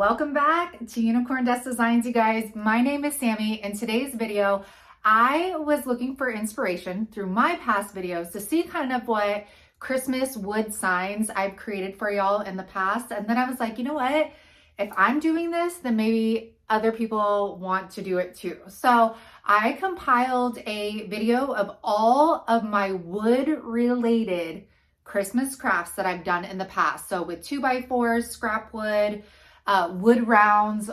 Welcome back to Unicorn Dust Designs, you guys. My name is Sammy. In today's video, I was looking for inspiration through my past videos to see kind of what Christmas wood signs I've created for y'all in the past. And then I was like, you know what? If I'm doing this, then maybe other people want to do it too. So I compiled a video of all of my wood related Christmas crafts that I've done in the past. So with 2x4s, scrap wood, wood rounds,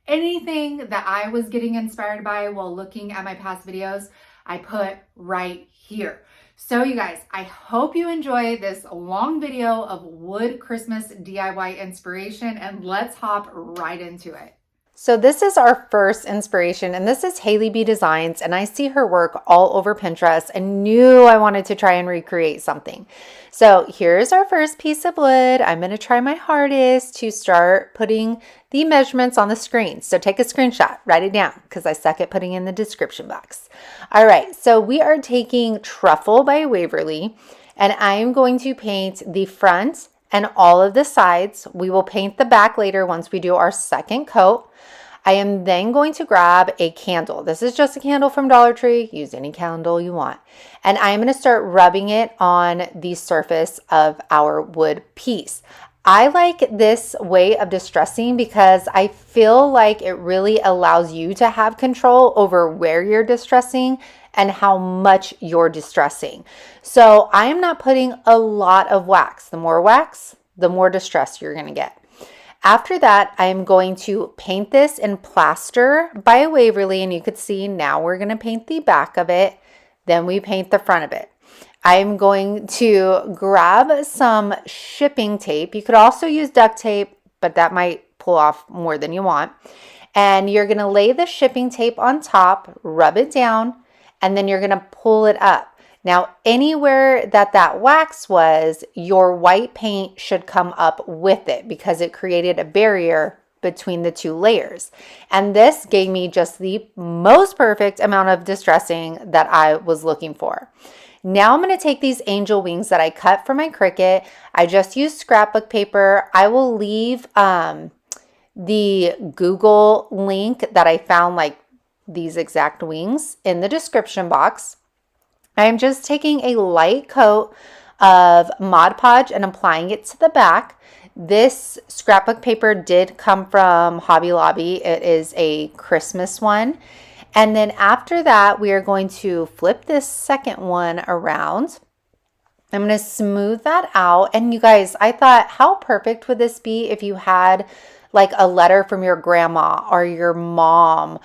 anything that I was getting inspired by while looking at my past videos, I put right here. So you guys, I hope you enjoy this long video of wood Christmas DIY inspiration, and let's hop right into it. So this is our first inspiration, and this is Haley B Designs, and I see her work all over Pinterest and knew I wanted to try and recreate something. So here's our first piece of wood. I'm going to try my hardest to start putting the measurements on the screen. So take a screenshot, write it down, because I suck at putting in the description box. All right, so we are taking Truffle by Waverly, and I'm going to paint the front and all of the sides. We will paint the back later once we do our second coat. I am then going to grab a candle. This is just a candle from Dollar Tree. Use any candle you want. And I'm going to start rubbing it on the surface of our wood piece. I like this way of distressing because I feel like it really allows you to have control over where you're distressing and how much you're distressing. So I am not putting a lot of wax. The more wax, the more distress you're going to get. After that, I'm going to paint this in Plaster by Waverly, and you could see now we're going to paint the back of it, then we paint the front of it. I'm going to grab some shipping tape. You could also use duct tape, but that might pull off more than you want. And you're going to lay the shipping tape on top, rub it down, and then you're going to pull it up. Now, anywhere that wax was, your white paint should come up with it because it created a barrier between the two layers. And this gave me just the most perfect amount of distressing that I was looking for. Now I'm going to take these angel wings that I cut from my Cricut. I just used scrapbook paper. I will leave the Google link that I found like these exact wings in the description box. I'm just taking a light coat of Mod Podge and applying it to the back. This scrapbook paper did come from Hobby Lobby. It is a Christmas one. And then after that, we are going to flip this second one around. I'm going to smooth that out. And you guys, I thought, how perfect would this be if you had like a letter from your grandma or your mom?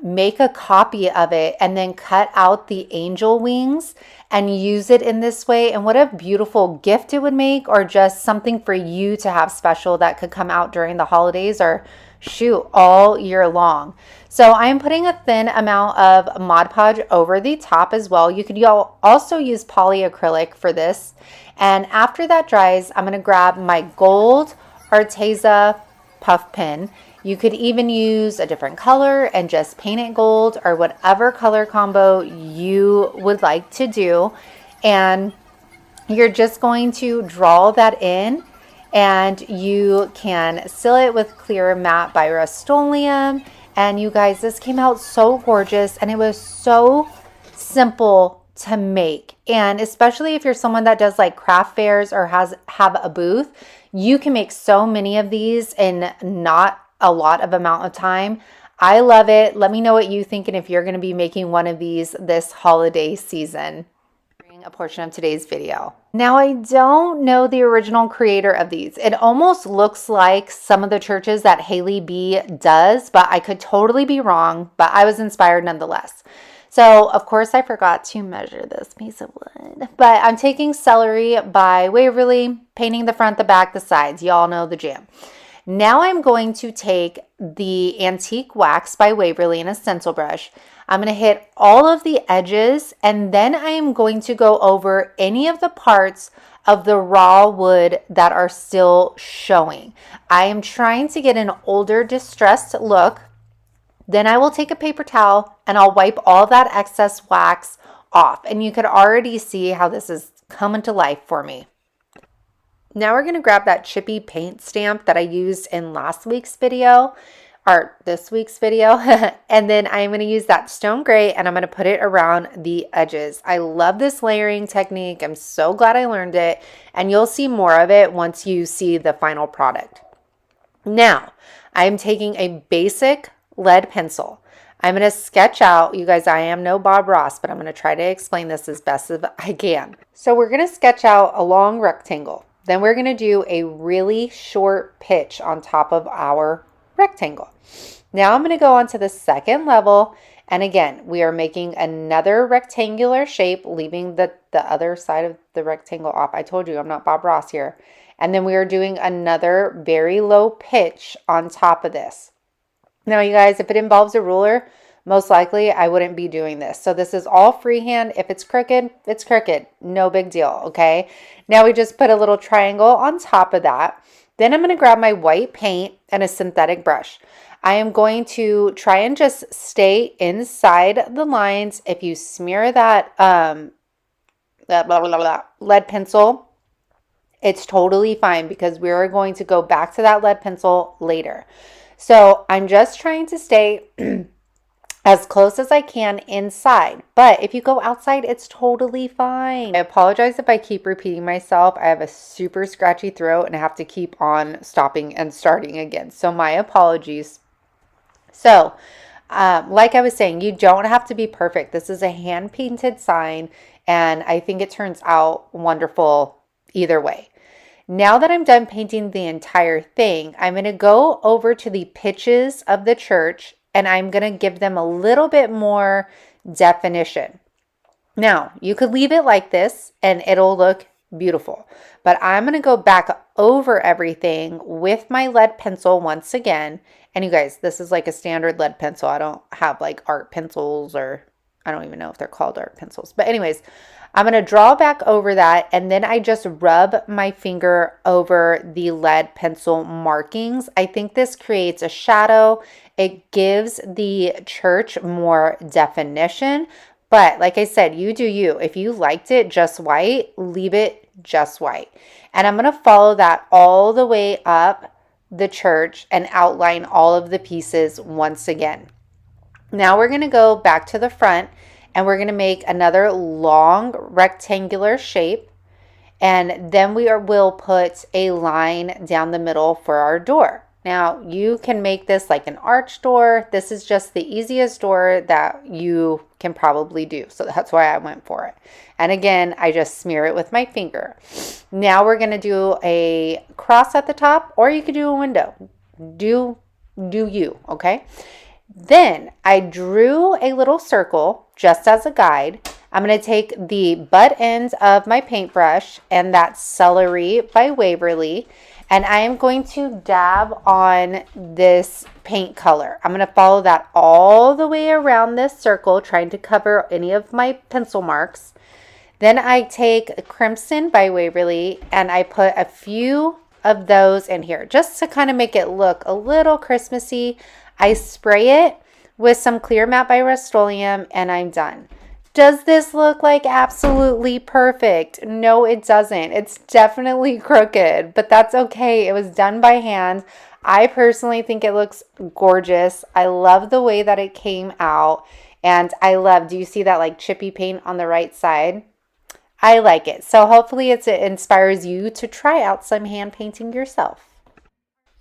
Make a copy of it and then cut out the angel wings and use it in this way. And what a beautiful gift it would make, or just something for you to have special that could come out during the holidays or shoot all year long. So I'm putting a thin amount of Mod Podge over the top as well. You could also use polyacrylic for this. And after that dries, I'm going to grab my gold Arteza puff pin. You could even use a different color and just paint it gold, or whatever color combo you would like to do. And you're just going to draw that in, and you can seal it with clear matte by Rust-Oleum. And you guys, this came out so gorgeous, and it was so simple to make. And especially if you're someone that does like craft fairs or have a booth, you can make so many of these in not a lot of amount of time. I love it. Let me know what you think and if you're going to be making one of these this holiday season. A portion of today's video. Now, I don't know the original creator of these. It almost looks like some of the churches that Haley B does, but I could totally be wrong, but I was inspired nonetheless. So, of course, I forgot to measure this piece of wood, but I'm taking Celery by Waverly, painting the front, the back, the sides. Y'all know the jam. Now I'm going to take the Antique Wax by Waverly in a stencil brush. I'm going to hit all of the edges, and then I am going to go over any of the parts of the raw wood that are still showing. I am trying to get an older, distressed look. Then I will take a paper towel and I'll wipe all that excess wax off. And you could already see how this is coming to life for me. Now we're going to grab that chippy paint stamp that I used in last week's video, or this week's video, and then I'm going to use that stone gray and I'm going to put it around the edges. I love this layering technique. I'm so glad I learned it, and you'll see more of it once you see the final product. Now, I'm taking a basic lead pencil. I'm going to sketch out, you guys, I am no Bob Ross, but I'm going to try to explain this as best as I can. So we're going to sketch out a long rectangle. Then we're going to do a really short pitch on top of our rectangle. Now I'm going to go on to the second level. And again, we are making another rectangular shape, leaving the other side of the rectangle off. I told you I'm not Bob Ross here. And then we are doing another very low pitch on top of this. Now, you guys, if it involves a ruler, most likely I wouldn't be doing this. So this is all freehand. If it's crooked, it's crooked. No big deal, okay? Now we just put a little triangle on top of that. Then I'm going to grab my white paint and a synthetic brush. I am going to try and just stay inside the lines. If you smear that lead pencil, it's totally fine because we are going to go back to that lead pencil later. So I'm just trying to stay as close as I can inside. But if you go outside, it's totally fine. I apologize if I keep repeating myself. I have a super scratchy throat and I have to keep on stopping and starting again. So my apologies. So, like I was saying, you don't have to be perfect. This is a hand-painted sign, and I think it turns out wonderful either way. Now that I'm done painting the entire thing, I'm going to go over to the pitches of the church and I'm going to give them a little bit more definition. Now, you could leave it like this and it'll look beautiful, but I'm going to go back over everything with my lead pencil once again. And you guys, this is like a standard lead pencil. I don't have like art pencils, or I don't even know if they're called art pencils. But anyways, I'm going to draw back over that, and then I just rub my finger over the lead pencil markings. I think this creates a shadow. It gives the church more definition. But like I said, you do you. If you liked it just white, leave it just white. And I'm going to follow that all the way up the church and outline all of the pieces once again. Now we're going to go back to the front and we're going to make another long rectangular shape. And then we'll put a line down the middle for our door. Now you can make this like an arch door. This is just the easiest door that you can probably do. So that's why I went for it. And again, I just smear it with my finger. Now we're going to do a cross at the top, or you could do a window. Do you, okay? Then I drew a little circle just as a guide. I'm going to take the butt end of my paintbrush and that Celery by Waverly, and I am going to dab on this paint color. I'm going to follow that all the way around this circle, trying to cover any of my pencil marks. Then I take Crimson by Waverly and I put a few of those in here just to kind of make it look a little Christmassy. I spray it with some Clear Matte by Rust-Oleum and I'm done. Does this look like absolutely perfect? No, it doesn't. It's definitely crooked, but that's okay. It was done by hand. I personally think it looks gorgeous. I love the way that it came out, and do you see that like chippy paint on the right side? I like it. So hopefully it inspires you to try out some hand painting yourself.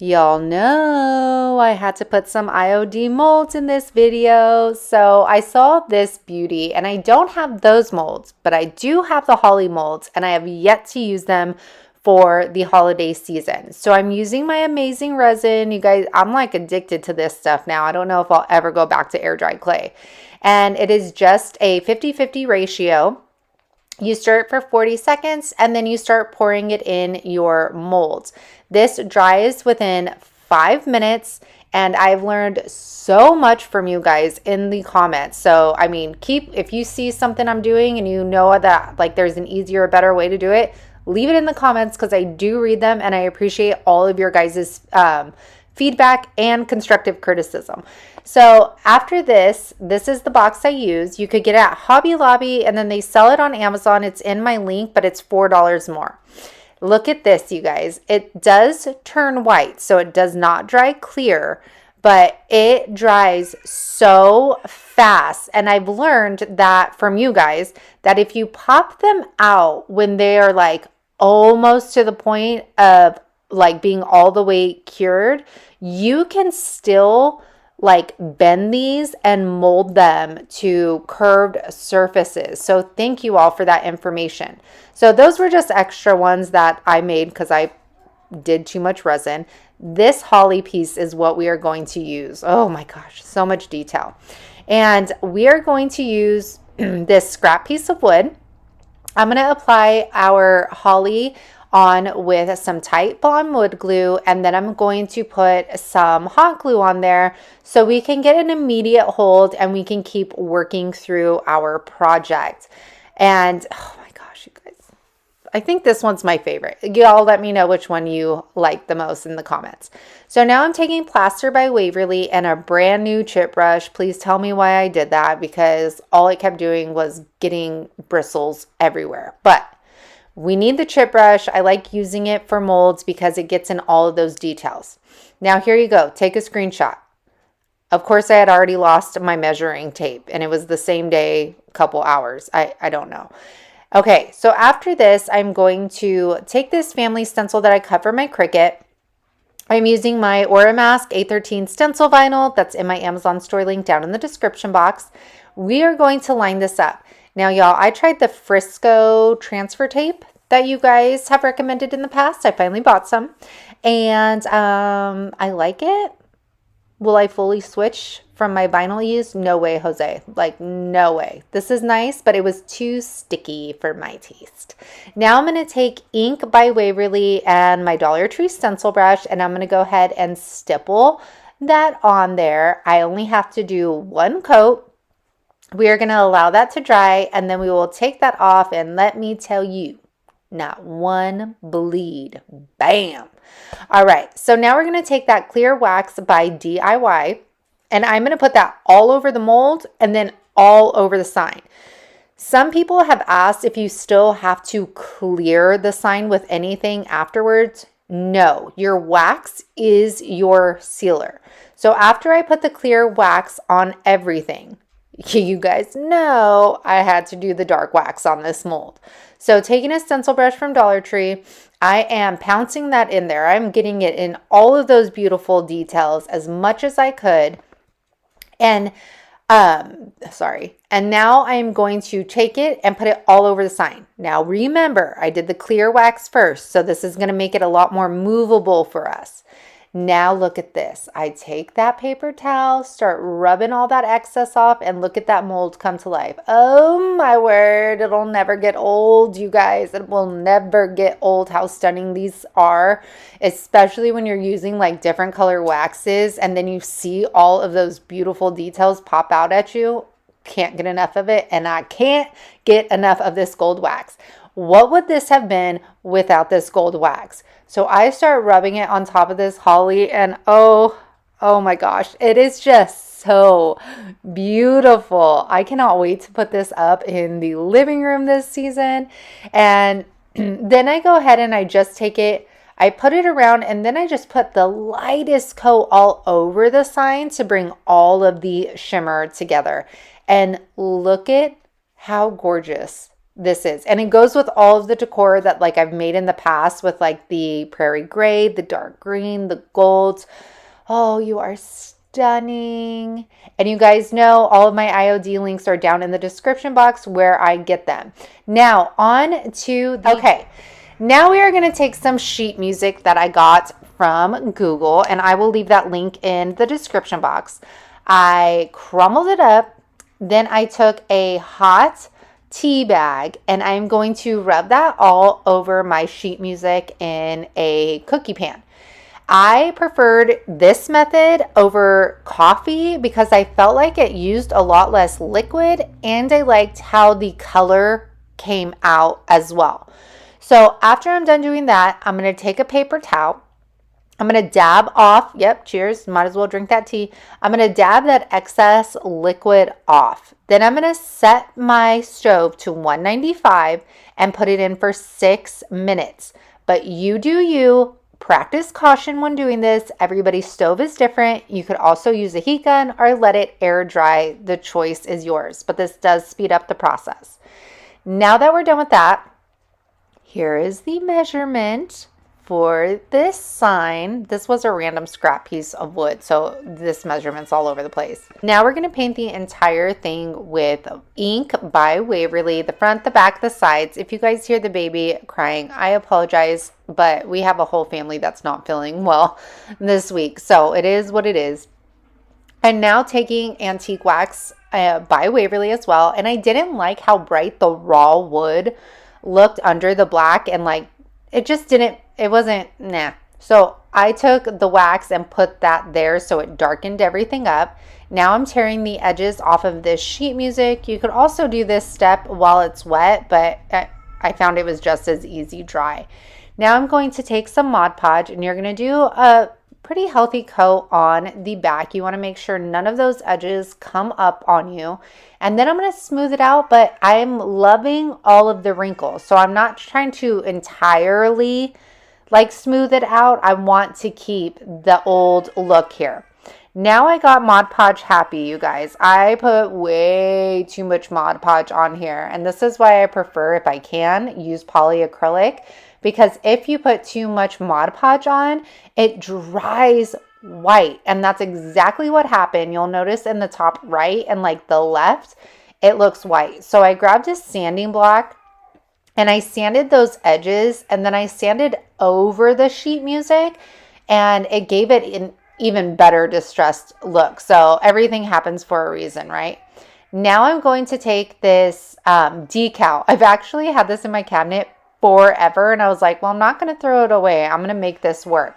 Y'all know I had to put some IOD molds in this video. So I saw this beauty, and I don't have those molds, but I do have the holly molds, and I have yet to use them for the holiday season. So I'm using my amazing resin. You guys, I'm like addicted to this stuff now. I don't know if I'll ever go back to air dried clay. And it is just a 50-50 ratio. You stir it for 40 seconds and then you start pouring it in your molds. This dries within 5 minutes, and I've learned so much from you guys in the comments. So, I mean, if you see something I'm doing and you know that like there's an easier or better way to do it, leave it in the comments because I do read them and I appreciate all of your guys' feedback and constructive criticism. So after this is the box I use. You could get it at Hobby Lobby, and then they sell it on Amazon. It's in my link, but it's $4 more. Look at this, you guys. It does turn white, so it does not dry clear, but it dries so fast. And I've learned that from you guys that if you pop them out when they are like almost to the point of like being all the way cured, you can still like bend these and mold them to curved surfaces. So thank you all for that information. So those were just extra ones that I made because I did too much resin. This holly piece is what we are going to use. Oh my gosh, so much detail. And we are going to use this scrap piece of wood. I'm going to apply our holly on with some tight blonde wood glue, and then I'm going to put some hot glue on there so we can get an immediate hold and we can keep working through our project. And oh my gosh, you guys, I think this one's my favorite. Y'all let me know which one you like the most in the comments. So now I'm taking Plaster by Waverly and a brand new chip brush. Please tell me why I did that, because all it kept doing was getting bristles everywhere. But we need the chip brush. I like using it for molds because it gets in all of those details. Now here you go. Take a screenshot. Of course, I had already lost my measuring tape and it was the same day, couple hours. I don't know. Okay, so after this, I'm going to take this family stencil that I cut for my Cricut. I'm using my Aura Mask A13 stencil vinyl that's in my Amazon store link down in the description box. We are going to line this up. Now, y'all, I tried the Frisco transfer tape that you guys have recommended in the past. I finally bought some, and I like it. Will I fully switch from my vinyl use? No way, Jose. Like, no way. This is nice, but it was too sticky for my taste. Now I'm going to take Ink by Waverly and my Dollar Tree stencil brush, and I'm going to go ahead and stipple that on there. I only have to do one coat. We are going to allow that to dry, and then we will take that off, and let me tell you, not one bleed. Bam. All right, so now we're going to take that clear wax by DIY, and I'm going to put that all over the mold and then all over the sign. Some people have asked if you still have to clear the sign with anything afterwards. No, your wax is your sealer. So after I put the clear wax on everything, you guys know I had to do the dark wax on this mold. So taking a stencil brush from Dollar Tree, I am pouncing that in there. I'm getting it in all of those beautiful details as much as I could. And and now I'm going to take it and put it all over the sign. Now remember, I did the clear wax first, so this is going to make it a lot more movable for us. Now look at this. I take that paper towel, start rubbing all that excess off, and look at that mold come to life. Oh my word, it'll never get old, you guys. It will never get old how stunning these are, especially when you're using like different color waxes and then you see all of those beautiful details pop out at you. Can't get enough of it, and I can't get enough of this gold wax. What would this have been without this gold wax? So I start rubbing it on top of this holly, and oh my gosh, it is just so beautiful. I cannot wait to put this up in the living room this season. And then I go ahead and I just take it, I put it around, and then I just put the lightest coat all over the sign to bring all of the shimmer together. And look at how gorgeous this is. And it goes with all of the decor that like I've made in the past with like the prairie gray, the dark green, the golds. Oh, you are stunning. And you guys know all of my IOD links are down in the description box where I get them. Now on to the, okay. Now we are going to take some sheet music that I got from Google, and I will leave that link in the description box. I crumbled it up. Then I took a hot tea bag, and I'm going to rub that all over my sheet music in a cookie pan. I preferred this method over coffee because I felt like it used a lot less liquid, and I liked how the color came out as well. So after I'm done doing that, I'm going to take a paper towel. I'm going to dab off, yep, cheers, might as well drink that tea. I'm going to dab that excess liquid off. Then I'm going to set my stove to 195 and put it in for 6 minutes. But you do you. Practice caution when doing this. Everybody's stove is different. You could also use a heat gun or let it air dry. The choice is yours, but this does speed up the process. Now that we're done with that, here is the measurement for this sign. This was a random scrap piece of wood, so this measurement's all over the place. Now we're going to paint the entire thing with ink by Waverly, the front, the back, the sides. If you guys hear the baby crying, I apologize, but we have a whole family that's not feeling well this week, so it is what it is. I'm now taking antique wax by Waverly as well, and I didn't like how bright the raw wood looked under the black, and like it just didn't, it wasn't, nah. So I took the wax and put that there so it darkened everything up. Now I'm tearing the edges off of this sheet music. You could also do this step while it's wet, but I found it was just as easy dry. Now I'm going to take some Mod Podge, and you're going to do a pretty healthy coat on the back. You want to make sure none of those edges come up on you. And then I'm going to smooth it out, but I'm loving all of the wrinkles. So I'm not trying to entirely like smooth it out. I want to keep the old look here. Now I got Mod Podge happy, you guys. I put way too much Mod Podge on here. And this is why I prefer, if I can, use polyacrylic. Because if you put too much Mod Podge on, it dries white, and that's exactly what happened. You'll notice in the top right and like the left, it looks white. So I grabbed a sanding block and I sanded those edges, and then I sanded over the sheet music, and it gave it an even better distressed look. So everything happens for a reason, right? Now I'm going to take this decal. I've actually had this in my cabinet forever, and I was like, well, I'm not going to throw it away. I'm going to make this work.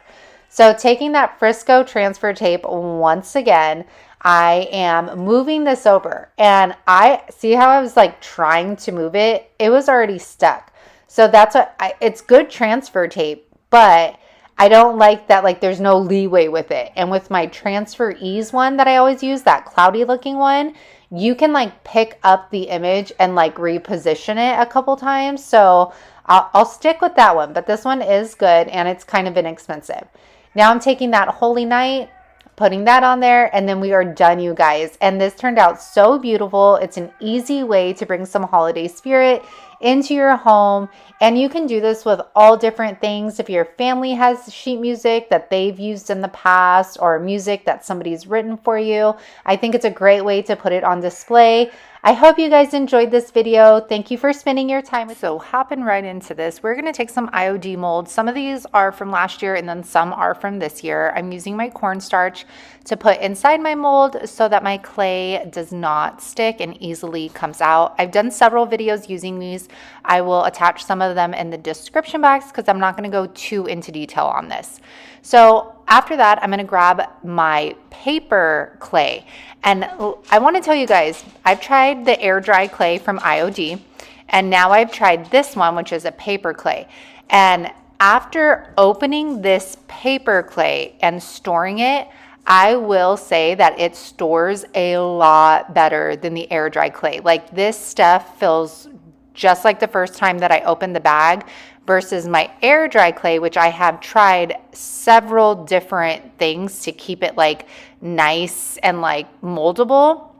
So taking that Frisco transfer tape once again, I am moving this over, and I see how I was like trying to move it. It was already stuck. So that's what it's good transfer tape, but I don't like that, like there's no leeway with it. And with my Transfer Ease one that I always use, that cloudy looking one, you can like pick up the image and like reposition it a couple times. So I'll stick with that one, but this one is good and it's kind of inexpensive. Now I'm taking that Holy Night, putting that on there, and then we are done, you guys. And this turned out so beautiful. It's an easy way to bring some holiday spirit into your home, and you can do this with all different things. If your family has sheet music that they've used in the past, or music that somebody's written for you, I think it's a great way to put it on display. I hope you guys enjoyed this video. Thank you for spending your time with me. So hopping right into this, we're going to take some IOD molds. Some of these are from last year and then some are from this year. I'm using my cornstarch to put inside my mold so that my clay does not stick and easily comes out. I've done several videos using these. I will attach some of them in the description box because I'm not going to go too into detail on this. So after that, I'm going to grab my paper clay. And I want to tell you guys, I've tried the air dry clay from IOD, and now I've tried this one, which is a paper clay. And after opening this paper clay and storing it, I will say that it stores a lot better than the air dry clay. Like, this stuff feels just like the first time that I opened the bag, versus my air dry clay, which I have tried several different things to keep it like nice and like moldable.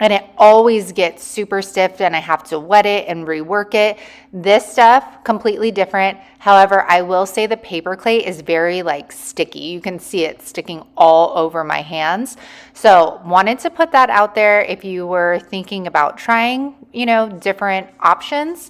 And it always gets super stiff and I have to wet it and rework it. This stuff, completely different. However, I will say the paper clay is very like sticky. You can see it sticking all over my hands. So wanted to put that out there if you were thinking about trying, different options.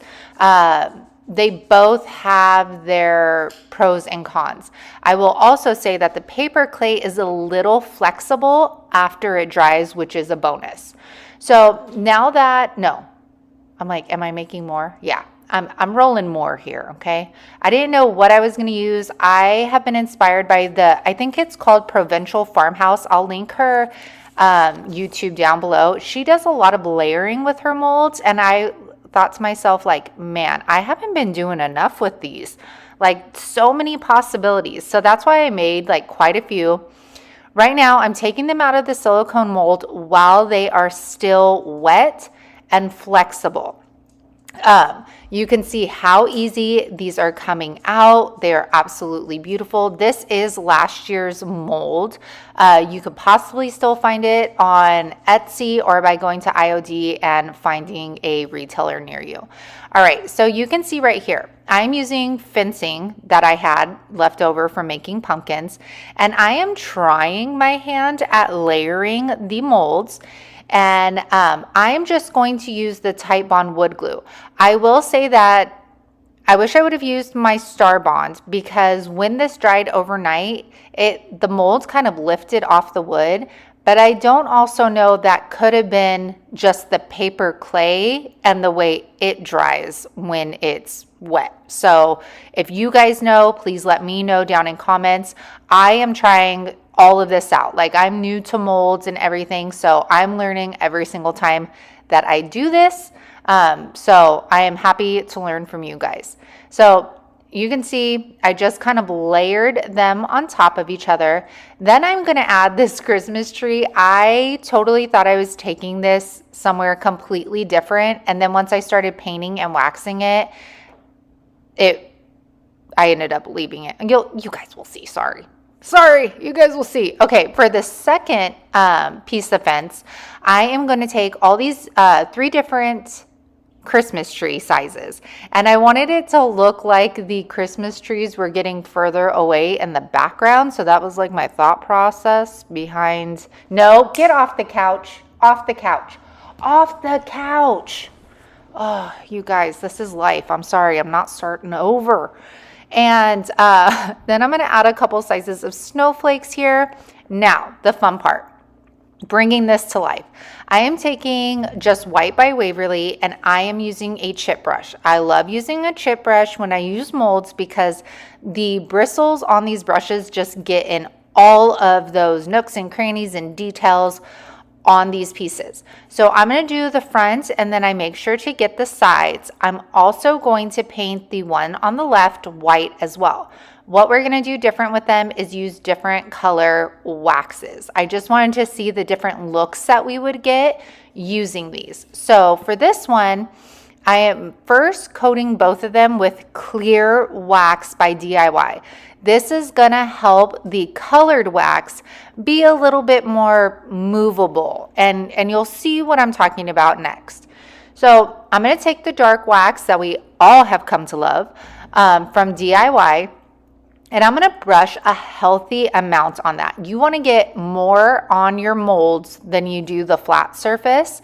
They both have their pros and cons. I will also say that the paper clay is a little flexible after it dries, which is a bonus. So now that, I'm like, am I making more? Yeah, I'm rolling more here, okay? I didn't know what I was going to use. I have been inspired by I think it's called Provincial Farmhouse. I'll link her YouTube down below. She does a lot of layering with her molds, and I thought to myself, like, man, I haven't been doing enough with these. Like, so many possibilities. So that's why I made like quite a few. Right now, I'm taking them out of the silicone mold while they are still wet and flexible. You can see how easy these are coming out. They are absolutely beautiful. This is last year's mold. You could possibly still find it on Etsy or by going to IOD and finding a retailer near you. All right, so you can see right here, I'm using fencing that I had left over from making pumpkins, and I am trying my hand at layering the molds. And I am just going to use the Type Bond wood glue. I will say that I wish I would have used my Star Bond, because when this dried overnight, the molds kind of lifted off the wood. But I don't also know, that could have been just the paper clay and the way it dries when it's wet. So if you guys know, please let me know down in comments. I am trying all of this out. Like, I'm new to molds and everything, so I'm learning every single time that I do this. So I am happy to learn from you guys. So you can see I just kind of layered them on top of each other. Then I'm going to add this Christmas tree. I totally thought I was taking this somewhere completely different. And then once I started painting and waxing it, I ended up leaving it. And you guys will see. Sorry, you guys will see. Okay, for the second piece of fence, I am going to take all these 3 different Christmas tree sizes, and I wanted it to look like the Christmas trees were getting further away in the background. So that was like my thought process behind. No, get off the couch, off the couch, off the couch. Oh, you guys, this is life. I'm sorry, I'm not starting over. And then I'm going to add a couple sizes of snowflakes here. Now, the fun part, bringing this to life. I am taking just White by Waverly, and I am using a chip brush. I love using a chip brush when I use molds, because the bristles on these brushes just get in all of those nooks and crannies and details on these pieces. So I'm going to do the front, and then I make sure to get the sides. I'm also going to paint the one on the left white as well. What we're going to do different with them is use different color waxes. I just wanted to see the different looks that we would get using these. So for this one, I am first coating both of them with clear wax by DIY. This is going to help the colored wax be a little bit more movable, and you'll see what I'm talking about next. So I'm going to take the dark wax that we all have come to love from DIY, and I'm going to brush a healthy amount on that. You want to get more on your molds than you do the flat surface.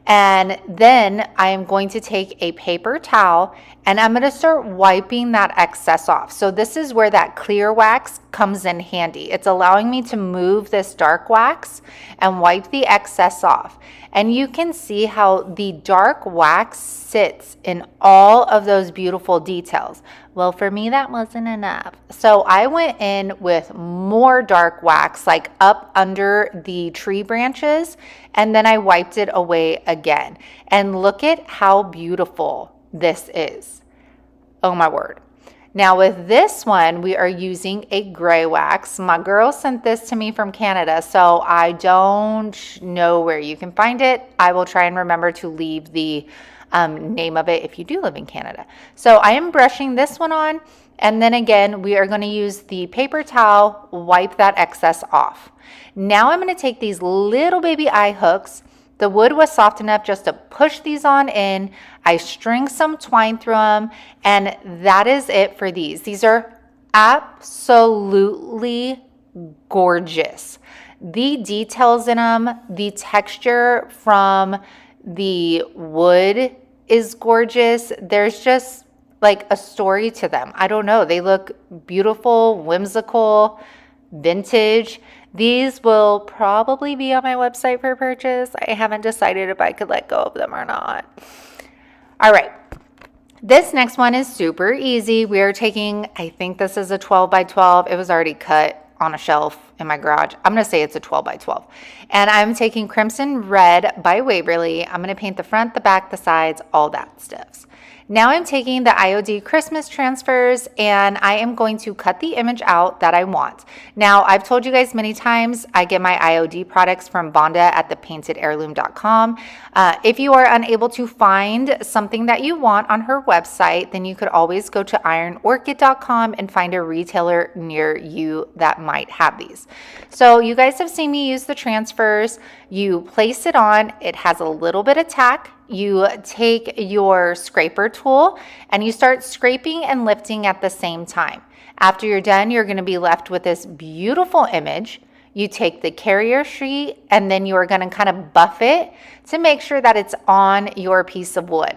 And then I am going to take a paper towel, and I'm going to start wiping that excess off. So this is where that clear wax comes in handy. It's allowing me to move this dark wax and wipe the excess off. And you can see how the dark wax sits in all of those beautiful details. Well, for me, that wasn't enough. So I went in with more dark wax, like up under the tree branches, and then I wiped it away again. And look at how beautiful this is. Oh my word. Now with this one, we are using a gray wax. My girl sent this to me from Canada, so I don't know where you can find it. I will try and remember to leave the name of it if you do live in Canada. So I am brushing this one on, and then again, we are going to use the paper towel, wipe that excess off. Now I'm going to take these little baby eye hooks. The wood was soft enough just to push these on in. I string some twine through them, and that is it for these. These are absolutely gorgeous. The details in them, the texture from the wood is gorgeous. There's just like a story to them. I don't know. They look beautiful, whimsical, vintage. These will probably be on my website for purchase. I haven't decided if I could let go of them or not. All right. This next one is super easy. We are taking, I think this is a 12 by 12. It was already cut on a shelf in my garage. I'm going to say it's a 12 by 12. And I'm taking Crimson Red by Waverly. I'm going to paint the front, the back, the sides, all that stuff. Now I'm taking the IOD Christmas transfers and I am going to cut the image out that I want. Now, I've told you guys many times, I get my IOD products from Bonda at thepaintedheirloom.com. If you are unable to find something that you want on her website, then you could always go to ironorchid.com and find a retailer near you that might have these. So you guys have seen me use the transfers. You place it on, it has a little bit of tack. You take your scraper tool and you start scraping and lifting at the same time. After you're done, you're going to be left with this beautiful image. You take the carrier sheet and then you're going to kind of buff it to make sure that it's on your piece of wood.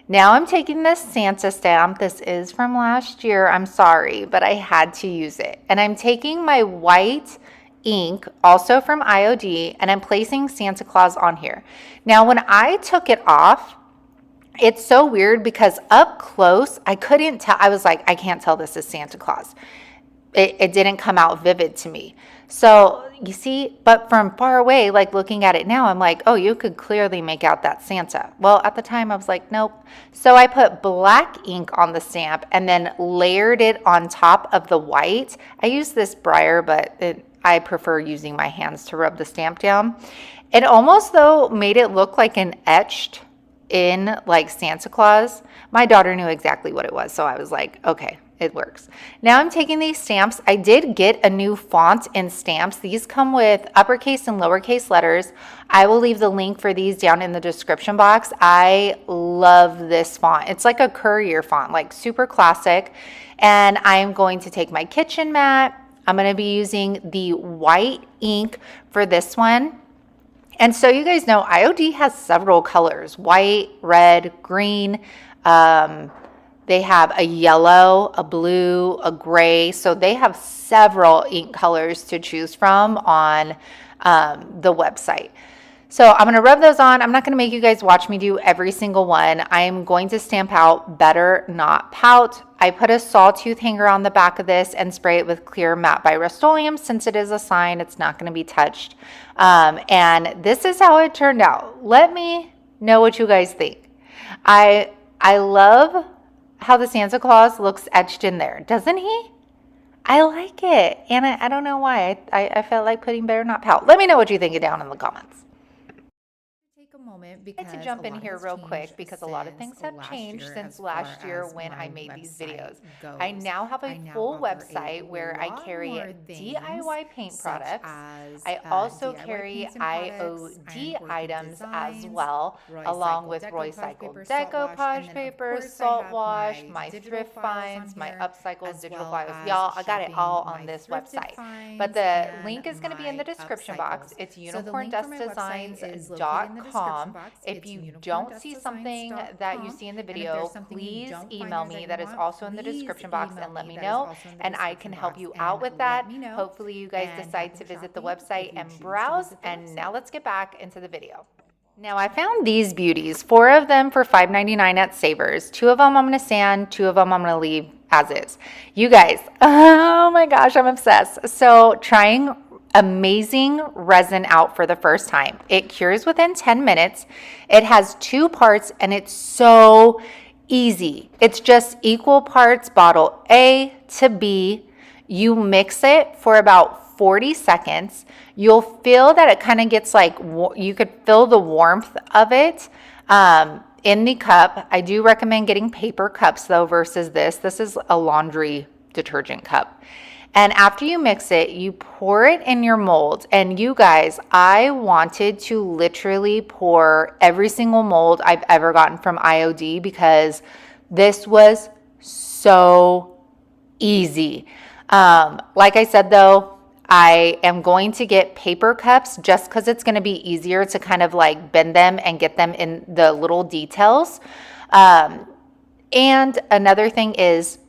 Now I'm taking this Santa stamp. This is from last year. I'm sorry, but I had to use it. And I'm taking my white ink, also from IOD, and I'm placing Santa Claus on here. Now, when I took it off, it's so weird because up close, I couldn't tell. I was like, I can't tell this is Santa Claus. It didn't come out vivid to me. So you see, but from far away, like looking at it now, I'm like, oh, you could clearly make out that Santa. Well, at the time I was like, nope. So I put black ink on the stamp and then layered it on top of the white. I use this Briar, but I prefer using my hands to rub the stamp down. It almost though made it look like an etched in like Santa Claus. My daughter knew exactly what it was, so I was like, okay, it works. Now I'm taking these stamps. I did get a new font in stamps. These come with uppercase and lowercase letters. I will leave the link for these down in the description box. I love this font. It's like a courier font, like super classic. And I'm going to take my kitchen mat. I'm going to be using the white ink for this one. And so you guys know IOD has several colors, white, red, green. They have a yellow, a blue, a gray. So they have several ink colors to choose from on the website. So I'm going to rub those on. I'm not going to make you guys watch me do every single one. I'm going to stamp out Better Not Pout. I put a sawtooth hanger on the back of this and spray it with clear matte by Rust-Oleum. Since it is a sign, it's not going to be touched. And this is how it turned out. Let me know what you guys think. I love how the Santa Claus looks etched in there, doesn't he? I like it. And I don't know why. I felt like putting Better Not Pout. Let me know what you think down in the comments. Moment because I had to jump in here real quick because a lot of things have changed since last year when I made these videos. I now have a full website where I carry DIY paint products. I also carry IOD items as well, along with recycled decoupage paper, salt wash, my thrift finds, my upcycled digital files. Y'all, I got it all on this website. But the link is going to be in the description box. It's unicorndustdesigns.com. If you don't see something that you see in the video, please email me. That is also in the description box and let me know, and I can help you out with that. Hopefully you guys decide to visit the website and browse. And now let's get back into the video. Now I found these beauties, 4 of them for $5.99 at Savers. 2 of them I'm going to sand, 2 of them I'm going to leave as is. You guys, oh my gosh, I'm obsessed. So trying amazing resin out for the first time. It cures within 10 minutes. It has 2 parts and it's so easy. It's just equal parts bottle A to B. You mix it for about 40 seconds. You'll feel that it kind of gets like, you could feel the warmth of it in the cup. I do recommend getting paper cups though versus this. This is a laundry detergent cup. And after you mix it, you pour it in your mold. And you guys, I wanted to literally pour every single mold I've ever gotten from IOD because this was so easy. Like I said though, I am going to get paper cups just because it's going to be easier to kind of like bend them and get them in the little details. And another thing is,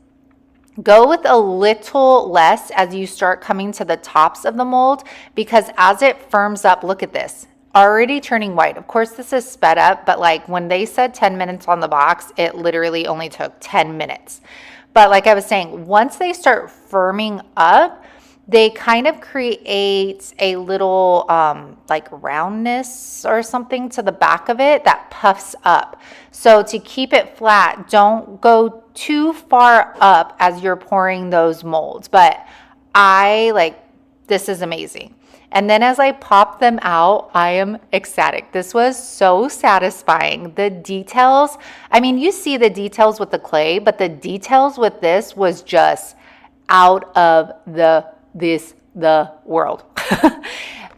go with a little less as you start coming to the tops of the mold, because as it firms up, look at this, already turning white. Of course, this is sped up, but like when they said 10 minutes on the box, it literally only took 10 minutes. But like I was saying, once they start firming up, they kind of create a little like roundness or something to the back of it that puffs up. So to keep it flat, don't go too far up as you're pouring those molds. But this is amazing. And then as I pop them out, I am ecstatic. This was so satisfying. The details, I mean, you see the details with the clay, but the details with this was just out of the world.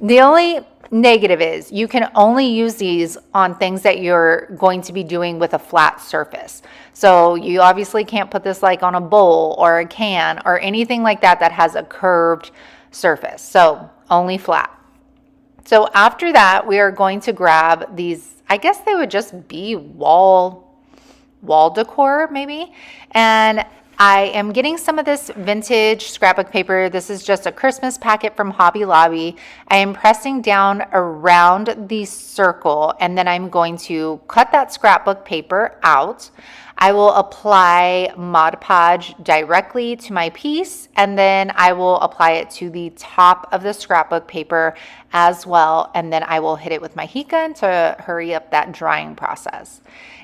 The only negative is you can only use these on things that you're going to be doing with a flat surface. So you obviously can't put this like on a bowl or a can or anything like that that has a curved surface. So only flat. So after that, we are going to grab these, I guess they would just be wall decor maybe. And I am getting some of this vintage scrapbook paper. This is just a Christmas packet from Hobby Lobby. I am pressing down around the circle, and then I'm going to cut that scrapbook paper out. I will apply Mod Podge directly to my piece, and then I will apply it to the top of the scrapbook paper as well, and then I will hit it with my heat gun to hurry up that drying process.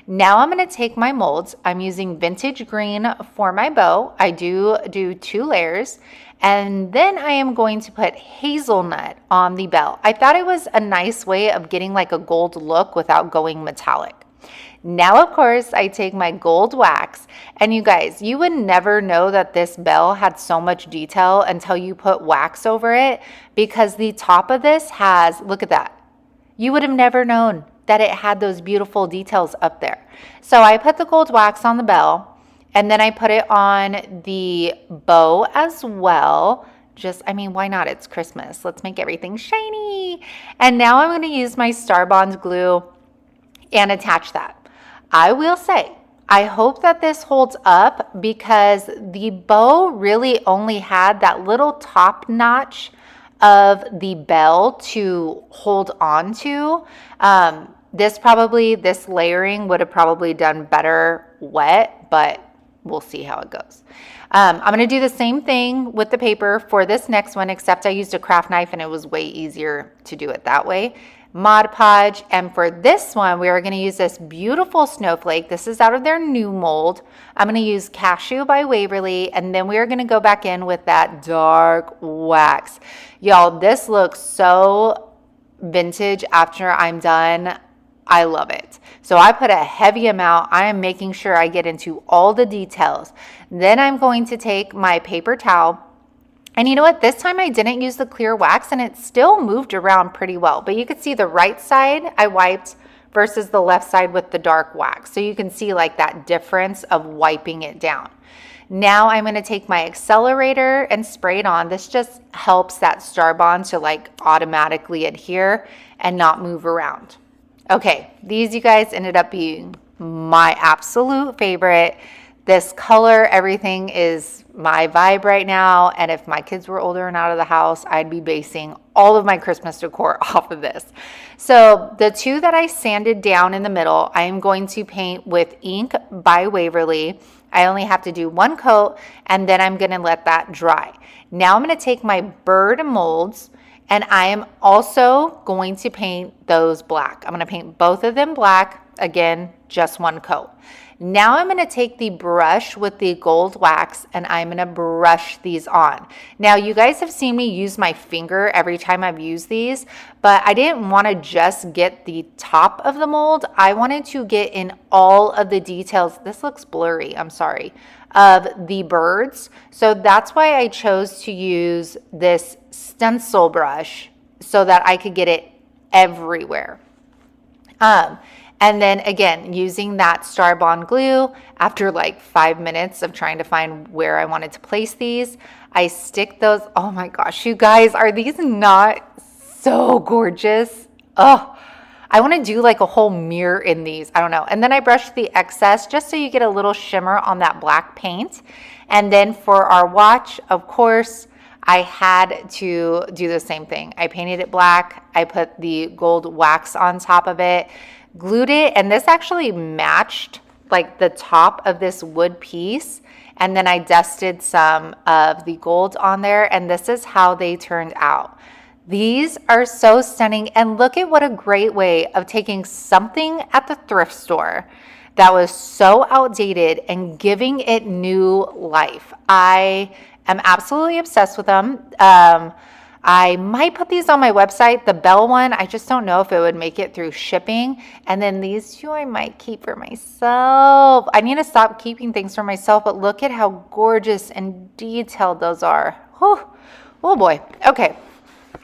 Now I'm going to take my molds. I'm using vintage green for my bow. I do 2 layers, and then I am going to put hazelnut on the bell. I thought it was a nice way of getting like a gold look without going metallic. Now, of course, I take my gold wax, and you guys, you would never know that this bell had so much detail until you put wax over it, because the top of this has, look at that. You would have never known that it had those beautiful details up there. So I put the gold wax on the bell, and then I put it on the bow as well. I mean, why not? It's Christmas. Let's make everything shiny. And now I'm going to use my Star Bond glue and attach that. I will say, I hope that this holds up, because the bow really only had that little top notch of the bell to hold on to. This layering would have probably done better wet, but we'll see how it goes. I'm going to do the same thing with the paper for this next one, except I used a craft knife and it was way easier to do it that way. Mod Podge, and for this one, we are going to use this beautiful snowflake. This is out of their new mold. I'm going to use Cashew by Waverly, and then we are going to go back in with that dark wax. Y'all, this looks so vintage after I'm done. I love it. So I put a heavy amount. I am making sure I get into all the details. Then I'm going to take my paper towel. And you know what? This time I didn't use the clear wax, and it still moved around pretty well. But you could see the right side I wiped versus the left side with the dark wax. So you can see like that difference of wiping it down. Now I'm going to take my accelerator and spray it on. This just helps that Star Bond to like automatically adhere and not move around. Okay, these, you guys, ended up being my absolute favorite. This color, everything is my vibe right now. And if my kids were older and out of the house, I'd be basing all of my Christmas decor off of this. So the 2 that I sanded down in the middle, I am going to paint with ink by Waverly. I only have to do 1 coat, and then I'm going to let that dry. Now I'm going to take my bird molds, and I am also going to paint those black. I'm going to paint both of them black. Again, just 1 coat. Now I'm going to take the brush with the gold wax, and I'm going to brush these on. Now you guys have seen me use my finger every time I've used these, but I didn't want to just get the top of the mold. I wanted to get in all of the details. This looks blurry, I'm sorry, of the birds. So that's why I chose to use this stencil brush so that I could get it everywhere. And then again, using that Star Bond glue, after like 5 minutes of trying to find where I wanted to place these, I stick those. Oh my gosh, you guys, are these not so gorgeous? Oh, I want to do like a whole mirror in these. I don't know. And then I brush the excess just so you get a little shimmer on that black paint. And then for our watch, of course, I had to do the same thing. I painted it black. I put the gold wax on top of it, glued it, and this actually matched like the top of this wood piece, and then I dusted some of the gold on there, and this is how they turned out. These are so stunning, and look at what a great way of taking something at the thrift store that was so outdated and giving it new life. I am absolutely obsessed with them. I might put these on my website. The Bell one, I just don't know if it would make it through shipping. And then these two I might keep for myself. I need to stop keeping things for myself, but look at how gorgeous and detailed those are. Whew. Oh boy. Okay.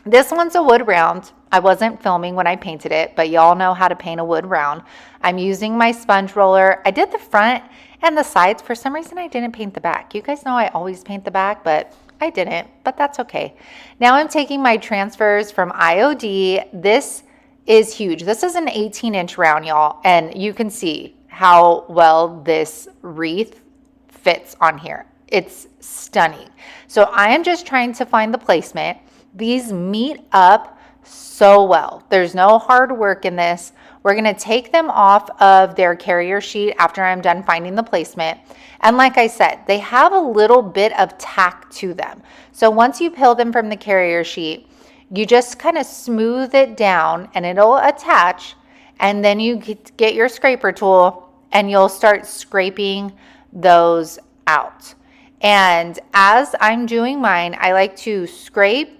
This one's a wood round. I wasn't filming when I painted it, but y'all know how to paint a wood round. I'm using my sponge roller. I did the front and the sides. For some reason, I didn't paint the back. You guys know I always paint the back, but I didn't, but that's okay. Now I'm taking my transfers from IOD. This is huge. This is an 18-inch round, y'all, and you can see how well this wreath fits on here. It's stunning. So I am just trying to find the placement. These meet up so well. There's no hard work in this. We're going to take them off of their carrier sheet after I'm done finding the placement. And like I said, they have a little bit of tack to them. So once you peel them from the carrier sheet, you just kind of smooth it down and it'll attach. And then you get your scraper tool and you'll start scraping those out. And as I'm doing mine, I like to scrape.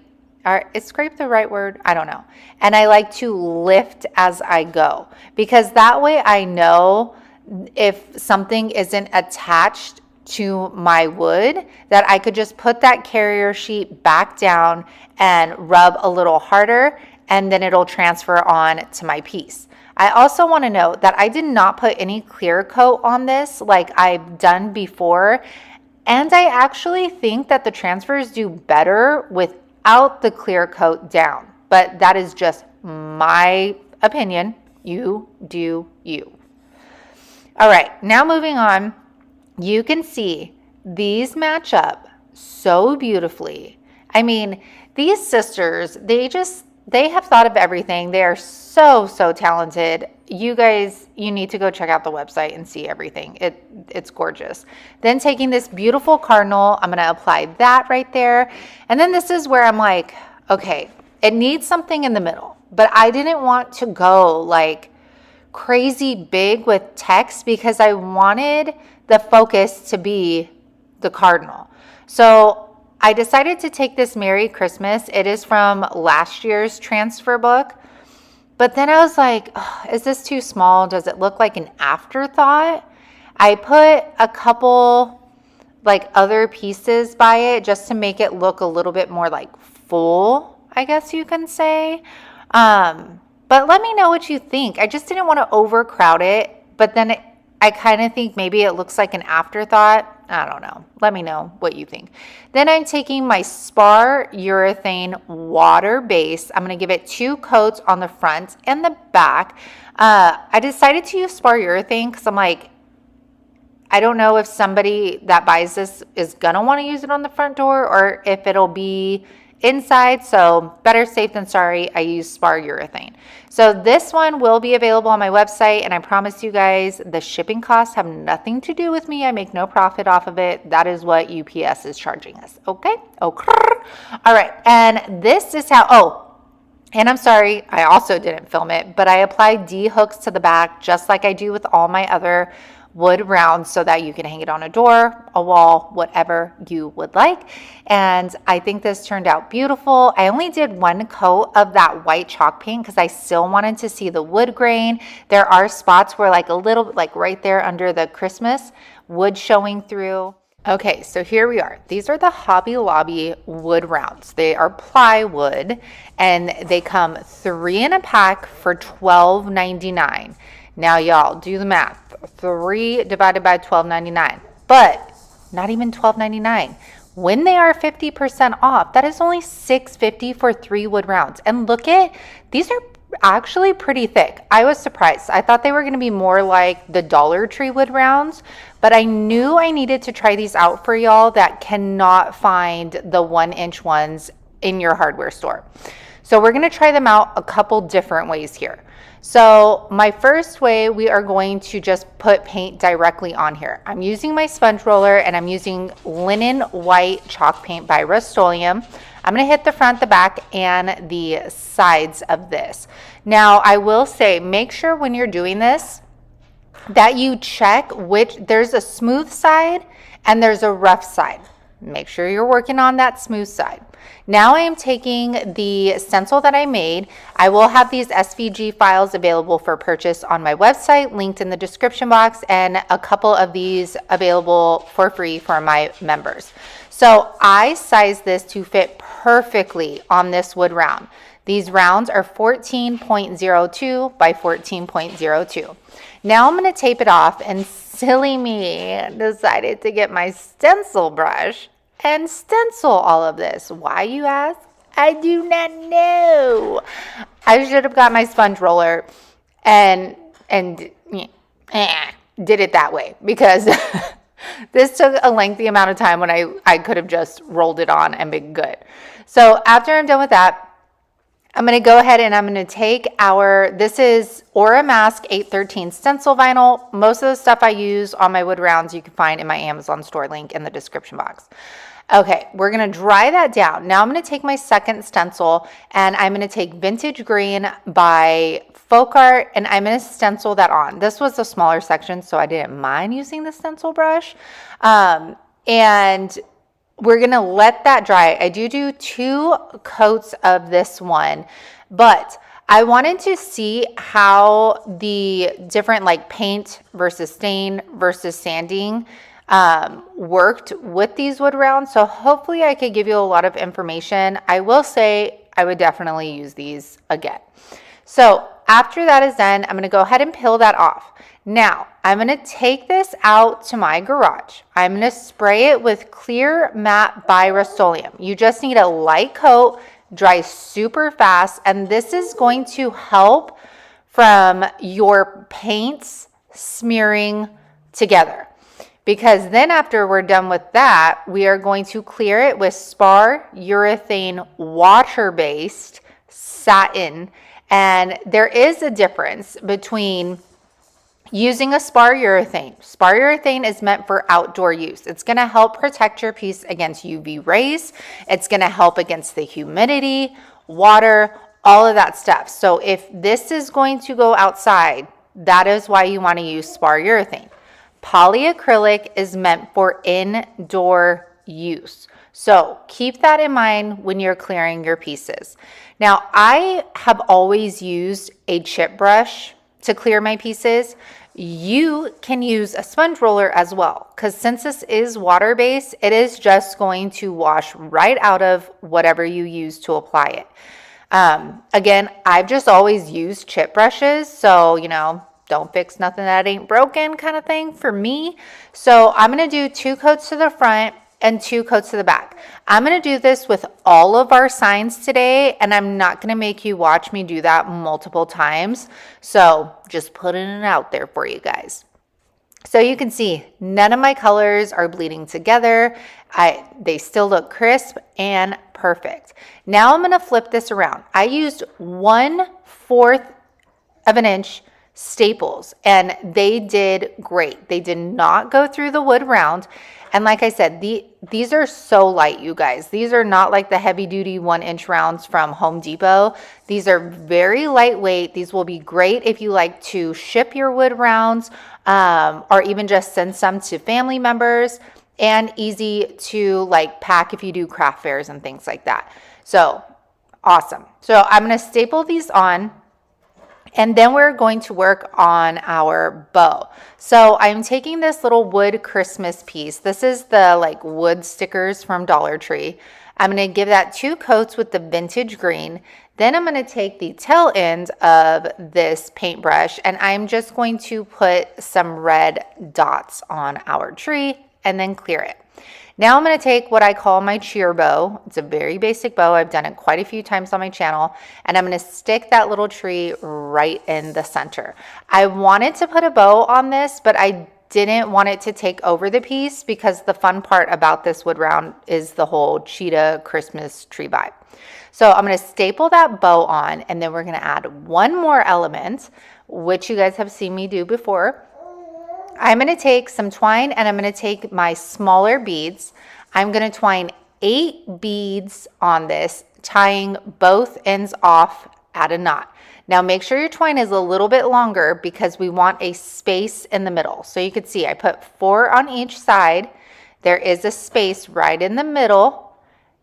Is scrape the right word? I don't know. And I like to lift as I go, because that way I know if something isn't attached to my wood, that I could just put that carrier sheet back down and rub a little harder, and then it'll transfer on to my piece. I also want to note that I did not put any clear coat on this like I've done before. And I actually think that the transfers do better without the clear coat down, but that is just my opinion. You do you. All right, now moving on, you can see these match up so beautifully. I mean, these sisters, they have thought of everything. They are so talented. You guys, you need to go check out the website and see everything. It's gorgeous. Then taking this beautiful cardinal, I'm going to apply that right there. And then this is where I'm like, okay, it needs something in the middle, but I didn't want to go like crazy big with text because I wanted the focus to be the cardinal. So I decided to take this Merry Christmas. It is from last year's transfer book. But then I was like, oh, is this too small? Does it look like an afterthought? I put a couple like other pieces by it just to make it look a little bit more like full, I guess you can say. But let me know what you think. I just didn't want to overcrowd it. But then I kind of think maybe it looks like an afterthought. I don't know. Let me know what you think. Then I'm taking my Spar urethane water base. I'm going to give it 2 coats on the front and the back. I decided to use Spar urethane because I'm like, I don't know if somebody that buys this is going to want to use it on the front door or if it'll be inside. So better safe than sorry. I use Spar urethane. So this one will be available on my website, and I promise you guys the shipping costs have nothing to do with me. I make no profit off of it. That is what UPS is charging us. Okay. Okay. All right. And this is how, and I'm sorry, I also didn't film it, but I applied D hooks to the back just like I do with all my other wood rounds so that you can hang it on a door, a wall, whatever you would like. And I think this turned out beautiful. I only did 1 coat of that white chalk paint because I still wanted to see the wood grain. There are spots where like a little bit like right there under the Christmas wood showing through. Okay, so here we are. These are the Hobby Lobby wood rounds. They are plywood and they come 3 in a pack for $12.99. Now y'all do the math. 3 divided by $12.99, but not even $12.99. When they are 50% off, that is only $6.50 for 3 wood rounds. And look at, these are actually pretty thick. I was surprised. I thought they were going to be more like the Dollar Tree wood rounds, but I knew I needed to try these out for y'all that cannot find the 1-inch ones in your hardware store. So we're going to try them out a couple different ways here. So my first way, we are going to just put paint directly on here. I'm using my sponge roller and I'm using linen white chalk paint by Rust-Oleum. I'm going to hit the front, the back, and the sides of this. Now I will say, make sure when you're doing this that you check which, there's a smooth side and there's a rough side. Make sure you're working on that smooth side. Now I am taking the stencil that I made. I will have these SVG files available for purchase on my website, linked in the description box, and a couple of these available for free for my members. So I sized this to fit perfectly on this wood round. These rounds are 14.02 by 14.02. Now I'm going to tape it off, and silly me decided to get my stencil brush and stencil all of this. Why, you ask? I do not know. I should have got my sponge roller and did it that way, because this took a lengthy amount of time when I could have just rolled it on and been good. So after I'm done with that, I'm going to go ahead and I'm going to take this is Aura Mask 813 stencil vinyl. Most of the stuff I use on my wood rounds you can find in my Amazon store, link in the description box. Okay, we're going to dry that down. Now I'm going to take my second stencil and I'm going to take Vintage Green by Folk Art, and I'm going to stencil that on. This was a smaller section, so I didn't mind using the stencil brush. And we're going to let that dry. I do 2 coats of this one, but I wanted to see how the different like paint versus stain versus sanding worked with these wood rounds. So hopefully I could give you a lot of information. I will say I would definitely use these again. So after that is done, I'm going to go ahead and peel that off. Now I'm going to take this out to my garage. I'm going to spray it with Clear Matte by Rust-Oleum. You just need a light coat, dries super fast, and this is going to help from your paints smearing together. Because then after we're done with that, we are going to clear it with Spar Urethane water-based satin. And there is a difference between using a Spar Urethane. Spar Urethane is meant for outdoor use. It's going to help protect your piece against UV rays. It's going to help against the humidity, water, all of that stuff. So if this is going to go outside, that is why you want to use Spar Urethane. Polyacrylic is meant for indoor use. So keep that in mind when you're clearing your pieces. Now, I have always used a chip brush to clear my pieces. You can use a sponge roller as well, because since this is water-based, it is just going to wash right out of whatever you use to apply it. Again, I've just always used chip brushes, so, you know, don't fix nothing that ain't broken kind of thing for me. So I'm going to do 2 coats to the front and 2 coats to the back. I'm going to do this with all of our signs today, and I'm not going to make you watch me do that multiple times. So just putting it out there for you guys. So you can see none of my colors are bleeding together. They still look crisp and perfect. Now I'm going to flip this around. I used 1/4 of an inch staples, and they did great. They did not go through the wood round. And like I said, these are so light, you guys. These are not like the heavy duty 1-inch rounds from Home Depot. These are very lightweight. These will be great if you like to ship your wood rounds, or even just send some to family members, and easy to like pack if you do craft fairs and things like that. So awesome. So I'm going to staple these on. And then we're going to work on our bow. So I'm taking this little wood Christmas piece. This is the like wood stickers from Dollar Tree. I'm going to give that 2 coats with the Vintage Green. Then I'm going to take the tail end of this paintbrush and I'm just going to put some red dots on our tree and then clear it. Now I'm going to take what I call my cheer bow. It's a very basic bow. I've done it quite a few times on my channel. And I'm going to stick that little tree right in the center. I wanted to put a bow on this, but I didn't want it to take over the piece because the fun part about this wood round is the whole cheetah Christmas tree vibe. So I'm going to staple that bow on, and then we're going to add one more element, which you guys have seen me do before. I'm going to take some twine and I'm going to take my smaller beads. I'm going to twine 8 beads on this, tying both ends off at a knot. Now make sure your twine is a little bit longer because we want a space in the middle. So you can see I put 4 on each side. There is a space right in the middle.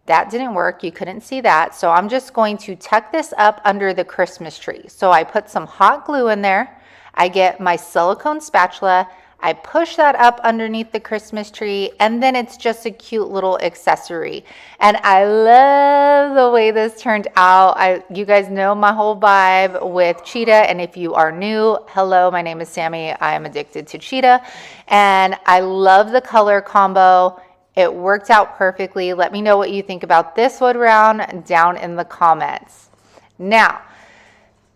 That didn't work. You couldn't see that. So I'm just going to tuck this up under the Christmas tree. So I put some hot glue in there. I get my silicone spatula. I push that up underneath the Christmas tree, and then it's just a cute little accessory. And I love the way this turned out. You guys know my whole vibe with cheetah, and if you are new, hello, my name is Sammy. I am addicted to cheetah, and I love the color combo. It worked out perfectly. Let me know what you think about this wood round down in the comments. Now,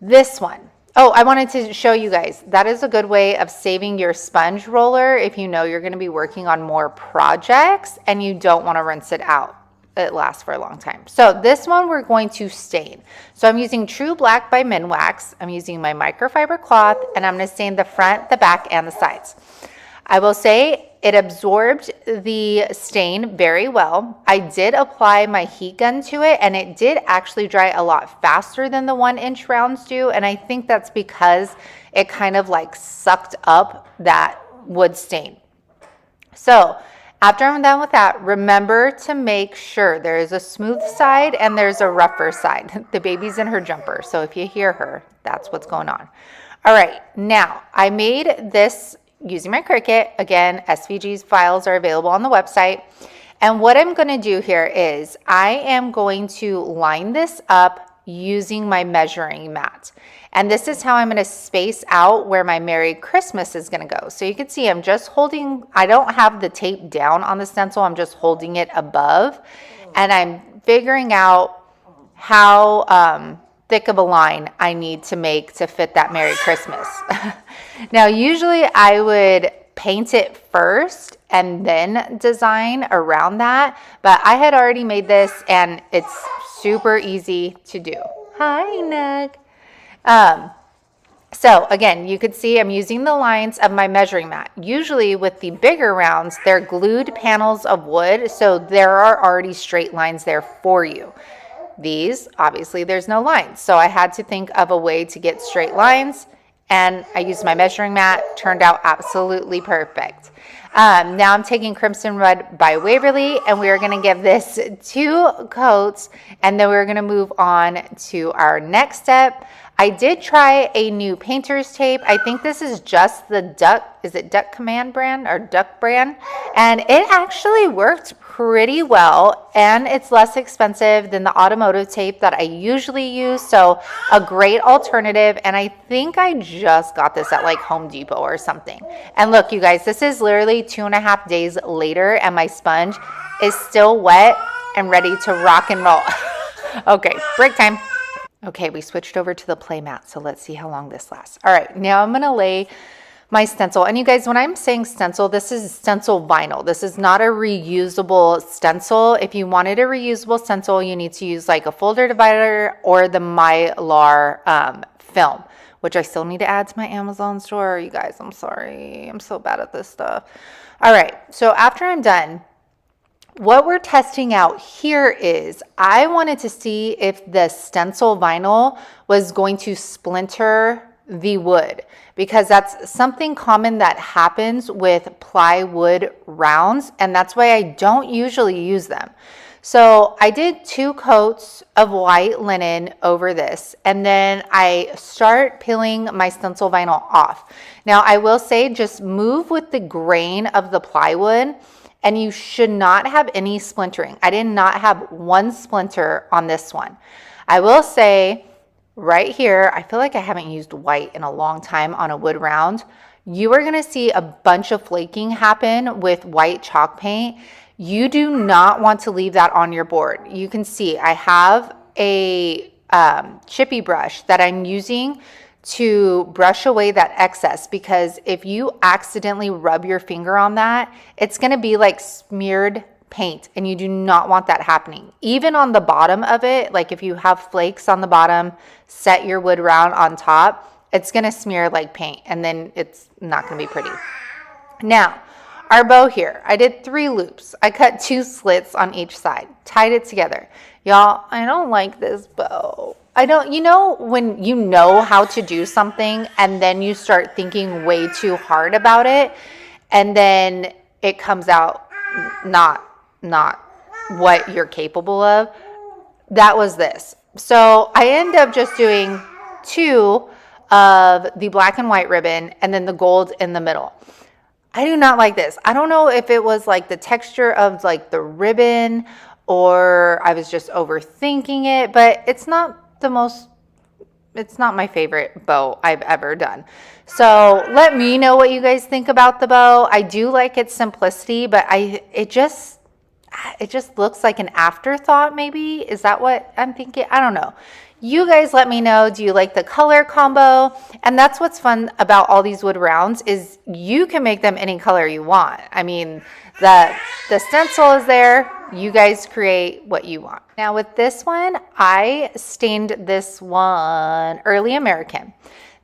this one. Oh, I wanted to show you guys, that is a good way of saving your sponge roller if you know you're going to be working on more projects and you don't want to rinse it out. It lasts for a long time. So this one we're going to stain. So I'm using True Black by Minwax. I'm using my microfiber cloth, and I'm going to stain the front, the back, and the sides. I will say it absorbed the stain very well. I did apply my heat gun to it, and it did actually dry a lot faster than the 1-inch rounds do. And I think that's because it kind of like sucked up that wood stain. So after I'm done with that, remember to make sure there is a smooth side and there's a rougher side. The baby's in her jumper, so if you hear her, that's what's going on. All right, now I made this using my Cricut. Again, SVG's files are available on the website. And what I'm going to do here is I am going to line this up using my measuring mat. And this is how I'm going to space out where my Merry Christmas is going to go. So you can see I'm just holding, I don't have the tape down on the stencil. I'm just holding it above. And I'm figuring out how thick of a line I need to make to fit that Merry Christmas. Now, usually I would paint it first and then design around that, but I had already made this and it's super easy to do. Hi, Nug. So again, you could see I'm using the lines of my measuring mat. Usually with the bigger rounds, they're glued panels of wood, so there are already straight lines there for you. These, obviously, there's no lines. So I had to think of a way to get straight lines, and I used my measuring mat. Turned out absolutely perfect. Now I'm taking Crimson Red by Waverly, and we are going to give this 2 coats, and then we're going to move on to our next step. I did try a new painter's tape. I think this is just the Duck, is it Duck Command brand or Duck brand? And it actually worked pretty well, and it's less expensive than the automotive tape that I usually use. So a great alternative. And I think I just got this at like Home Depot or something. And look, you guys, this is literally 2.5 days later, and my sponge is still wet and ready to rock and roll. Okay, break time. Okay, we switched over to the play mat, so let's see how long this lasts. All right, now I'm gonna lay my stencil. And you guys, when I'm saying stencil, this is stencil vinyl. This is not a reusable stencil. If you wanted a reusable stencil, you need to use like a folder divider or the Mylar film, which I still need to add to my Amazon store. You guys, I'm sorry. I'm so bad at this stuff. All right, so after I'm done, what we're testing out here is I wanted to see if the stencil vinyl was going to splinter the wood, because that's something common that happens with plywood rounds, and that's why I don't usually use them. So I did 2 coats of white linen over this, and then I start peeling my stencil vinyl off. Now I will say, just move with the grain of the plywood, and you should not have any splintering. I did not have 1 splinter on this one. I will say right here, I feel like I haven't used white in a long time on a wood round. You are gonna see a bunch of flaking happen with white chalk paint. You do not want to leave that on your board. You can see I have a chippy brush that I'm using to brush away that excess, because if you accidentally rub your finger on that, it's going to be like smeared paint, and you do not want that happening. Even on the bottom of it, like if you have flakes on the bottom, set your wood round on top, it's going to smear like paint, and then it's not going to be pretty. Now, our bow here, I did 3 loops. I cut 2 slits on each side, tied it together. Y'all, I don't like this bow. I don't, you know, when you know how to do something and then you start thinking way too hard about it, and then it comes out not what you're capable of. That was this. So I end up just doing 2 of the black and white ribbon and then the gold in the middle. I do not like this. I don't know if it was like the texture of like the ribbon, or I was just overthinking it, but it's not my favorite bow I've ever done. So let me know what you guys think about the bow. I do like its simplicity, but it just looks like an afterthought maybe. Is that what I'm thinking? I don't know. You guys let me know. Do you like the color combo? And that's what's fun about all these wood rounds, is you can make them any color you want. I mean, the stencil is there. You guys create what you want. Now with this one, I stained this one Early American.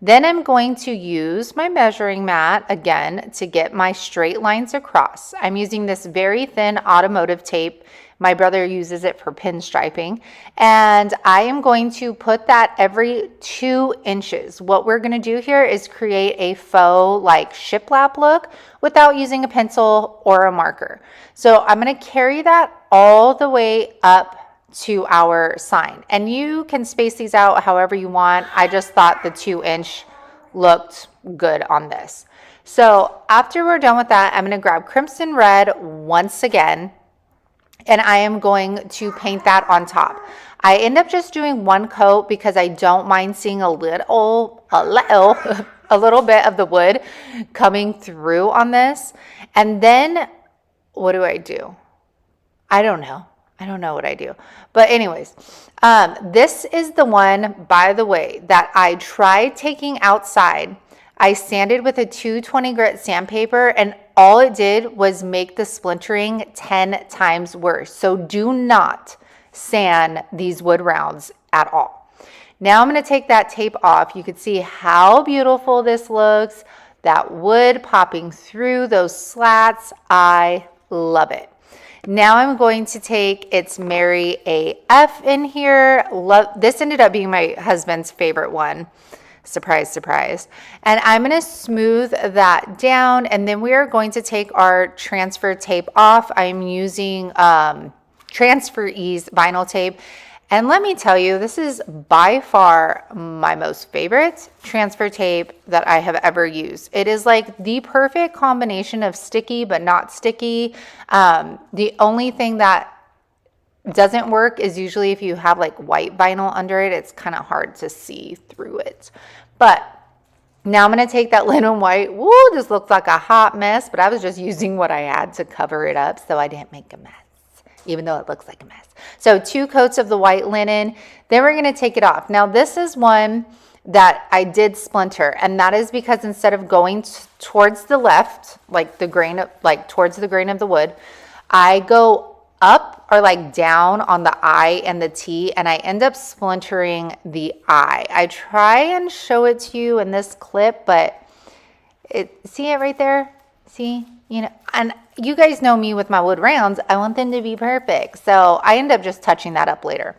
Then I'm going to use my measuring mat again to get my straight lines across. I'm using this very thin automotive tape. My brother uses it for pinstriping. And I am going to put that every 2 inches. What we're going to do here is create a faux like shiplap look without using a pencil or a marker. So I'm going to carry that all the way up to our sign. And you can space these out however you want. I just thought the 2-inch looked good on this. So after we're done with that, I'm going to grab crimson red once again, and I am going to paint that on top. I end up just doing 1 coat because I don't mind seeing a little bit of the wood coming through on this. And then what do? I don't know. I don't know what I do. But anyways, this is the one, by the way, that I tried taking outside. I sanded with a 220 grit sandpaper, and all it did was make the splintering 10 times worse. So do not sand these wood rounds at all. Now I'm going to take that tape off. You can see how beautiful this looks. That wood popping through those slats. I love it. Now I'm going to take It's Merry AF in here. This ended up being my husband's favorite one. Surprise, surprise. And I'm going to smooth that down, and then we are going to take our transfer tape off. I'm using Transfer Ease vinyl tape. And let me tell you, this is by far my most favorite transfer tape that I have ever used. It is like the perfect combination of sticky but not sticky. The only thing that doesn't work is usually if you have like white vinyl under it, it's kind of hard to see through it. But now I'm going to take that linen white. Woo, this looks like a hot mess, but I was just using what I had to cover it up so I didn't make a mess, even though it looks like a mess. So 2 coats of the white linen, then we're going to take it off. Now this is one that I did splinter, and that is because instead of going towards the left, like the grain, towards the grain of the wood, I go up or like down on the I and the T, and I end up splintering the I. I try and show it to you in this clip, but see it right there? See, you know, and you guys know me with my wood rounds. I want them to be perfect. So I end up just touching that up later.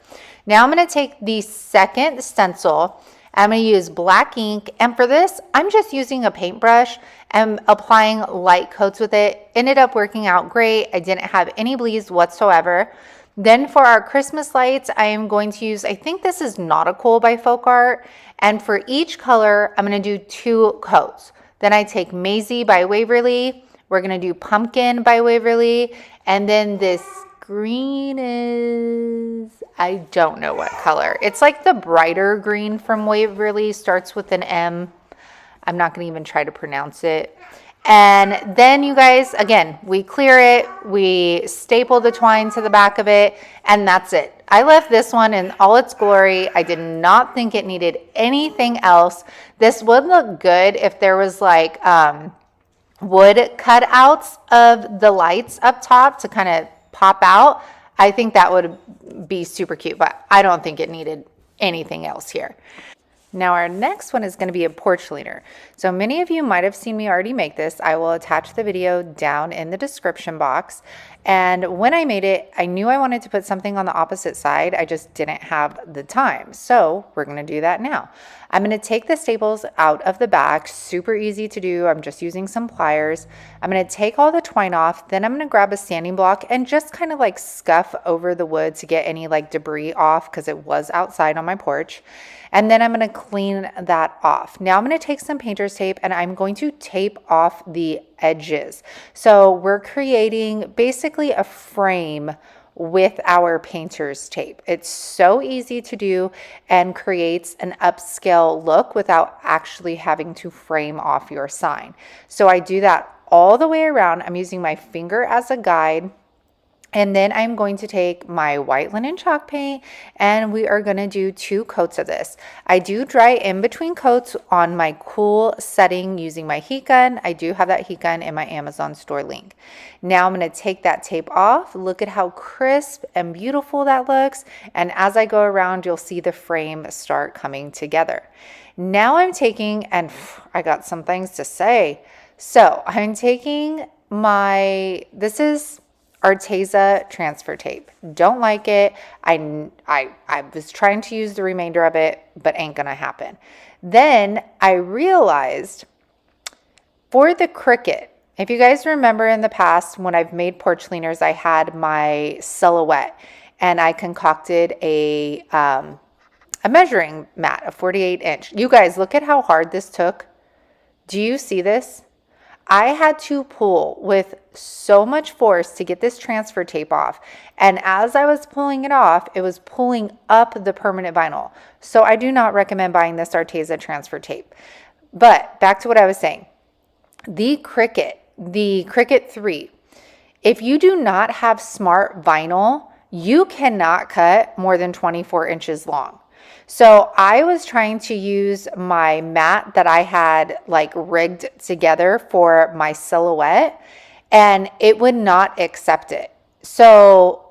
Now I'm going to take the second stencil. I'm going to use black ink. And for this, I'm just using a paintbrush and applying light coats with it. Ended up working out great. I didn't have any bleeds whatsoever. Then for our Christmas lights, I am going to use, I think this is Nautical by Folk Art. And for each color, I'm going to do 2 coats. Then I take Maisie by Waverly. We're going to do Pumpkin by Waverly. And then this green is, I don't know what color. It's like the brighter green from Waverly, starts with an M. I'm not going to even try to pronounce it. And then you guys, again, we clear it, we staple the twine to the back of it, and that's it. I left this one in all its glory. I did not think it needed anything else. This would look good if there was like wood cutouts of the lights up top to kind of pop out. I think that would be super cute, but I don't think it needed anything else here. Now our next one is going to be a porch leaner. So many of you might have seen me already make this. I will attach the video down in the description box. And when I made it, I knew I wanted to put something on the opposite side. I just didn't have the time. So we're going to do that now. I'm going to take the staples out of the back. Super easy to do. I'm just using some pliers. I'm going to take all the twine off. Then I'm going to grab a sanding block and just kind of like scuff over the wood to get any like debris off because it was outside on my porch. And then I'm going to clean that off. Now I'm going to take some painter's tape and I'm going to tape off the edges. So we're creating basically a frame with our painter's tape. It's so easy to do and creates an upscale look without actually having to frame off your sign. So I do that all the way around. I'm using my finger as a guide. And then I'm going to take my white linen chalk paint and we are going to do 2 coats of this. I do dry in between coats on my cool setting using my heat gun. I do have that heat gun in my Amazon store link. Now I'm going to take that tape off. Look at how crisp and beautiful that looks. And as I go around, you'll see the frame start coming together. Now I'm taking, and I got some things to say. So I'm taking this is Arteza transfer tape. Don't like it. I was trying to use the remainder of it, but ain't gonna happen. Then I realized for the Cricut, if you guys remember in the past when I've made porch cleaners, I had my silhouette and I concocted a measuring mat, a 48-inch. You guys, look at how hard this took. Do you see this? I had to pull with so much force to get this transfer tape off. And as I was pulling it off, it was pulling up the permanent vinyl. So I do not recommend buying this Arteza transfer tape. But back to what I was saying. The Cricut 3, if you do not have smart vinyl, you cannot cut more than 24 inches long. So I was trying to use my mat that I had like rigged together for my silhouette and it would not accept it. So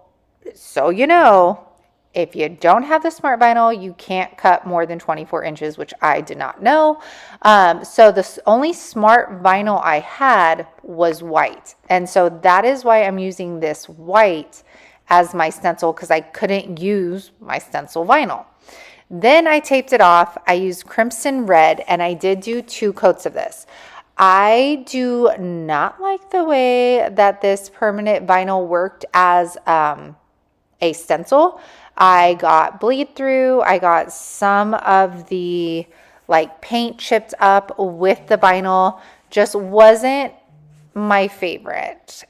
you know, if you don't have the smart vinyl, you can't cut more than 24 inches, which I did not know. So the only smart vinyl I had was white. And so that is why I'm using this white as my stencil because I couldn't use my stencil vinyl. Then I taped it off. I used crimson red and I did do 2 coats of this. I do not like the way that this permanent vinyl worked as a stencil. I got bleed through. I got some of the like paint chipped up with the vinyl. Just wasn't my favorite.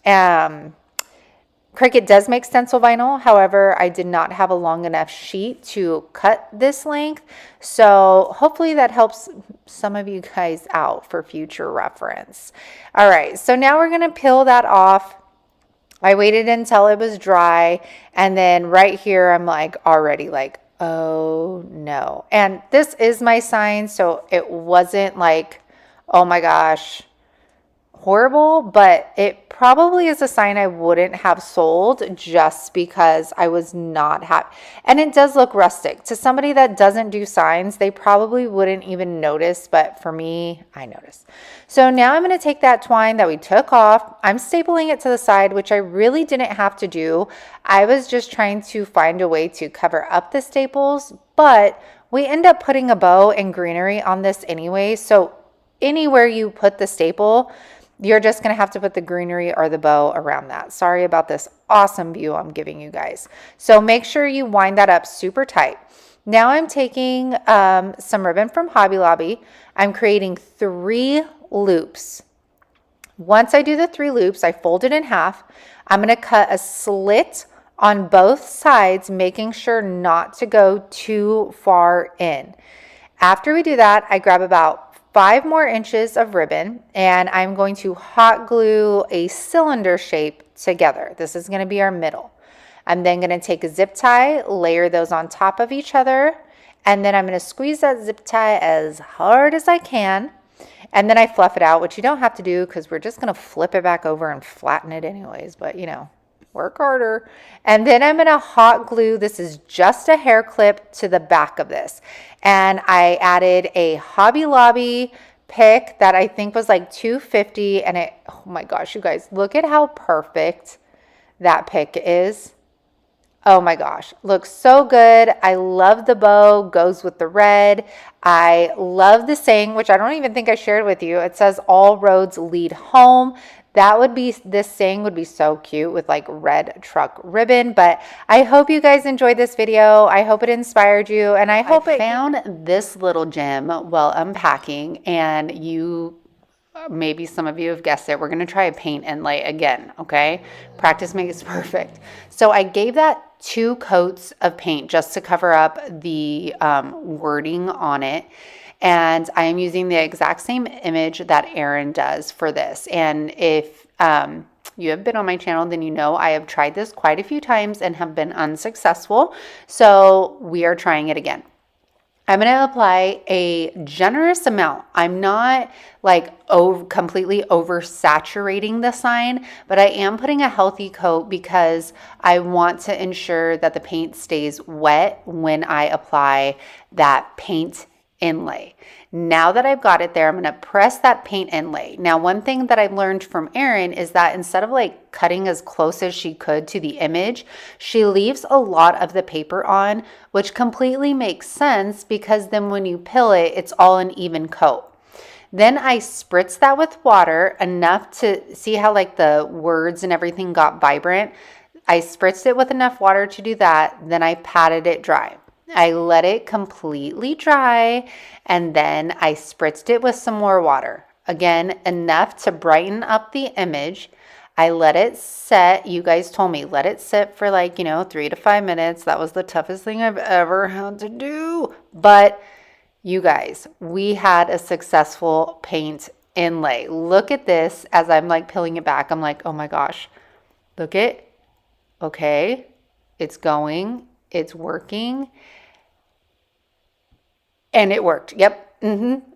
Cricut does make stencil vinyl. However, I did not have a long enough sheet to cut this length. So hopefully that helps some of you guys out for future reference. All right, so now we're going to peel that off. I waited until it was dry. And then right here, I'm like already like, oh no. And this is my sign. So it wasn't like, oh my gosh, horrible, but it probably is a sign I wouldn't have sold just because I was not happy. And it does look rustic. To somebody that doesn't do signs, they probably wouldn't even notice, but for me, I noticed. So now I'm going to take that twine that we took off. I'm stapling it to the side, which I really didn't have to do. I was just trying to find a way to cover up the staples, but we end up putting a bow and greenery on this anyway. So anywhere you put the staple, you're just going to have to put the greenery or the bow around that. Sorry about this awesome view I'm giving you guys. So make sure you wind that up super tight. Now I'm taking some ribbon from Hobby Lobby. I'm creating 3 loops. Once I do the 3 loops, I fold it in half. I'm going to cut a slit on both sides, making sure not to go too far in. After we do that, I grab about 5 more inches of ribbon and I'm going to hot glue a cylinder shape together. This is going to be our middle. I'm then going to take a zip tie, layer those on top of each other, and then I'm going to squeeze that zip tie as hard as I can. And then I fluff it out, which you don't have to do because we're just going to flip it back over and flatten it anyways, but you know, work harder. And then I'm going to hot glue, this is just a hair clip, to the back of this. And I added a Hobby Lobby pick that I think was like $2.50, and it, oh my gosh, you guys, look at how perfect that pick is. Oh my gosh, looks so good. I love the bow, goes with the red. I love the saying, which I don't even think I shared with you. It says all roads lead home. That would be, this saying would be so cute with like red truck ribbon. But I hope you guys enjoyed this video. I hope it inspired you, and I hope I found this little gem while unpacking, and you, maybe some of you have guessed it, we're going to try a paint inlay again, okay? Practice makes perfect. So I gave that 2 coats of paint just to cover up the wording on it. And I am using the exact same image that Erin does for this. And if you have been on my channel, then you know I have tried this quite a few times and have been unsuccessful. So we are trying it again. I'm going to apply a generous amount. I'm not like completely oversaturating the sign, but I am putting a healthy coat because I want to ensure that the paint stays wet when I apply that paint inlay. Now that I've got it there, I'm going to press that paint inlay. Now, one thing that I've learned from Erin is that instead of like cutting as close as she could to the image, she leaves a lot of the paper on, which completely makes sense because then when you peel it, it's all an even coat. Then I spritz that with water enough to see how like the words and everything got vibrant. I spritzed it with enough water to do that. Then I patted it dry. I let it completely dry, and then I spritzed it with some more water. Again, enough to brighten up the image. I let it set. You guys told me let it sit for like, 3 to 5 minutes. That was the toughest thing I've ever had to do. But you guys, we had a successful paint inlay. Look at this as I'm like peeling it back. I'm like, oh my gosh, look at, okay, it's going, it's working. And it worked. Yep.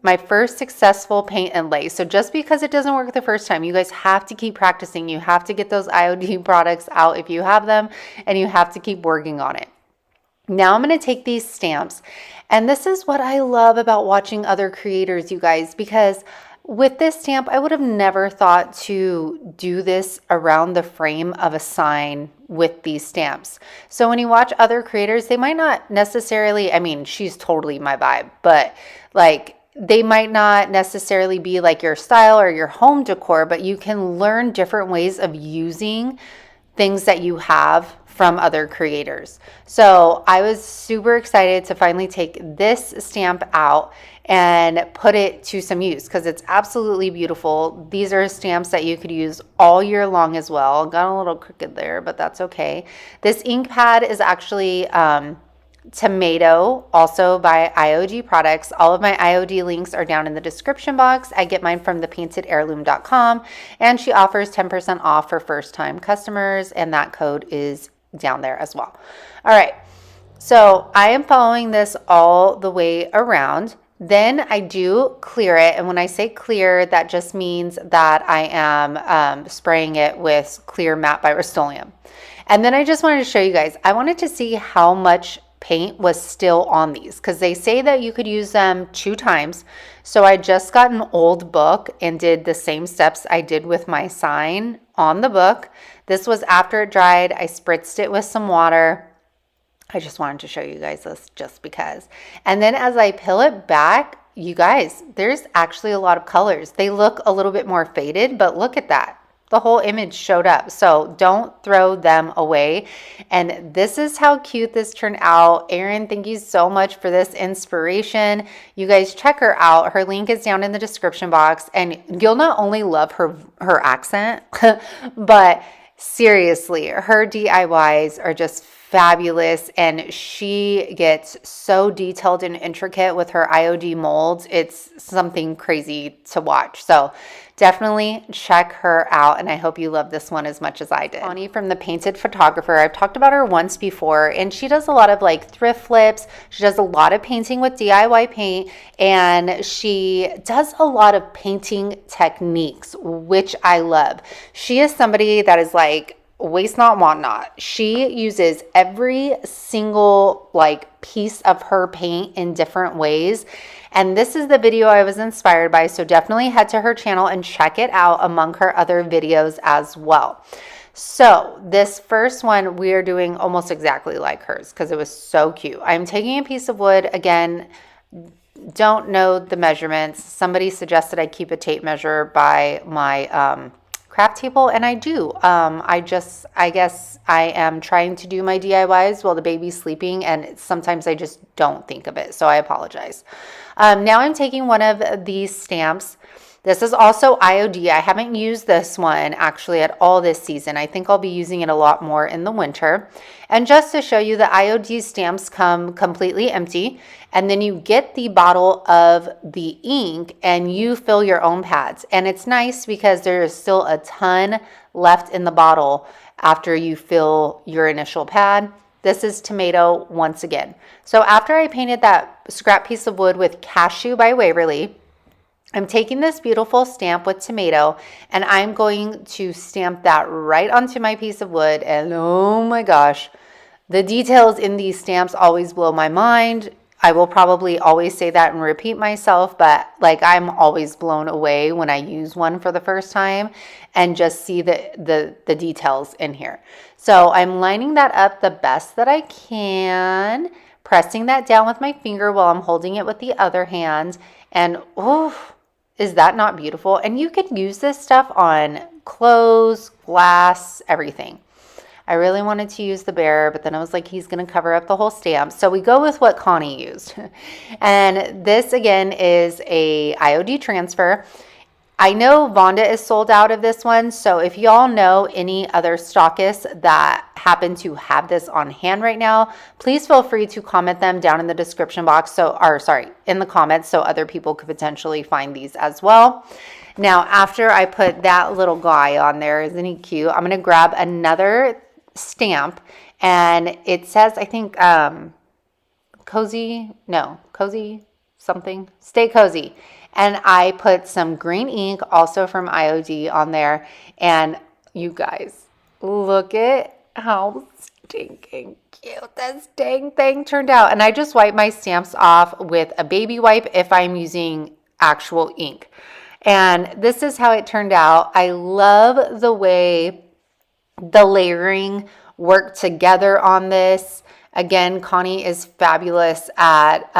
My first successful paint inlay. So just because it doesn't work the first time, you guys have to keep practicing. You have to get those IOD products out if you have them, and you have to keep working on it. Now I'm going to take these stamps, and this is what I love about watching other creators, you guys, because with this stamp, I would have never thought to do this around the frame of a sign with these stamps. So when you watch other creators, they might not necessarily, I mean, she's totally my vibe, but like they might not necessarily be like your style or your home decor, but you can learn different ways of using things that you have from other creators. So I was super excited to finally take this stamp out and put it to some use because it's absolutely beautiful. These are stamps that you could use all year long as well. Got a little crooked there, but that's okay. This ink pad is actually Tomato, also by IOD Products. All of my IOD links are down in the description box. I get mine from thepaintedheirloom.com, and she offers 10% off for first-time customers, and that code is down there as well. All right, so I am following this all the way around. Then I do clear it, and when I say clear, that just means that I am spraying it with Clear Matte by Rust-Oleum. And then I just wanted to show you guys, I wanted to see how much paint was still on these because they say that you could use them 2 times. So I just got an old book and did the same steps I did with my sign on the book. This was after it dried. I spritzed it with some water. I just wanted to show you guys this just because. And then as I peel it back, you guys, there's actually a lot of colors. They look a little bit more faded, but look at that. The whole image showed up. So don't throw them away. And this is how cute this turned out. Erin, thank you so much for this inspiration. You guys check her out. Her link is down in the description box, and you'll not only love her accent, but seriously, her DIYs are just fabulous, and she gets so detailed and intricate with her IOD molds. It's something crazy to watch. So definitely check her out, and I hope you love this one as much as I did. Connie from The Painted Photographer, I've talked about her once before, and she does a lot of like thrift flips. She does a lot of painting with DIY paint, and she does a lot of painting techniques, which I love. She is somebody that is like waste not, want not. She uses every single like piece of her paint in different ways. And this is the video I was inspired by. So definitely head to her channel and check it out among her other videos as well. So this first one, we are doing almost exactly like hers because it was so cute. I'm taking a piece of wood. Again, don't know the measurements. Somebody suggested I keep a tape measure by my craft table, and I do. I guess I am trying to do my DIYs while the baby's sleeping, and sometimes I just don't think of it, so I apologize. Now I'm taking one of these stamps. This is also IOD. I haven't used this one actually at all this season. I think I'll be using it a lot more in the winter. And just to show you, the IOD stamps come completely empty, and then you get the bottle of the ink and you fill your own pads. And it's nice because there is still a ton left in the bottle after you fill your initial pad. This is tomato once again. So after I painted that scrap piece of wood with Cashew by Waverly, I'm taking this beautiful stamp with tomato, and I'm going to stamp that right onto my piece of wood. And oh my gosh, the details in these stamps always blow my mind. I will probably always say that and repeat myself, but like I'm always blown away when I use one for the first time and just see the details in here. So I'm lining that up the best that I can, pressing that down with my finger while I'm holding it with the other hand. And oh, is that not beautiful? And you could use this stuff on clothes, glass, everything. I really wanted to use the bear, but then I was like, he's going to cover up the whole stamp. So we go with what Connie used. And this again is a IOD transfer. I know Vonda is sold out of this one. So if y'all know any other stockists that happen to have this on hand right now, please feel free to comment them down in the description box. In the comments, so other people could potentially find these as well. Now, after I put that little guy on there, isn't he cute? I'm going to grab another stamp, and it says, I think, cozy something, stay cozy. And I put some green ink also from IOD on there. And you guys, look at how stinking cute this dang thing turned out. And I just wipe my stamps off with a baby wipe if I'm using actual ink. And this is how it turned out. I love the way the layering worked together on this. Again, Connie is fabulous at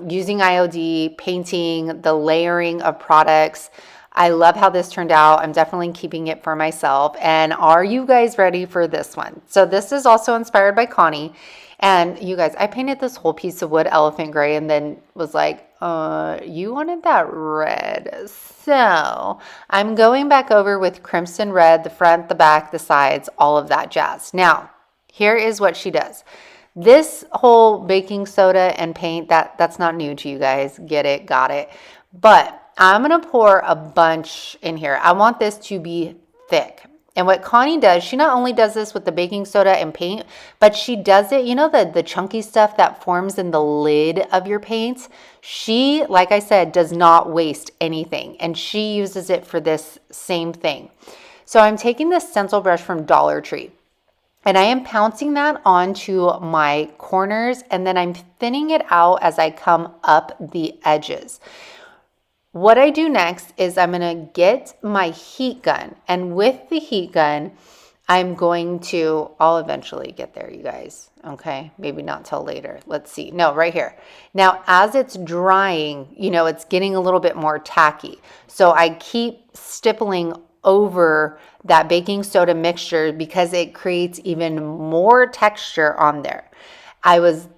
using IOD, painting, the layering of products. I love how this turned out. I'm definitely keeping it for myself. And are you guys ready for this one? So this is also inspired by Connie. And you guys, I painted this whole piece of wood elephant gray and then was like, you wanted that red. So I'm going back over with crimson red, the front, the back, the sides, all of that jazz. Now, here is what she does. This whole baking soda and paint, that's not new to you guys. Get it, got it. But I'm going to pour a bunch in here. I want this to be thick. And what Connie does, she not only does this with the baking soda and paint, but she does it, you know, the chunky stuff that forms in the lid of your paints. She, like I said, does not waste anything. And she uses it for this same thing. So I'm taking this stencil brush from Dollar Tree. And I am pouncing that onto my corners, and then I'm thinning it out as I come up the edges. What I do next is I'm going to get my heat gun, and with the heat gun, I'll eventually get there, you guys. Okay, maybe not till later. Let's see. No, right here. Now, as it's drying, you know, it's getting a little bit more tacky. So I keep stippling over that baking soda mixture because it creates even more texture on there. I was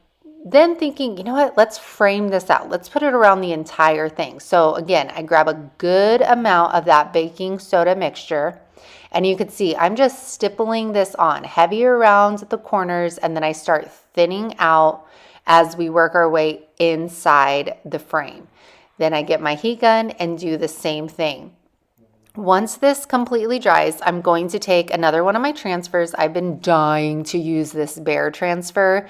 then thinking, you know what, let's frame this out. Let's put it around the entire thing. So again, I grab a good amount of that baking soda mixture And you could see I'm just stippling this on heavy around the corners, and then I start thinning out as we work our way inside the frame. Then I get my heat gun and do the same thing. Once this completely dries, I'm going to take another one of my transfers. I've been dying to use this bear transfer.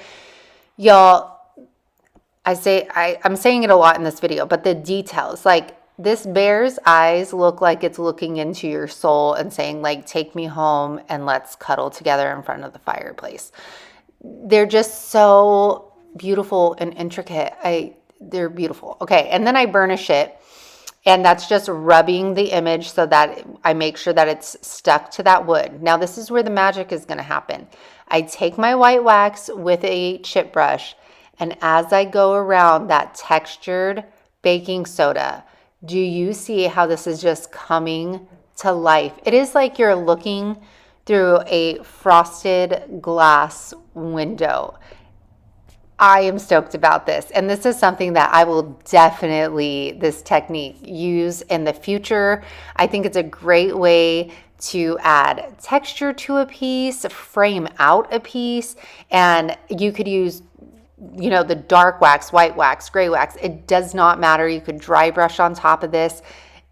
Y'all, I'm saying it a lot in this video, but the details, like this bear's eyes look like it's looking into your soul and saying like, take me home and let's cuddle together in front of the fireplace. They're just so beautiful and intricate. They're beautiful. Okay, and then I burnish it, and that's just rubbing the image so that I make sure that it's stuck to that wood. Now this is where the magic is going to happen. I take my white wax with a chip brush, and as I go around that textured baking soda, do you see how this is just coming to life? It is like you're looking through a frosted glass window. I am stoked about this, and this is something that I will definitely, this technique, use in the future. I think it's a great way to add texture to a piece, frame out a piece, and you could use, you know, the dark wax, white wax, gray wax. It does not matter. You could dry brush on top of this.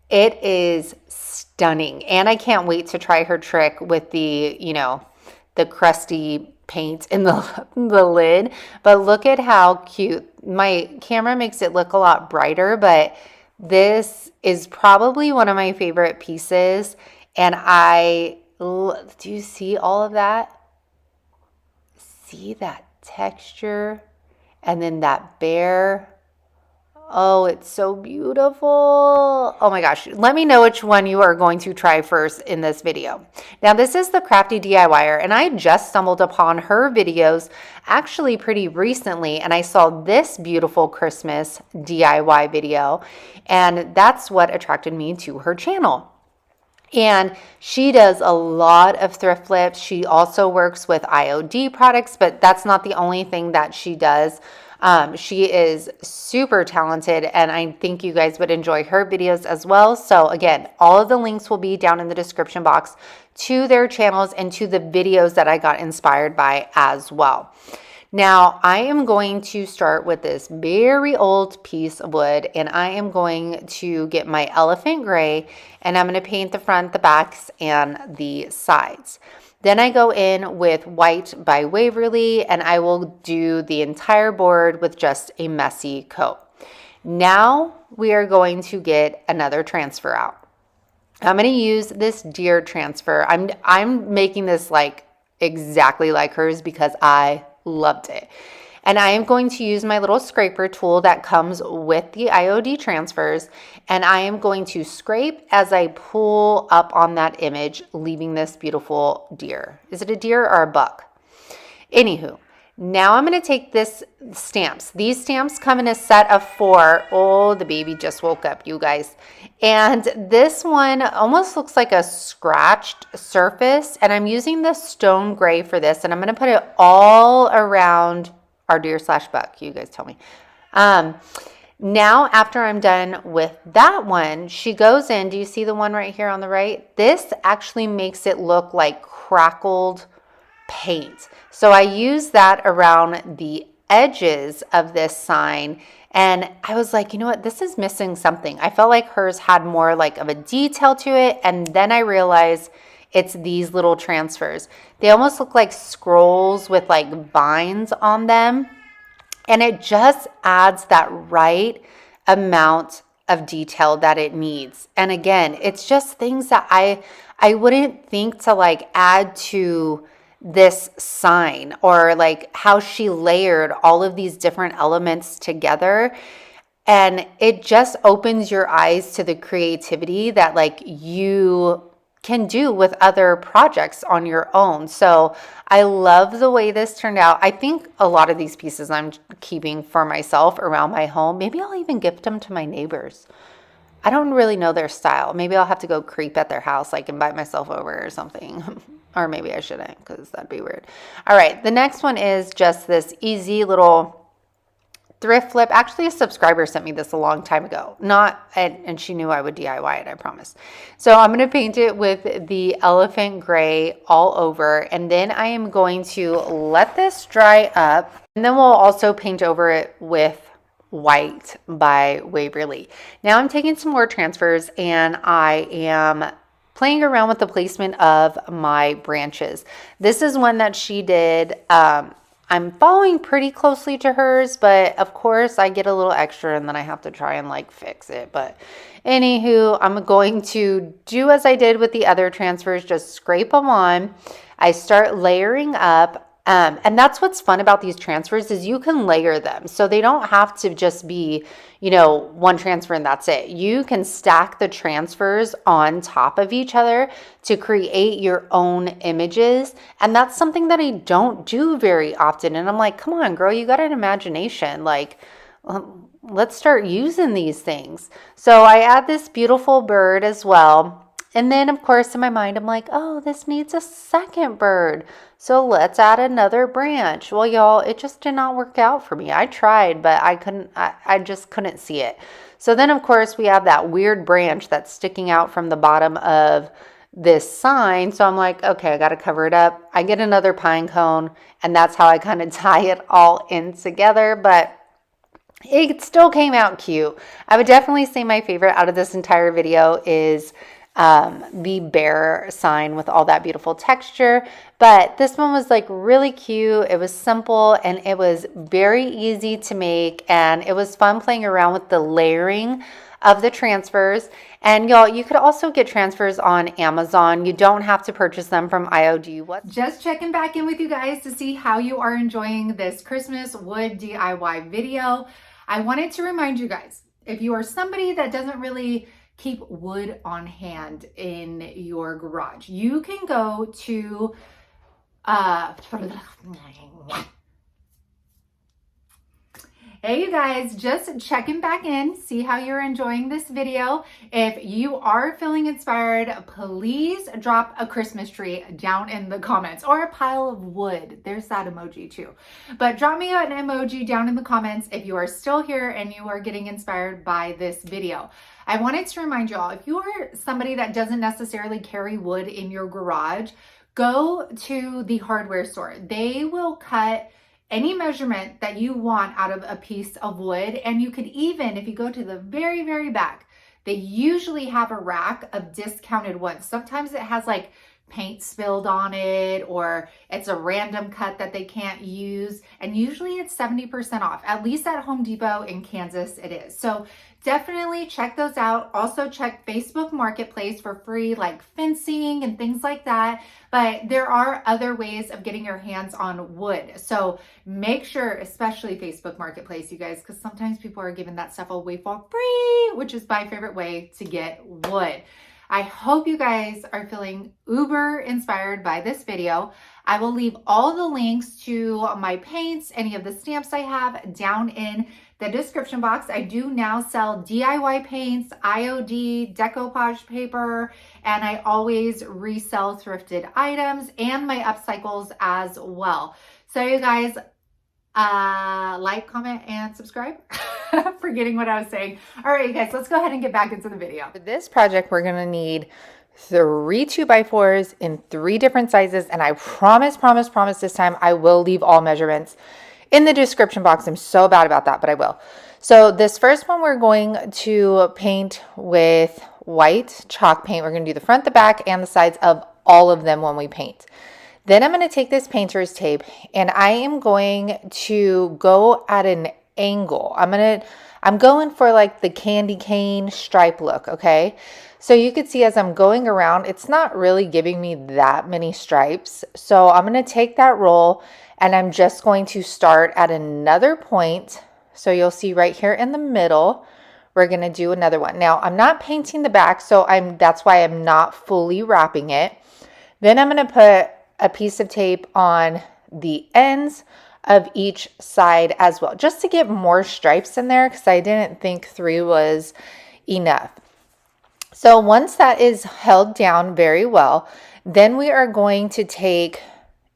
It is stunning, and I can't wait to try her trick with the, you know, the crusty paint in the lid. But look at how cute. My camera makes it look a lot brighter, but this is probably one of my favorite pieces. And do you see all of that? See that texture? And then that bear. Oh, it's so beautiful. Oh my gosh. Let me know which one you are going to try first in this video. Now, this is the Crafty DIYer, and I just stumbled upon her videos actually pretty recently, and I saw this beautiful Christmas DIY video, and that's what attracted me to her channel. And she does a lot of thrift flips. She also works with IOD products, but that's not the only thing that she does. She is super talented, and I think you guys would enjoy her videos as well. So again, all of the links will be down in the description box to their channels and to the videos that I got inspired by as well. Now, I am going to start with this very old piece of wood, and I am going to get my elephant gray, and I'm going to paint the front, the backs, and the sides. Then I go in with white by Waverly, and I will do the entire board with just a messy coat. Now we are going to get another transfer out. I'm going to use this deer transfer. I'm making this like exactly like hers because I loved it. And I am going to use my little scraper tool that comes with the IOD transfers, and I am going to scrape as I pull up on that image, leaving this beautiful deer. Is it a deer or a buck? Anywho, now I'm going to take this stamps. These stamps come in a set of 4. Oh, the baby just woke up, you guys. And this one almost looks like a scratched surface, and I'm using the stone gray for this, and I'm going to put it all around our deer / buck. You guys tell me. Now, after I'm done with that one, she goes in. Do you see the one right here on the right? This actually makes it look like crackled paint. So I use that around the edges of this sign, and I was like, you know what? This is missing something. I felt like hers had more like of a detail to it, and then I realized it's these little transfers. They almost look like scrolls with like vines on them. And it just adds that right amount of detail that it needs. And again, it's just things that I wouldn't think to like add to this sign, or like how she layered all of these different elements together. And it just opens your eyes to the creativity that like you can do with other projects on your own. So I love the way this turned out. I think a lot of these pieces I'm keeping for myself around my home. Maybe I'll even gift them to my neighbors. I don't really know their style. Maybe I'll have to go creep at their house, like invite myself over or something. Or maybe I shouldn't, because that'd be weird. All right, the next one is just this easy little thrift flip. Actually, a subscriber sent me this a long time ago. And she knew I would DIY it, I promise. So I'm going to paint it with the elephant gray all over. And then I am going to let this dry up. And then we'll also paint over it with white by Waverly. Now I'm taking some more transfers and I am playing around with the placement of my branches. This is one that she did. I'm following pretty closely to hers, but of course I get a little extra and then I have to try and like fix it. But anywho, I'm going to do as I did with the other transfers, just scrape them on. I start layering up. And that's what's fun about these transfers is you can layer them. So they don't have to just be, one transfer and that's it. You can stack the transfers on top of each other to create your own images. And that's something that I don't do very often. And I'm like, come on, girl, you got an imagination. Like, let's start using these things. So I add this beautiful bird as well. And then, of course, in my mind, I'm like, oh, this needs a second bird. So let's add another branch. Well, y'all, it just did not work out for me. I tried, but I just couldn't see it. So then, of course, we have that weird branch that's sticking out from the bottom of this sign. So I'm like, okay, I got to cover it up. I get another pine cone, and that's how I kind of tie it all in together. But it still came out cute. I would definitely say my favorite out of this entire video is the bear sign with all that beautiful texture. But this one was like really cute. It was simple and it was very easy to make, and it was fun playing around with the layering of the transfers. And y'all, you could also get transfers on Amazon. You don't have to purchase them from IOD. Just checking back in with you guys to see how you are enjoying this Christmas wood DIY video. I wanted to remind you guys, if you are somebody that doesn't really keep wood on hand in your garage, you can go to hey you guys, just checking back in, see how you're enjoying this video. If you are feeling inspired, please drop a Christmas tree down in the comments, or a pile of wood. There's that emoji too. But drop me an emoji down in the comments if you are still here and you are getting inspired by this video. I wanted to remind y'all, if you are somebody that doesn't necessarily carry wood in your garage, go to the hardware store. They will cut any measurement that you want out of a piece of wood. And you could even, if you go to the very, very back, they usually have a rack of discounted ones. Sometimes it has like paint spilled on it, or it's a random cut that they can't use. And usually it's 70% off, at least at Home Depot in Kansas it is. So definitely check those out. Also check Facebook Marketplace for free, like fencing and things like that. But there are other ways of getting your hands on wood. So make sure, especially Facebook Marketplace, you guys, because sometimes people are giving that stuff away for free, which is my favorite way to get wood. I hope you guys are feeling uber inspired by this video. I will leave all the links to my paints, any of the stamps I have down in the description box. I do now sell DIY paints, IOD, decoupage paper, and I always resell thrifted items and my upcycles as well. So you guys, like, comment, and subscribe. Forgetting what I was saying. All right, you guys, let's go ahead and get back into the video. For this project, we're going to need 3 2x4s in 3 different sizes. And I promise this time I will leave all measurements in the description box. I'm so bad about that, but I will. So this first one we're going to paint with white chalk paint. We're going to do the front, the back, and the sides of all of them when we paint. Then I'm going to take this painter's tape and I am going to go at an angle. I'm going for like the candy cane stripe look, okay? So you could see as I'm going around, it's not really giving me that many stripes. So I'm going to take that roll and I'm just going to start at another point. So you'll see right here in the middle, we're going to do another one. Now I'm not painting the back, so that's why I'm not fully wrapping it. Then I'm going to put a piece of tape on the ends of each side as well, just to get more stripes in there, because I didn't think 3 was enough. So once that is held down very well, then we are going to take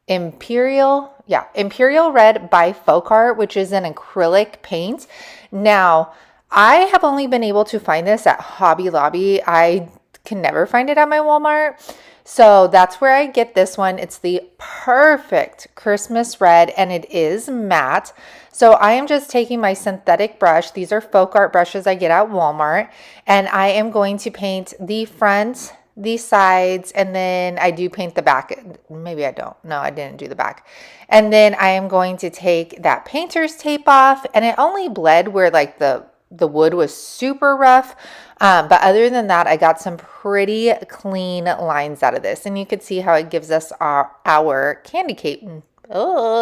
Imperial yeah, Imperial Red by Folk Art, which is an acrylic paint. Now, I have only been able to find this at Hobby Lobby. I can never find it at my Walmart. So that's where I get this one. It's the perfect Christmas red and it is matte. So I am just taking my synthetic brush. These are Folk Art brushes I get at Walmart. And I am going to paint the front, the sides, and then I do paint the back. Maybe I don't. No, I didn't do the back. And then I am going to take that painter's tape off, and it only bled where like the wood was super rough. But other than that, I got some pretty clean lines out of this. And you can see how it gives us our candy cane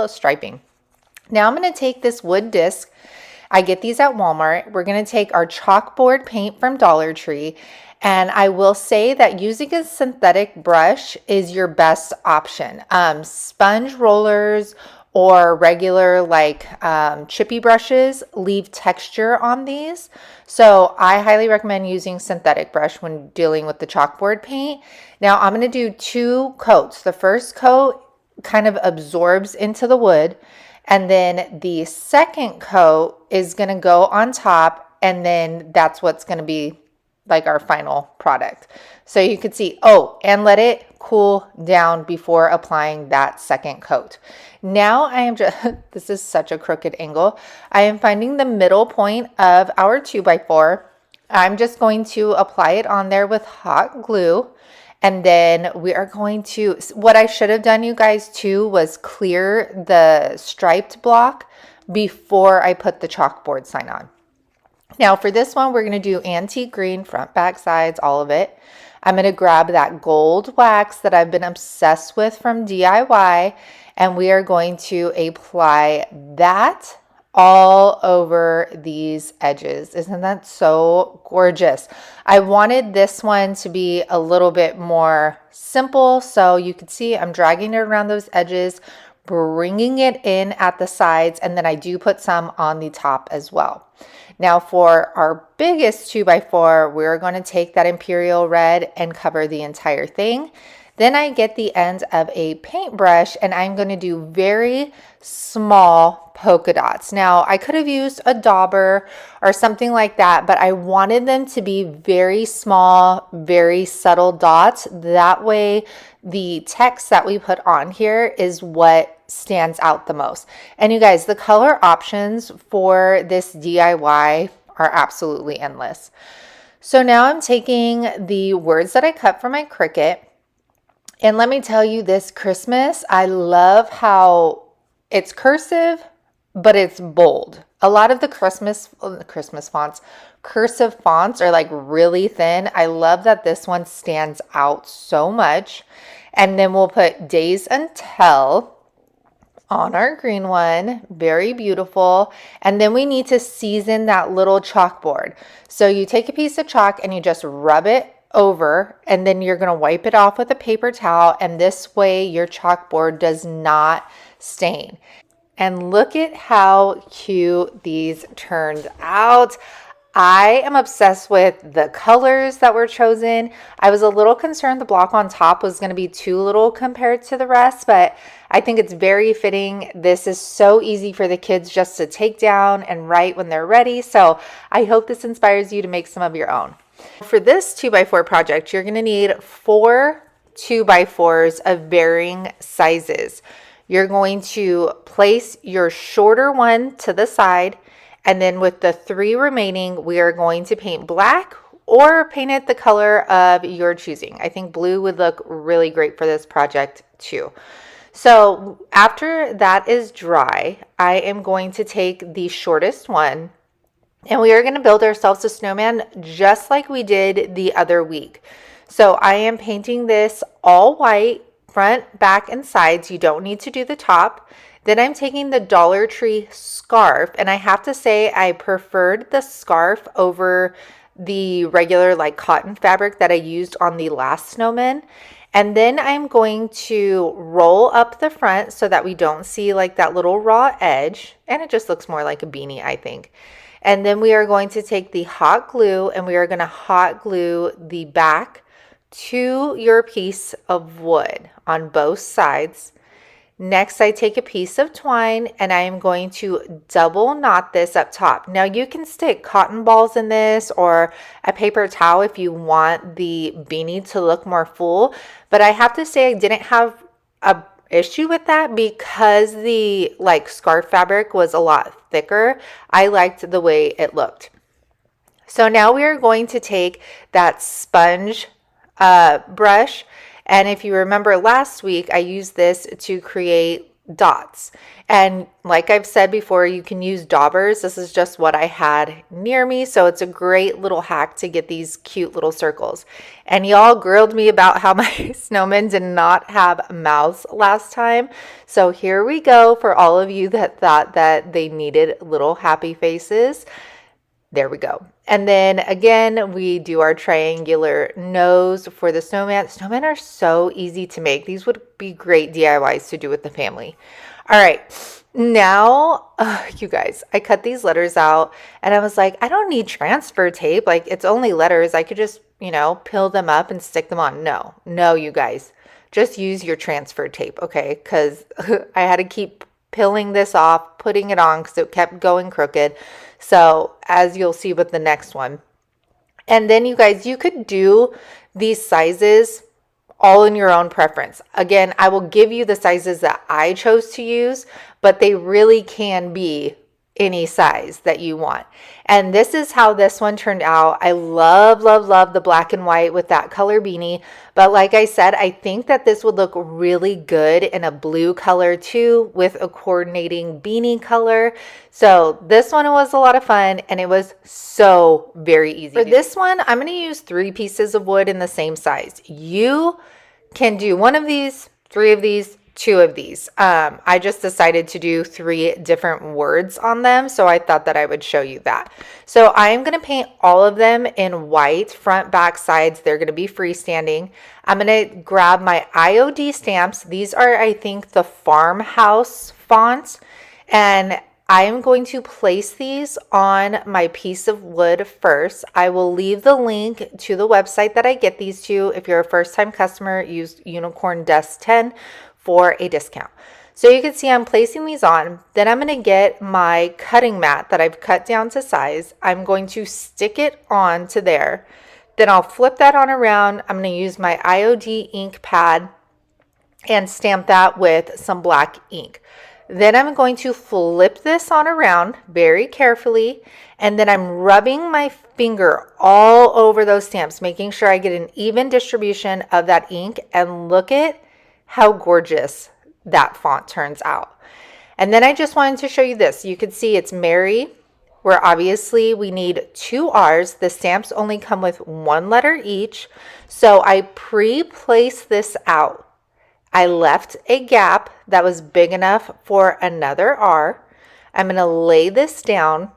striping. Now I'm going to take this wood disc. I get these at Walmart. We're going to take our chalkboard paint from Dollar Tree. And I will say that using a synthetic brush is your best option. Sponge rollers or regular like chippy brushes leave texture on these. So I highly recommend using synthetic brush when dealing with the chalkboard paint. Now I'm going to do 2 coats. The first coat kind of absorbs into the wood, and then the second coat is going to go on top, and then that's what's going to be like our final product. So you could see, oh, and let it cool down before applying that second coat. Now I am just, this is such a crooked angle. I am finding the middle point of our 2x4. I'm just going to apply it on there with hot glue. And then we are going to, what I should have done, you guys, too, was clear the striped block before I put the chalkboard sign on. Now for this one, we're going to do antique green, front, back, sides, all of it. I'm going to grab that gold wax that I've been obsessed with from DIY, and we are going to apply that all over these edges. Isn't that so gorgeous? I wanted this one to be a little bit more simple, so you can see I'm dragging it around those edges, bringing it in at the sides, and then I do put some on the top as well. Now for our biggest 2x4, we're going to take that Imperial Red and cover the entire thing. Then I get the end of a paintbrush and I'm going to do very small polka dots. Now I could have used a dauber or something like that, but I wanted them to be very small, very subtle dots. That way the text that we put on here is what stands out the most. And you guys, the color options for this DIY are absolutely endless. So now I'm taking the words that I cut from my Cricut, and let me tell you, this Christmas, I love how it's cursive, but it's bold. A lot of the Christmas fonts, cursive fonts are like really thin. I love that this one stands out so much. And then we'll put Days Until on our green one. Very beautiful. And then we need to season that little chalkboard. So you take a piece of chalk and you just rub it over, and then you're going to wipe it off with a paper towel, and this way your chalkboard does not stain. And look at how cute these turned out. I am obsessed with the colors that were chosen. I was a little concerned the block on top was going to be too little compared to the rest, but I think it's very fitting. This is so easy for the kids just to take down and write when they're ready. So I hope this inspires you to make some of your own. For this 2x4 project, you're going to need 4 2x4s of varying sizes. You're going to place your shorter one to the side, and then with the 3 remaining, we are going to paint black or paint it the color of your choosing. I think blue would look really great for this project too. So after that is dry, I am going to take the shortest one, and we are going to build ourselves a snowman just like we did the other week. So I am painting this all white, front, back, and sides. You don't need to do the top. Then I'm taking the Dollar Tree scarf, and I have to say I preferred the scarf over the regular like cotton fabric that I used on the last snowman. And then I'm going to roll up the front so that we don't see like that little raw edge, and it just looks more like a beanie, I think. And then we are going to take the hot glue, and we are going to hot glue the back to your piece of wood on both sides. Next, I take a piece of twine and I am going to double knot this up top. Now you can stick cotton balls in this or a paper towel if you want the beanie to look more full. But I have to say I didn't have a issue with that because the scarf fabric was a lot thicker. I liked the way it looked. So now we are going to take that sponge brush, and if you remember last week, I used this to create dots. And like I've said before, you can use daubers. This is just what I had near me, so it's a great little hack to get these cute little circles. And y'all grilled me about how my snowmen did not have mouths last time. So here we go for all of you that thought that they needed little happy faces. There we go. And then again, we do our triangular nose for the snowman. Snowmen are so easy to make. These would be great DIYs to do with the family. All right. Now, you guys, I cut these letters out and I was like, I don't need transfer tape. Like, it's only letters. I could just, peel them up and stick them on. No, you guys, just use your transfer tape. Okay. Because I had to keep peeling this off, putting it on because it kept going crooked. So as you'll see with the next one. And then you guys, you could do these sizes all in your own preference. Again, I will give you the sizes that I chose to use, but they really can be any size that you want. And this is how this one turned out. I love the black and white with that color beanie. But like I said, I think that this would look really good in a blue color too with a coordinating beanie color. So this one was a lot of fun and it was so very easy. For this one, I'm going to use 3 pieces of wood in the same size. You can do 1 of these, 3 of these, 2 of these. I just decided to do 3 different words on them, so I thought that I would show you that. So I am going to paint all of them in white, front, back, sides. They're going to be freestanding. I'm going to grab my IOD stamps. These are, I think, the farmhouse font, and I am going to place these on my piece of wood first. I will leave the link to the website that I get these to. If you're a first-time customer, use unicorndustdesigns for a discount. So you can see I'm placing these on. Then I'm going to get my cutting mat that I've cut down to size. I'm going to stick it on to there. Then I'll flip that on around. I'm going to use my IOD ink pad and stamp that with some black ink. Then I'm going to flip this on around very carefully, and then I'm rubbing my finger all over those stamps, making sure I get an even distribution of that ink, and look at how gorgeous that font turns out. And then I just wanted to show you this. You can see it's Mary, where obviously we need 2 R's. The stamps only come with 1 letter each. So I pre-placed this out. I left a gap that was big enough for another R. I'm going to lay this down.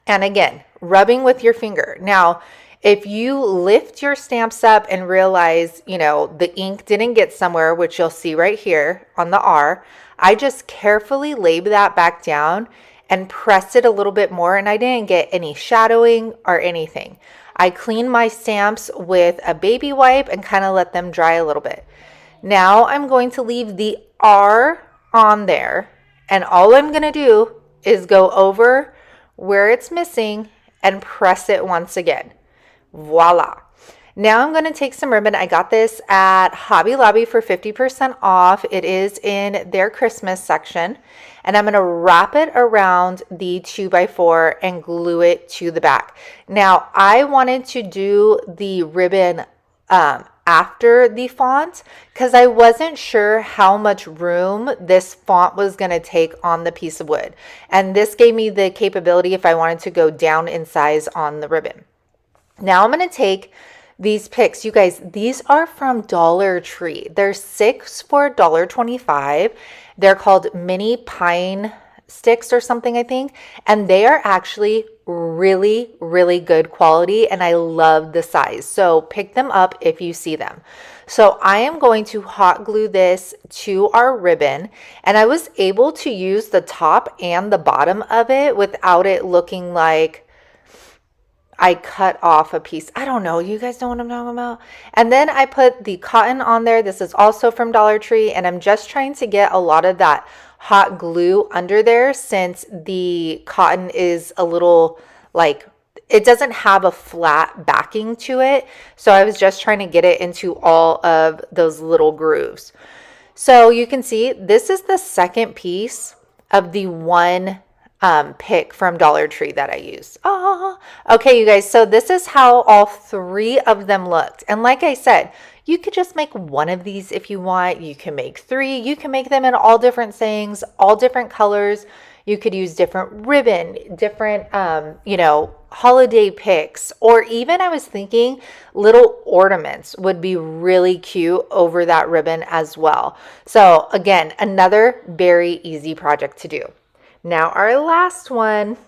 And again, rubbing with your finger. Now, if you lift your stamps up and realize, the ink didn't get somewhere, which you'll see right here on the R, I just carefully laid that back down and pressed it a little bit more, and I didn't get any shadowing or anything. I cleaned my stamps with a baby wipe and kind of let them dry a little bit. Now I'm going to leave the R on there, and all I'm going to do is go over where it's missing and press it once again. Voila. Now I'm going to take some ribbon. I got this at Hobby Lobby for 50% off. It is in their Christmas section. And I'm going to wrap it around the 2x4 and glue it to the back. Now I wanted to do the ribbon after the font because I wasn't sure how much room this font was going to take on the piece of wood. And this gave me the capability if I wanted to go down in size on the ribbon. Now I'm going to take these picks. You guys, these are from Dollar Tree. They're 6 for $1.25. They're called mini pine sticks or something, I think. And they are actually really, really good quality. And I love the size. So pick them up if you see them. So I am going to hot glue this to our ribbon. And I was able to use the top and the bottom of it without it looking like I cut off a piece. I don't know. You guys know what I'm talking about? And then I put the cotton on there. This is also from Dollar Tree. And I'm just trying to get a lot of that hot glue under there since the cotton is a little like, it doesn't have a flat backing to it. So I was just trying to get it into all of those little grooves. So you can see this is the second piece of the one pick from Dollar Tree that I used. Oh, okay, you guys. So this is how all three of them looked. And like I said, you could just make one of these if you want. You can make three. You can make them in all different sayings, all different colors. You could use different ribbon, different, holiday picks, or even I was thinking little ornaments would be really cute over that ribbon as well. So again, another very easy project to do. Now our last one.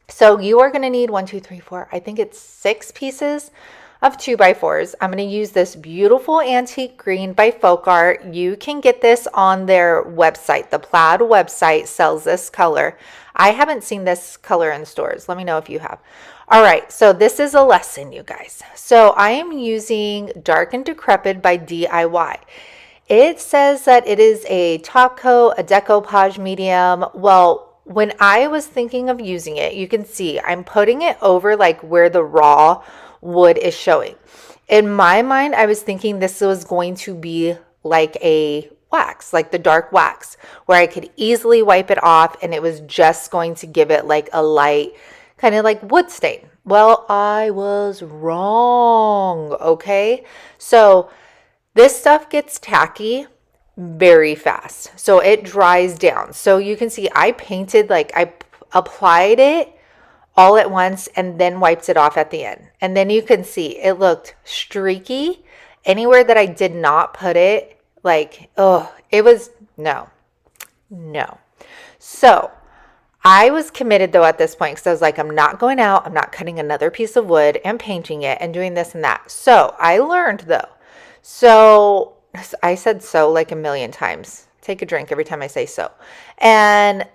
So you are going to need 1, 2, 3, 4. I think it's 6 pieces of 2x4s. I'm going to use this beautiful antique green by Folk Art. You can get this on their website. The Plaid website sells this color. I haven't seen this color in stores. Let me know if you have. All right, so this is a lesson, you guys. So I am using Dark and Decrepit by DIY. It says that it is a top coat, a decoupage medium. Well, when I was thinking of using it, you can see I'm putting it over like where the raw wood is showing. In my mind, I was thinking this was going to be like a wax, like the dark wax, where I could easily wipe it off and it was just going to give it like a light, kind of like wood stain. Well, I was wrong, okay? So this stuff gets tacky very fast. So it dries down. So you can see I painted, like I applied it all at once and then wiped it off at the end. And then you can see it looked streaky. Anywhere that I did not put it, like, oh, it was no. So I was committed though at this point because I was like, I'm not going out. I'm not cutting another piece of wood and painting it and doing this and that. So I learned though. So I said so like a million times. Take a drink every time I say so. And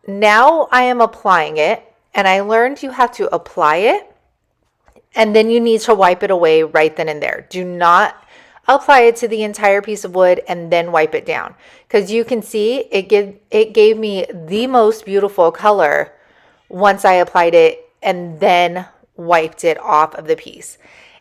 now I am applying it. And I learned you have to apply it and then you need to wipe it away right then and there. Do not apply it to the entire piece of wood and then wipe it down. Because you can see it gave me the most beautiful color once I applied it and then wiped it off of the piece.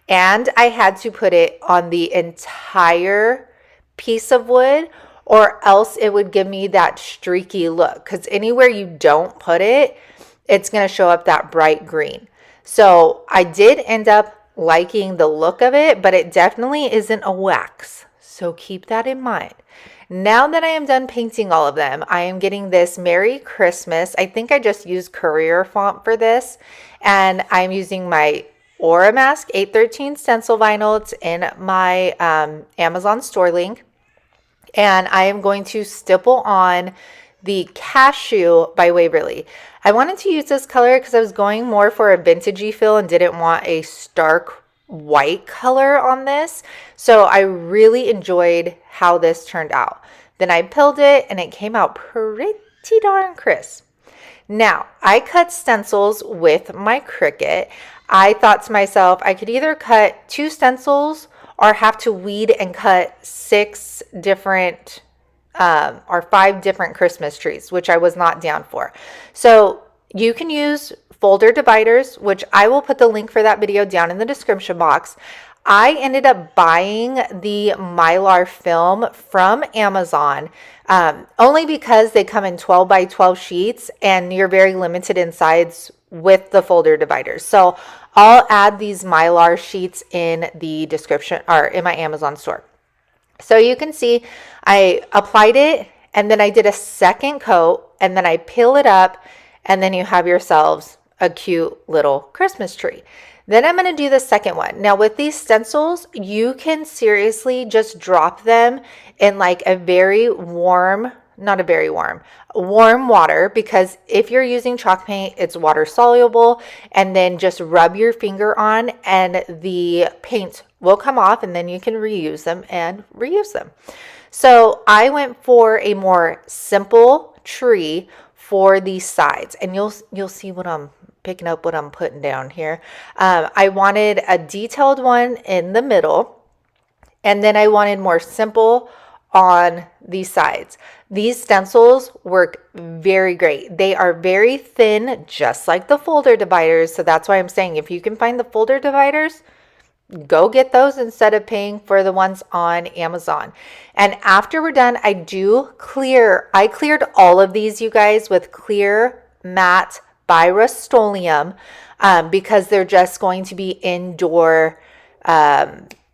And I had to put it on the entire piece of wood or else it would give me that streaky look. Because anywhere you don't put it, it's going to show up that bright green. So I did end up liking the look of it, but it definitely isn't a wax. So keep that in mind. Now that I am done painting all of them, I am getting this Merry Christmas. I think I just used Courier font for this. And I'm using my Aura Mask 813 stencil vinyl. It's in my Amazon store link. And I am going to stipple on the Cashew by Waverly. I wanted to use this color because I was going more for a vintagey feel and didn't want a stark white color on this. So I really enjoyed how this turned out. Then I pilled it and it came out pretty darn crisp. Now, I cut stencils with my Cricut. I thought to myself, I could either cut 2 stencils or have to weed and cut 6 different or 5 different Christmas trees, which I was not down for. So you can use folder dividers, which I will put the link for that video down in the description box. I ended up buying the Mylar film from Amazon only because they come in 12 by 12 sheets and you're very limited in size with the folder dividers. So I'll add these Mylar sheets in the description or in my Amazon store. So you can see I applied it and then I did a second coat and then I peel it up and then you have yourselves a cute little Christmas tree. Then I'm going to do the second one. Now with these stencils, you can seriously just drop them in like a very warm, not a very warm, warm water, because if you're using chalk paint, it's water soluble, and then just rub your finger on and the paint will come off and then you can reuse them and reuse them. So I went for a more simple tree for the sides and you'll see what I'm picking up what I'm putting down here. I wanted a detailed one in the middle, and then I wanted more simple on the sides. These stencils work very great. They are very thin, just like the folder dividers. So that's why I'm saying if you can find the folder dividers, go get those instead of paying for the ones on Amazon. And after we're done, I cleared all of these, you guys, with clear matte by Rust-Oleum because they're just going to be indoor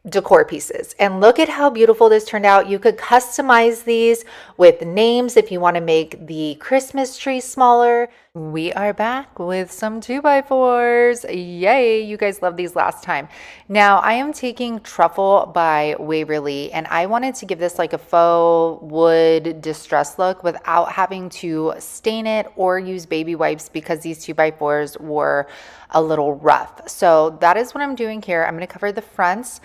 decor pieces. And look at how beautiful this turned out. You could customize these with names if you want to make the Christmas tree smaller. We are back with some 2x4s. Yay, you guys loved these last time. Now I am taking Truffle by Waverly, and I wanted to give this like a faux wood distress look without having to stain it or use baby wipes because these 2x4s were a little rough. So that is what I'm doing here. I'm going to cover the fronts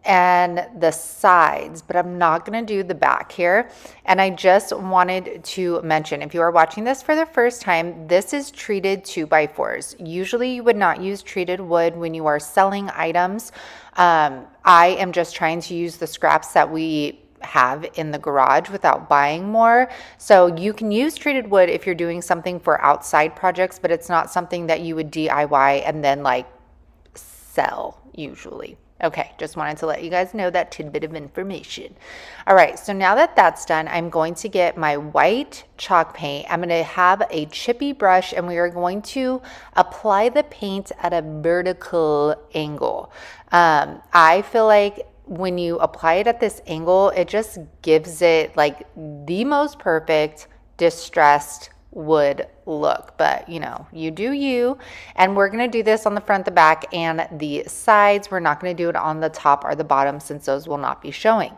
and the sides, but I'm not going to do the back here. And I just wanted to mention, if you are watching this for the first time, this is treated 2x4s. Usually you would not use treated wood when you are selling items. I am just trying to use the scraps that we have in the garage without buying more. So you can use treated wood if you're doing something for outside projects, but it's not something that you would DIY and then like sell usually. Okay, just wanted to let you guys know that tidbit of information. All right, so now that that's done, I'm going to get my white chalk paint. I'm going to have a chippy brush, and we are going to apply the paint at a vertical angle. I feel like when you apply it at this angle, it just gives it like the most perfect distressed wood look. But you know, you do you. And we're going to do this on the front, the back, and the sides. We're not going to do it on the top or the bottom since those will not be showing.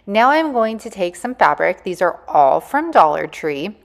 Now I'm going to take some fabric. These are all from Dollar Tree.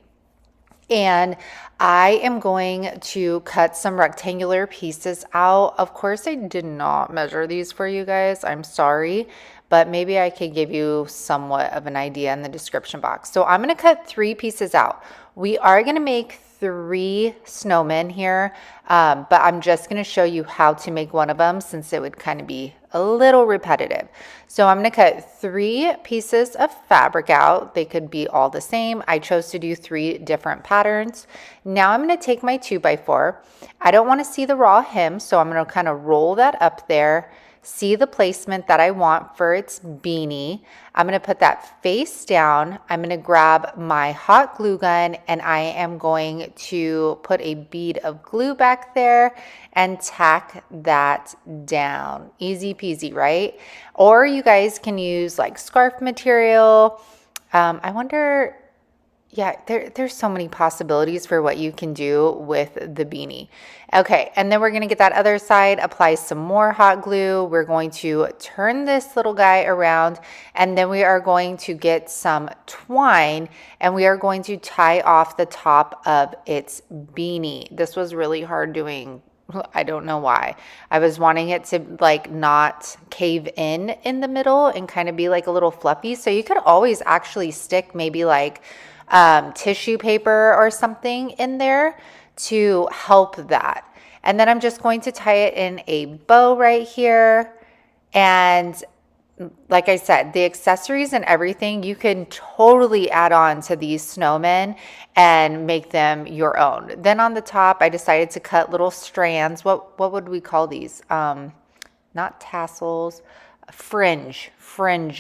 And I am going to cut some rectangular pieces out. Of course, I did not measure these for you guys. I'm sorry, but maybe I could give you somewhat of an idea in the description box. So I'm going to cut 3 pieces out. We are going to make 3 snowmen here, but I'm just going to show you how to make one of them since it would kind of be a little repetitive. So I'm going to cut 3 pieces of fabric out. They could be all the same. I chose to do 3 different patterns. Now I'm going to take my 2x4. I don't want to see the raw hem, so I'm going to kind of roll that up there. See the placement that I want for its beanie. I'm going to put that face down. I'm going to grab my hot glue gun, and I am going to put a bead of glue back there and tack that down. Easy peasy, right? Or you guys can use like scarf material. I wonder, yeah, there's so many possibilities for what you can do with the beanie. Okay, and then we're going to get that other side, apply some more hot glue. We're going to turn this little guy around, and then we are going to get some twine, and we are going to tie off the top of its beanie. This was really hard doing. I don't know why. I was wanting it to like not cave in the middle and kind of be like a little fluffy. So you could always actually stick maybe like tissue paper or something in there to help that. And then I'm just going to tie it in a bow right here. And like I said, the accessories and everything, you can totally add on to these snowmen and make them your own. Then on the top, I decided to cut little strands. What would we call these? Not tassels. Fringe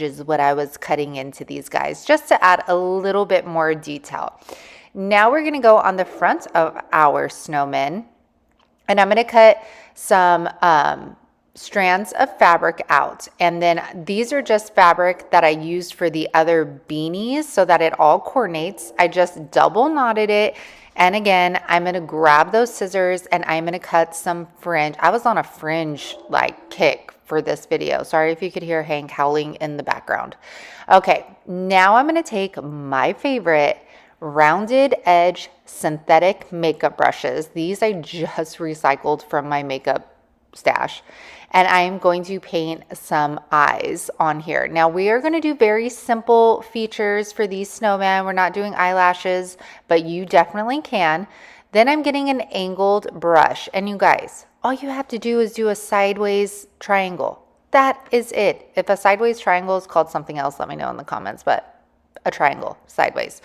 is what I was cutting into these guys, just to add a little bit more detail. Now we're going to go on the front of our snowman, and I'm going to cut some strands of fabric out. And then these are just fabric that I used for the other beanies so that it all coordinates. I just double knotted it. And again, I'm going to grab those scissors and I'm going to cut some fringe. I was on a fringe like kick for this video. Sorry if you could hear Hank howling in the background. Okay, now I'm going to take my favorite rounded edge synthetic makeup brushes. These I just recycled from my makeup stash. And I'm going to paint some eyes on here. Now we are going to do very simple features for these snowmen. We're not doing eyelashes, but you definitely can. Then I'm getting an angled brush. And you guys, all you have to do is do a sideways triangle. That is it. If a sideways triangle is called something else, let me know in the comments, but a triangle sideways.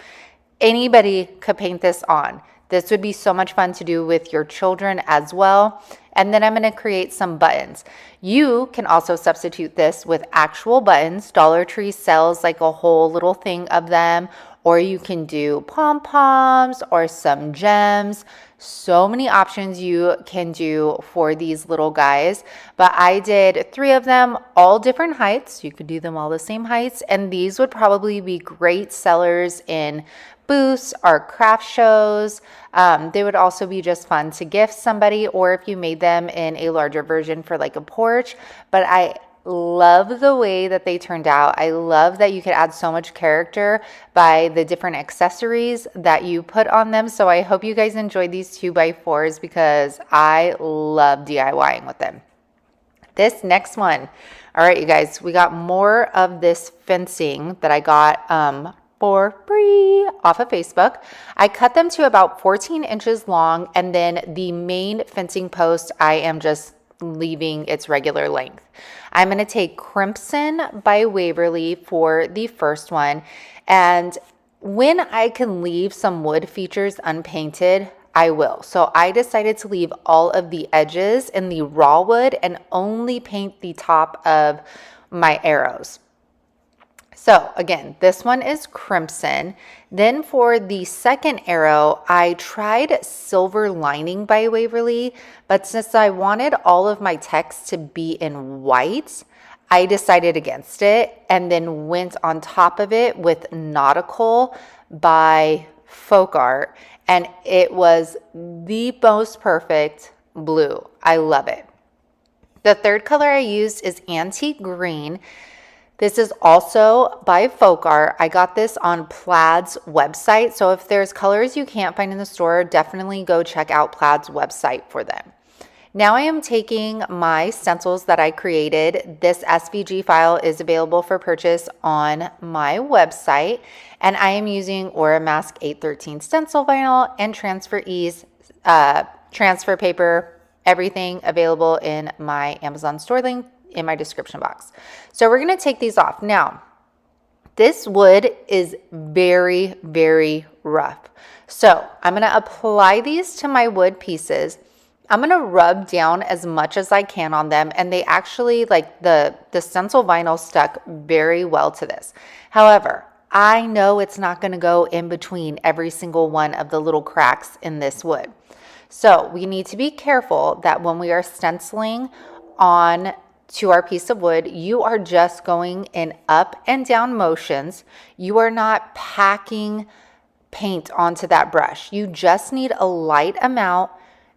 Anybody could paint this on. This would be so much fun to do with your children as well. And then I'm going to create some buttons. You can also substitute this with actual buttons. Dollar Tree sells like a whole little thing of them, or you can do pom-poms or some gems. So many options you can do for these little guys, but I did 3 of them, all different heights. You could do them all the same heights, and these would probably be great sellers in booths or craft shows. They would also be just fun to gift somebody, or if you made them in a larger version for like a porch. But I love the way that they turned out. I love that you could add so much character by the different accessories that you put on them. So I hope you guys enjoyed these 2x4s because I love DIYing with them. This next one, all right, you guys, we got more of this fencing that I got for free off of Facebook. I cut them to about 14 inches long, and then the main fencing post, I am just leaving its regular length. I'm going to take Crimson by Waverly for the first one, and when I can leave some wood features unpainted, I will. So I decided to leave all of the edges in the raw wood and only paint the top of my arrows. So again, this one is Crimson. Then for the second arrow, I tried Silver Lining by Waverly, but since I wanted all of my text to be in white, I decided against it and then went on top of it with Nautical by Folk Art, and it was the most perfect blue. I love it. The third color I used is Antique Green. This is also by Folk Art. I got this on Plaid's website. So if there's colors you can't find in the store, definitely go check out Plaid's website for them. Now I am taking my stencils that I created. This SVG file is available for purchase on my website. And I am using Aura Mask 813 stencil vinyl and Transfer Ease transfer paper, everything available in my Amazon store link in my description box. So we're going to take these off. Now, this wood is very, very rough. So I'm going to apply these to my wood pieces. I'm going to rub down as much as I can on them, and they actually, like the stencil vinyl stuck very well to this. However, I know it's not going to go in between every single one of the little cracks in this wood. So we need to be careful that when we are stenciling on to our piece of wood, you are just going in up and down motions. You are not packing paint onto that brush. You just need a light amount,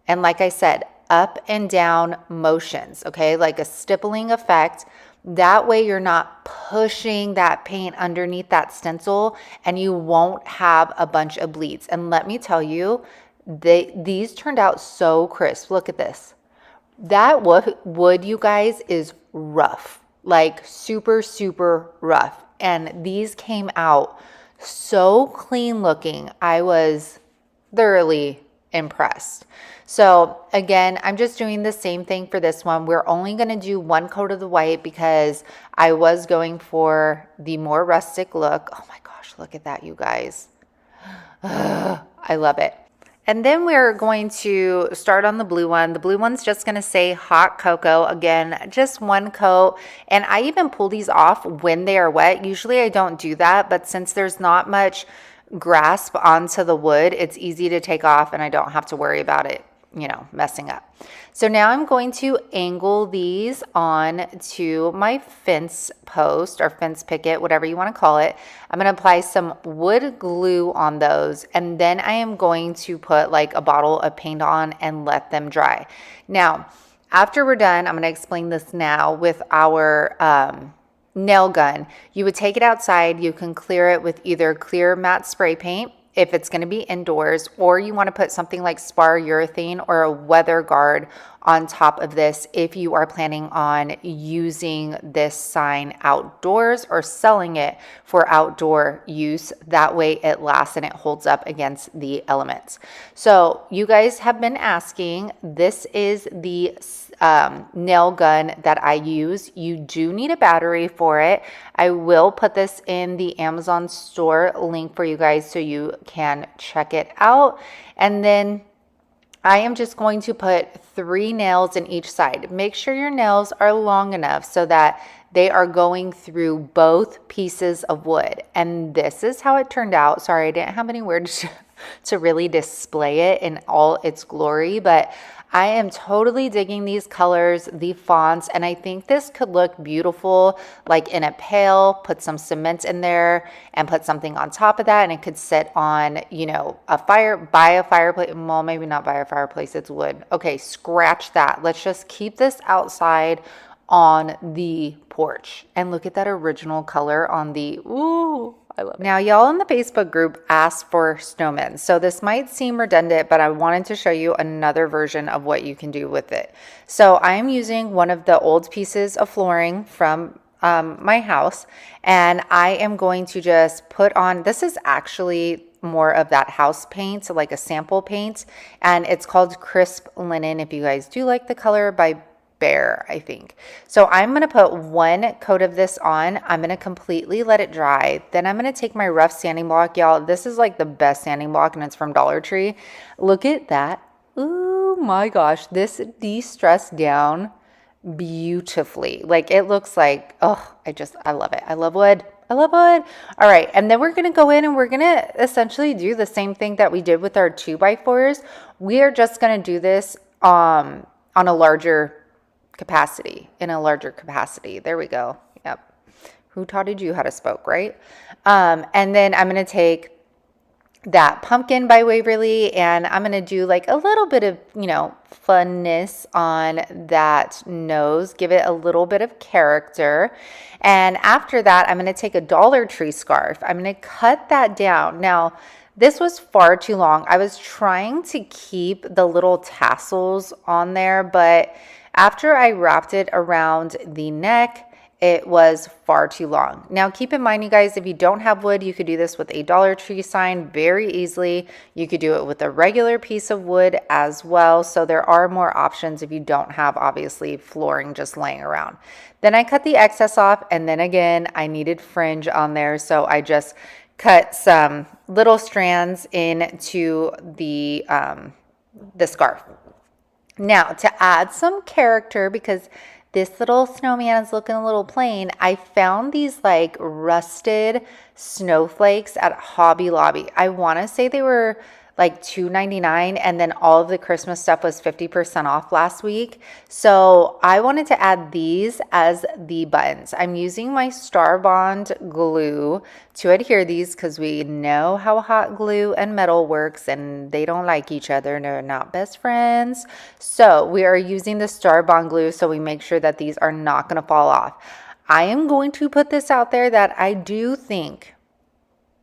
and like I said, up and down motions, okay? Like a stippling effect. That way you're not pushing that paint underneath that stencil and you won't have a bunch of bleeds. And let me tell you, these turned out so crisp. Look at this. That wood, you guys, is rough, like super, super rough. And these came out so clean looking. I was thoroughly impressed. So again, I'm just doing the same thing for this one. We're only going to do one coat of the white because I was going for the more rustic look. Oh my gosh, look at that, you guys. I love it. And then we're going to start on the blue one. The blue one's just going to say hot cocoa. Again, just one coat. And I even pull these off when they are wet. Usually I don't do that, but since there's not much grasp onto the wood, it's easy to take off and I don't have to worry about it, you know, messing up. So now I'm going to angle these on to my fence post or fence picket, whatever you want to call it. I'm going to apply some wood glue on those, and then I am going to put like a bottle of paint on and let them dry. Now, after we're done, I'm going to explain this now with our nail gun. You would take it outside. You can clear it with either clear matte spray paint. if it's going to be indoors, or you want to put something like spar urethane or a weather guard on top of this if you are planning on using this sign outdoors or selling it for outdoor use. That way it lasts and it holds up against the elements. So you guys have been asking, this is the nail gun that I use. You do need a battery for it. I will put this in the Amazon store link for you guys so you can check it out. And then I am just going to put 3 nails in each side. Make sure your nails are long enough so that they are going through both pieces of wood. And this is how it turned out. Sorry, I didn't have any words to really display it in all its glory, but I am totally digging these colors, the fonts, and I think this could look beautiful like in a pail. Put some cement in there and put something on top of that, and it could sit on, you know, by a fireplace. Well, maybe not by a fireplace, it's wood. Okay, scratch that. Let's just keep this outside on the porch. And look at that original color on the, ooh, I love it. Now, y'all in the Facebook group asked for snowmen. So this might seem redundant, but I wanted to show you another version of what you can do with it. So I am using one of the old pieces of flooring from my house, and I am going to just put on, this is actually more of that house paint, so like a sample paint, and it's called Crisp Linen. If you guys do like the color, by Bear, I think. So I'm going to put 1 coat of this on. I'm going to completely let it dry. Then I'm going to take my rough sanding block. Y'all, this is like the best sanding block, and it's from Dollar Tree. Look at that. Oh my gosh. This de-stressed down beautifully. Like, it looks like, oh, I love it. I love wood. I love wood. All right. And then we're going to go in and we're going to essentially do the same thing that we did with our 2x4s. We are just going to do this on a larger capacity, in a larger capacity. There we go. Yep. Who taught you how to spoke, right? And then I'm going to take that pumpkin by Waverly, and I'm going to do like a little bit of, you know, funness on that nose, give it a little bit of character. And after that, I'm going to take a Dollar Tree scarf. I'm going to cut that down. Now, this was far too long. I was trying to keep the little tassels on there, but after I wrapped it around the neck, it was far too long. Now, keep in mind, you guys, if you don't have wood, you could do this with a Dollar Tree sign very easily. You could do it with a regular piece of wood as well. So there are more options if you don't have, obviously, flooring just laying around. Then I cut the excess off, and then again, I needed fringe on there. So I just cut some little strands into the scarf. Now, to add some character, because this little snowman is looking a little plain, I found these like rusted snowflakes at Hobby Lobby. I want to say they were like $2.99, and then all of the Christmas stuff was 50% off last week. So I wanted to add these as the buttons. I'm using my Star Bond glue to adhere these because we know how hot glue and metal works, and they don't like each other. They're not best friends. So we are using the Star Bond glue so we make sure that these are not going to fall off. I am going to put this out there that I do think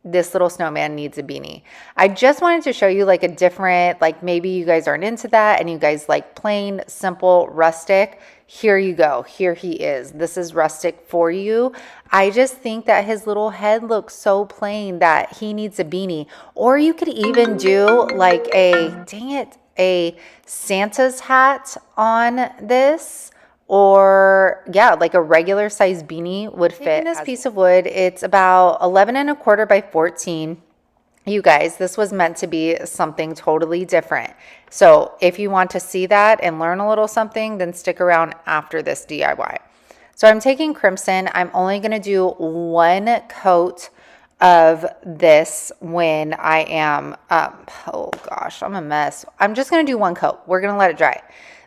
this little snowman needs a beanie. I just wanted to show you like a different, like maybe you guys aren't into that and you guys like plain, simple, rustic. Here you go. Here he is. This is rustic for you. I just think that his little head looks so plain that he needs a beanie. Or you could even do like a Santa's hat on this. Or yeah, like a regular size beanie would fit. Taking this piece of wood, it's about 11 1/4 by 14. You guys, this was meant to be something totally different. So if you want to see that and learn a little something, then stick around after this DIY. So I'm taking crimson. I'm only going to do 1 coat of this when I am, oh gosh, I'm a mess. I'm just going to do 1 coat. We're going to let it dry.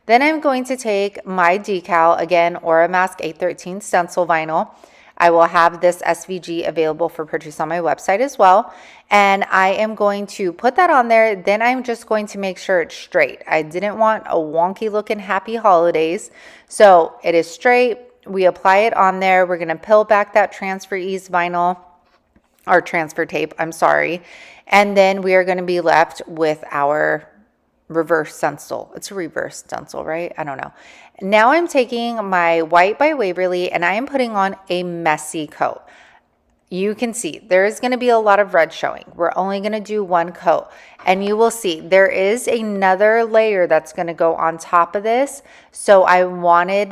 Then I'm going to take my decal, again, Aura Mask 813 stencil vinyl. I will have this SVG available for purchase on my website as well. And I am going to put that on there. Then I'm just going to make sure it's straight. I didn't want a wonky looking happy holidays. So it is straight. We apply it on there. We're going to peel back that Transfer Ease vinyl. or transfer tape, I'm sorry. And then we are going to be left with our reverse stencil. It's a reverse stencil, right? I don't know. Now I'm taking my white by Waverly and I am putting on a messy coat. You can see there is going to be a lot of red showing. We're only going to do one coat, and you will see there is another layer that's going to go on top of this. So I wanted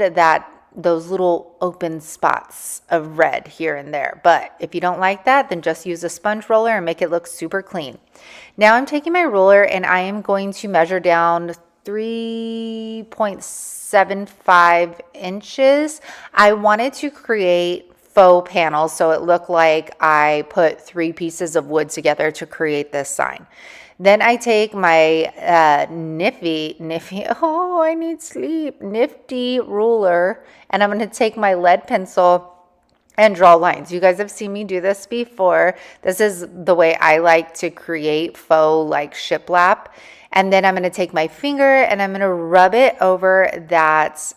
those little open spots of red here and there. But if you don't like that, then just use a sponge roller and make it look super clean. Now I'm taking my ruler and I am going to measure down 3.75 inches. I wanted to create faux panels so it looked like I put 3 pieces of wood together to create this sign. Then I take my nifty ruler, and I'm going to take my lead pencil and draw lines. You guys have seen me do this before. This is the way I like to create faux like shiplap. And then I'm going to take my finger and I'm going to rub it over that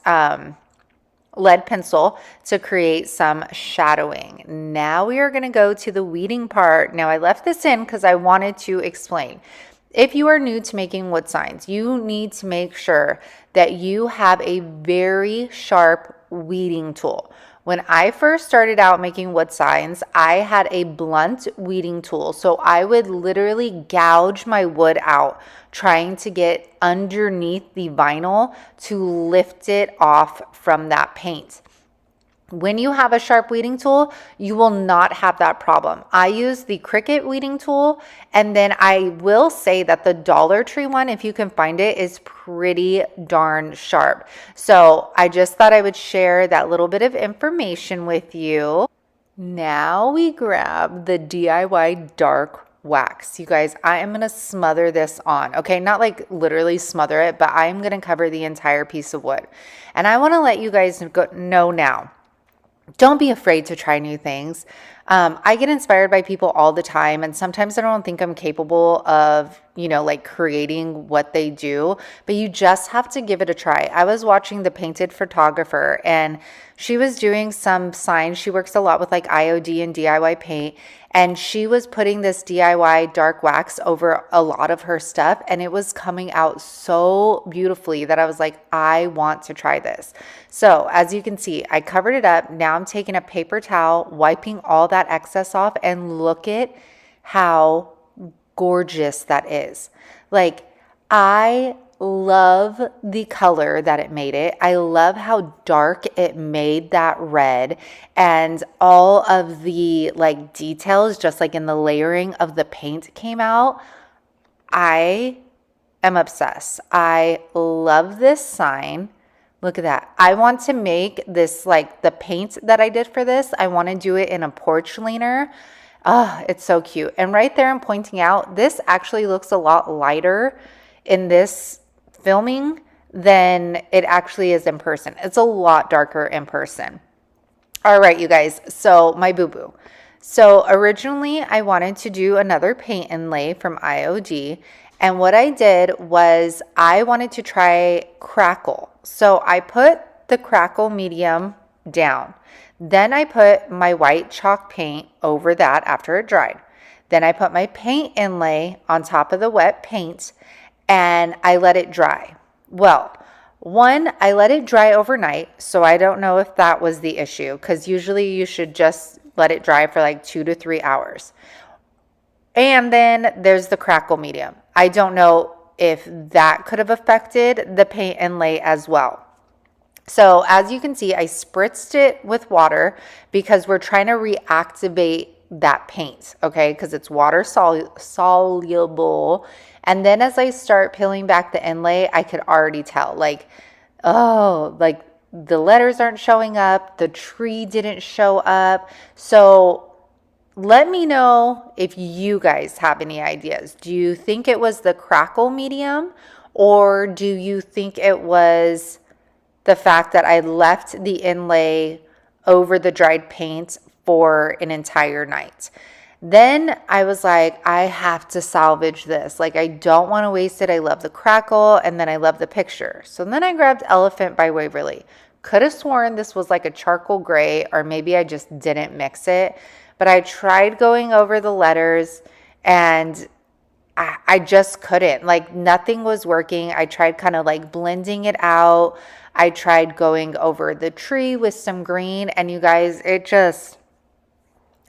lead pencil to create some shadowing. Now we are going to go to the weeding part. Now I left this in because I wanted to explain. If you are new to making wood signs, you need to make sure that you have a very sharp weeding tool. When I first started out making wood signs, I had a blunt weeding tool. So I would literally gouge my wood out trying to get underneath the vinyl to lift it off from that paint. When you have a sharp weeding tool, you will not have that problem. I use the Cricut weeding tool, and then I will say that the Dollar Tree one, if you can find it, is pretty darn sharp. So I just thought I would share that little bit of information with you. Now we grab the DIY dark wax. You guys, I am going to smother this on. Okay, not like literally smother it, but I'm going to cover the entire piece of wood. And I want to let you guys know now. Don't be afraid to try new things. I get inspired by people all the time, and sometimes I don't think I'm capable of, like creating what they do, but you just have to give it a try. I was watching The Painted Photographer, and she was doing some signs. She works a lot with like IOD and DIY paint, and she was putting this DIY dark wax over a lot of her stuff, and it was coming out so beautifully that I was like, I want to try this. So as you can see, I covered it up. Now I'm taking a paper towel, wiping all that excess off, and look at how gorgeous that is. Like, I love the color that it made it. I love how dark it made that red, and all of the like details, just like in the layering of the paint came out. I am obsessed. I love this sign. Look at that. I want to make this like the paint that I did for this. I want to do it in a porch leaner. Oh, it's so cute. And right there I'm pointing out, this actually looks a lot lighter in this filming than it actually is in person. It's a lot darker in person. All right, you guys. So my boo-boo. So originally I wanted to do another paint inlay from IOD. And what I did was I wanted to try crackle. So I put the crackle medium down. Then I put my white chalk paint over that after it dried. Then I put my paint inlay on top of the wet paint and I let it dry. Well, one, I let it dry overnight, so I don't know if that was the issue, because usually you should just let it dry for like 2 to 3 hours. And then there's the crackle medium. I don't know if that could have affected the paint inlay as well. So as you can see, I spritzed it with water because we're trying to reactivate that paint, okay? Because it's water soluble. And then as I start peeling back the inlay, I could already tell, like, oh, like the letters aren't showing up. The tree didn't show up. So let me know if you guys have any ideas. Do you think it was the crackle medium, or do you think it was the fact that I left the inlay over the dried paint for an entire night? Then I was like, I have to salvage this. Like, I don't want to waste it. I love the crackle, and then I love the picture. So then I grabbed Elephant by Waverly. Could have sworn this was like a charcoal gray, or maybe I just didn't mix it. but I tried going over the letters and I just couldn't. Like nothing was working. I tried kind of like blending it out. I tried going over the tree with some green, and you guys, it just,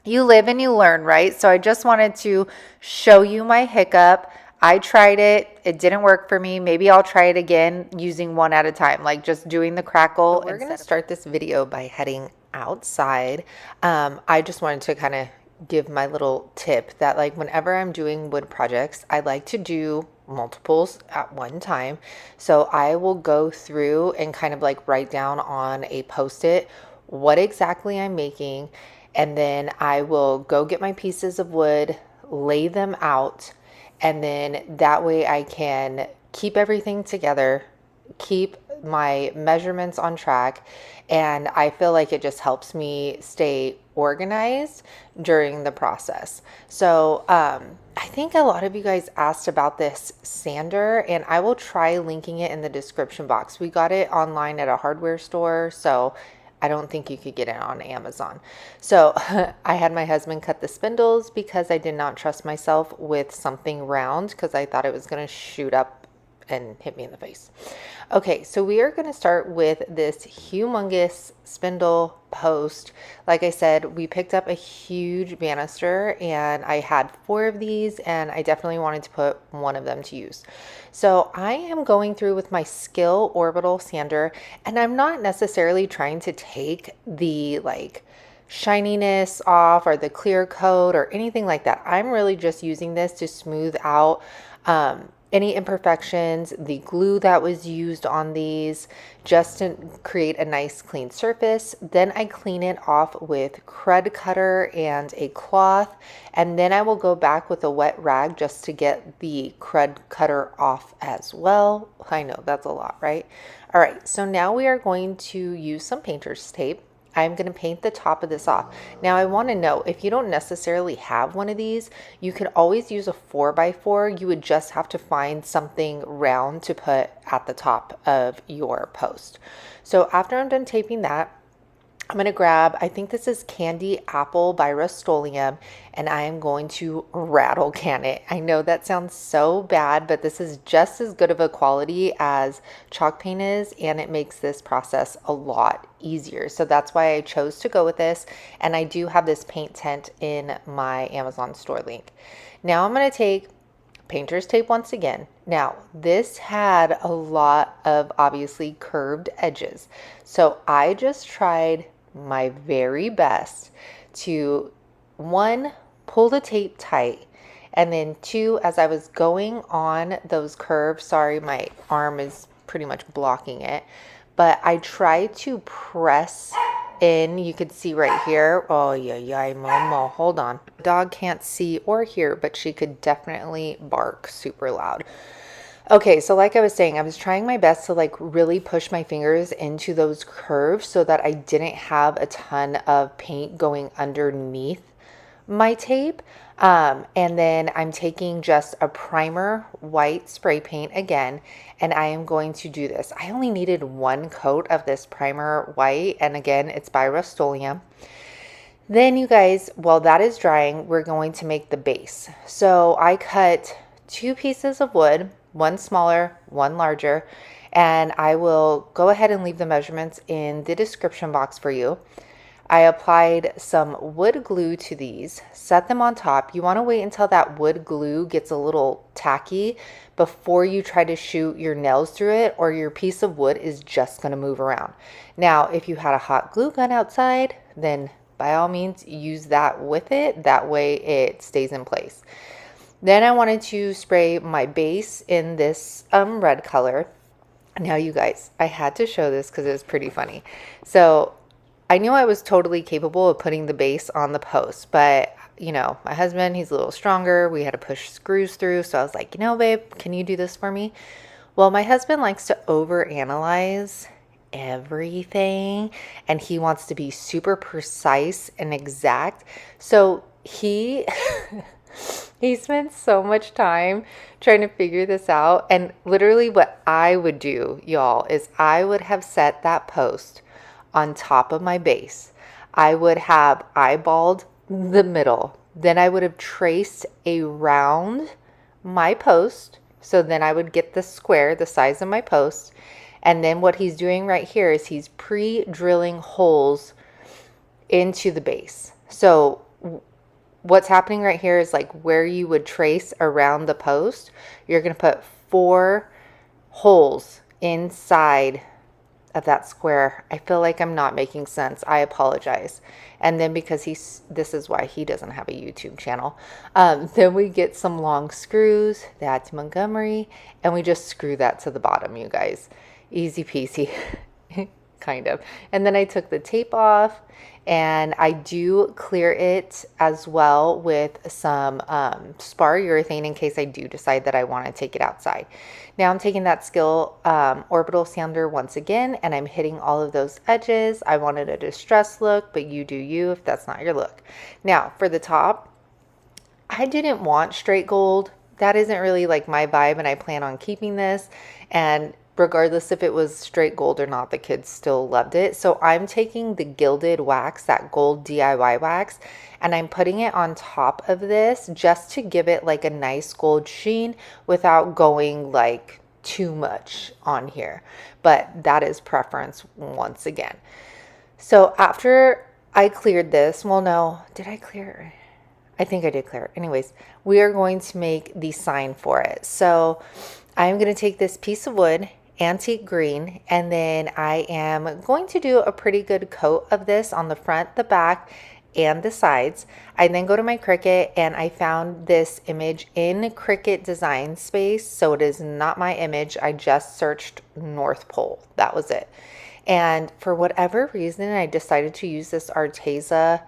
you live and you learn, right? So I just wanted to show you my hiccup. I tried it. It didn't work for me. Maybe I'll try it again using one at a time, like just doing the crackle. So we're going to start this video by heading outside. I just wanted to kind of give my little tip that like whenever I'm doing wood projects, I like to do multiples at one time. So I will go through and kind of like write down on a post-it what exactly I'm making, and then I will go get my pieces of wood, lay them out, and then that way I can keep everything together, keep my measurements on track, and I feel like it just helps me stay organized during the process. So I think a lot of you guys asked about this sander, and I will try linking it in the description box. We got it online at a hardware store, so I don't think you could get it on Amazon. So I had my husband cut the spindles because I did not trust myself with something round because I thought it was going to shoot up and hit me in the face. Okay, so we are going to start with this humongous spindle post. Like I said, we picked up a huge banister and I had 4 of these, and I definitely wanted to put one of them to use. So I am going through with my Skill orbital sander, and I'm not necessarily trying to take the like shininess off or the clear coat or anything like that. I'm really just using this to smooth out any imperfections, the glue that was used on these, just to create a nice clean surface. Then I clean it off with crud cutter and a cloth, and then I will go back with a wet rag just to get the crud cutter off as well. I know that's a lot, right? All right, so now we are going to use some painter's tape. I'm going to paint the top of this off. Now I want to know, if you don't necessarily have one of these, you could always use a 4x4. You would just have to find something round to put at the top of your post. So after I'm done taping that, I'm going to grab, I think this is Candy Apple by Rust-Oleum, and I am going to rattle can it. I know that sounds so bad, but this is just as good of a quality as chalk paint is, and it makes this process a lot easier. So that's why I chose to go with this, and I do have this paint tent in my Amazon store link. Now I'm going to take painter's tape once again. Now, this had a lot of obviously curved edges, so I just tried my very best to, 1, pull the tape tight, and then 2, as I was going on those curves, sorry, my arm is pretty much blocking it, but I tried to press in. You could see right here. Oh yeah, Momo, hold on. The dog can't see or hear, but she could definitely bark super loud. Okay, so like I was saying, I was trying my best to like really push my fingers into those curves so that I didn't have a ton of paint going underneath my tape. And then I'm taking just a primer white spray paint again, and I am going to do this. I only needed 1 coat of this primer white, and again, it's by Rust-Oleum. Then you guys, while that is drying, we're going to make the base. So I cut 2 pieces of wood, 1 smaller, 1 larger, and I will go ahead and leave the measurements in the description box for you. I applied some wood glue to these, set them on top. You want to wait until that wood glue gets a little tacky before you try to shoot your nails through it, or your piece of wood is just going to move around. Now, if you had a hot glue gun outside, then by all means use that with it. That way it stays in place. Then I wanted to spray my base in this red color. Now you guys, I had to show this because it was pretty funny. So I knew I was totally capable of putting the base on the post, but you know, my husband, he's a little stronger. We had to push screws through. So I was like, you know, babe, can you do this for me? Well, my husband likes to overanalyze everything, and he wants to be super precise and exact. So he he spends so much time trying to figure this out. And literally what I would do, y'all, is I would have set that post on top of my base. I would have eyeballed the middle. Then I would have traced around my post. So then I would get the square, the size of my post. And then what he's doing right here is he's pre-drilling holes into the base. So what's happening right here is like where you would trace around the post, you're going to put 4 holes inside of that square. I feel like I'm not making sense. I apologize. And then because this is why he doesn't have a YouTube channel. Then we get some long screws, that's Montgomery, and we just screw that to the bottom, you guys. Easy peasy, kind of. And then I took the tape off, and I do clear it as well with some spar urethane in case I do decide that I want to take it outside. Now I'm taking that Skill orbital sander once again, and I'm hitting all of those edges. I wanted a distressed look, but you do you if that's not your look. Now for the top, I didn't want straight gold. That isn't really like my vibe, and I plan on keeping this. And regardless if it was straight gold or not, the kids still loved it. So I'm taking the gilded wax, that gold DIY wax, and I'm putting it on top of this just to give it like a nice gold sheen without going like too much on here. But that is preference once again. So after I cleared this, well, no, did I clear it? I think I did clear it. Anyways, we are going to make the sign for it. So I'm going to take this piece of wood, antique green, and then I am going to do a pretty good coat of this on the front, the back, and the sides. I then go to my Cricut, and I found this image in Cricut design space. So it is not my image. I just searched North Pole. That was it. And for whatever reason, I decided to use this Arteza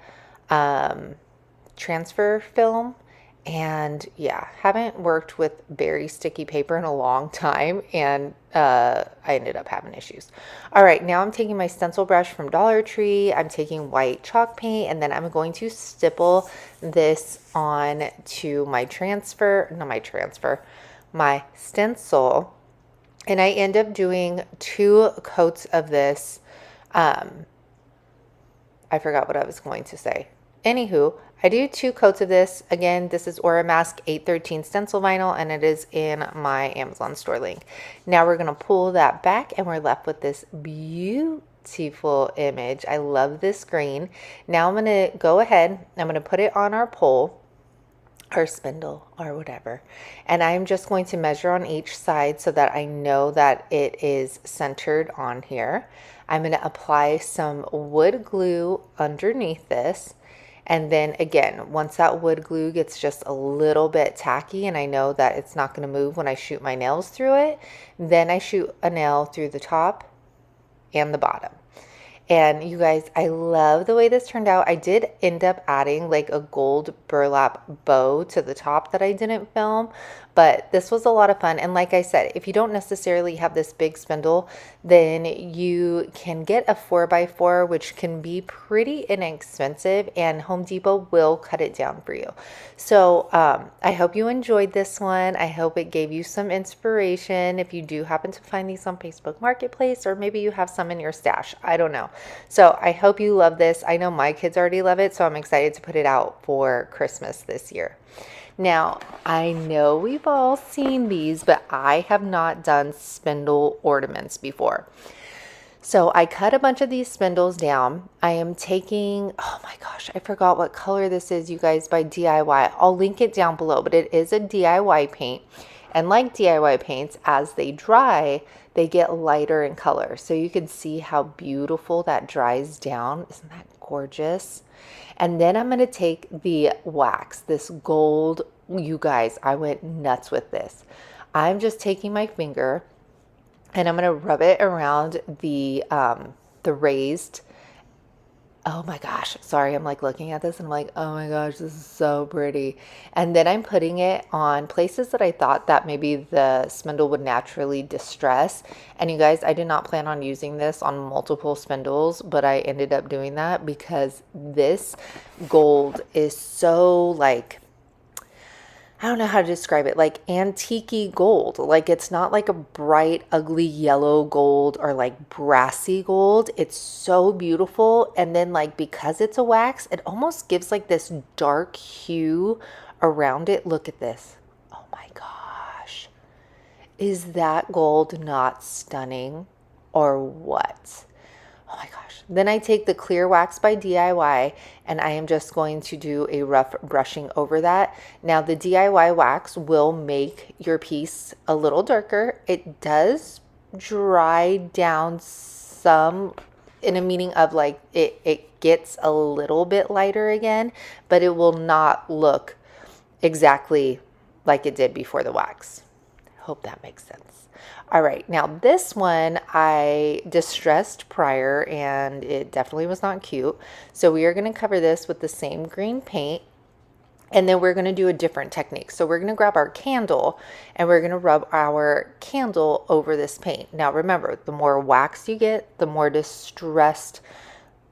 transfer film. And yeah, haven't worked with very sticky paper in a long time, and I ended up having issues. All right, now I'm taking my stencil brush from Dollar Tree. I'm taking white chalk paint, and then I'm going to stipple this on to my my stencil. And I end up doing 2 coats of this. I forgot what I was going to say. Anywho, I do 2 coats of this. Again, this is Aura Mask 813 stencil vinyl, and it is in my Amazon store link. Now we're going to pull that back, and we're left with this beautiful image. I love this green. Now I'm going to go ahead, I'm going to put it on our pole, or spindle, or whatever. And I'm just going to measure on each side so that I know that it is centered on here. I'm going to apply some wood glue underneath this. And then again, once that wood glue gets just a little bit tacky and I know that it's not going to move when I shoot my nails through it, then I shoot a nail through the top and the bottom. And you guys, I love the way this turned out. I did end up adding like a gold burlap bow to the top that I didn't film, but this was a lot of fun. And like I said, if you don't necessarily have this big spindle, then you can get a 4x4, which can be pretty inexpensive, and Home Depot will cut it down for you. So I hope you enjoyed this one. I hope it gave you some inspiration if you do happen to find these on Facebook Marketplace, or maybe you have some in your stash. I don't know. So I hope you love this. I know my kids already love it, so I'm excited to put it out for Christmas this year. Now, I know we've all seen these, but I have not done spindle ornaments before. So I cut a bunch of these spindles down. I am taking, oh my gosh, I forgot what color this is, you guys, by DIY. I'll link it down below, but it is a DIY paint. And like DIY paints, as they dry, they get lighter in color. So you can see how beautiful that dries down. Isn't that gorgeous? And then I'm going to take the wax, this gold. You guys, I went nuts with this. I'm just taking my finger and I'm going to rub it around the raised. Oh my gosh, sorry, I'm like looking at this and I'm like, oh my gosh, this is so pretty. And then I'm putting it on places that I thought that maybe the spindle would naturally distress. And you guys, I did not plan on using this on multiple spindles, but I ended up doing that because this gold is so like, I don't know how to describe it, like antique gold. Like it's not like a bright, ugly yellow gold or like brassy gold. It's so beautiful. And then like because it's a wax, it almost gives like this dark hue around it. Look at this. Oh my gosh. Is that gold not stunning or what? Oh my gosh. Then I take the clear wax by DIY and I am just going to do a rough brushing over that. Now the DIY wax will make your piece a little darker. It does dry down some in a meaning of like it gets a little bit lighter again, but it will not look exactly like it did before the wax. Hope that makes sense. All right, now this one I distressed prior and it definitely was not cute. So we are going to cover this with the same green paint and then we're going to do a different technique. So we're going to grab our candle and we're going to rub our candle over this paint. Now remember, the more wax you get, the more distressed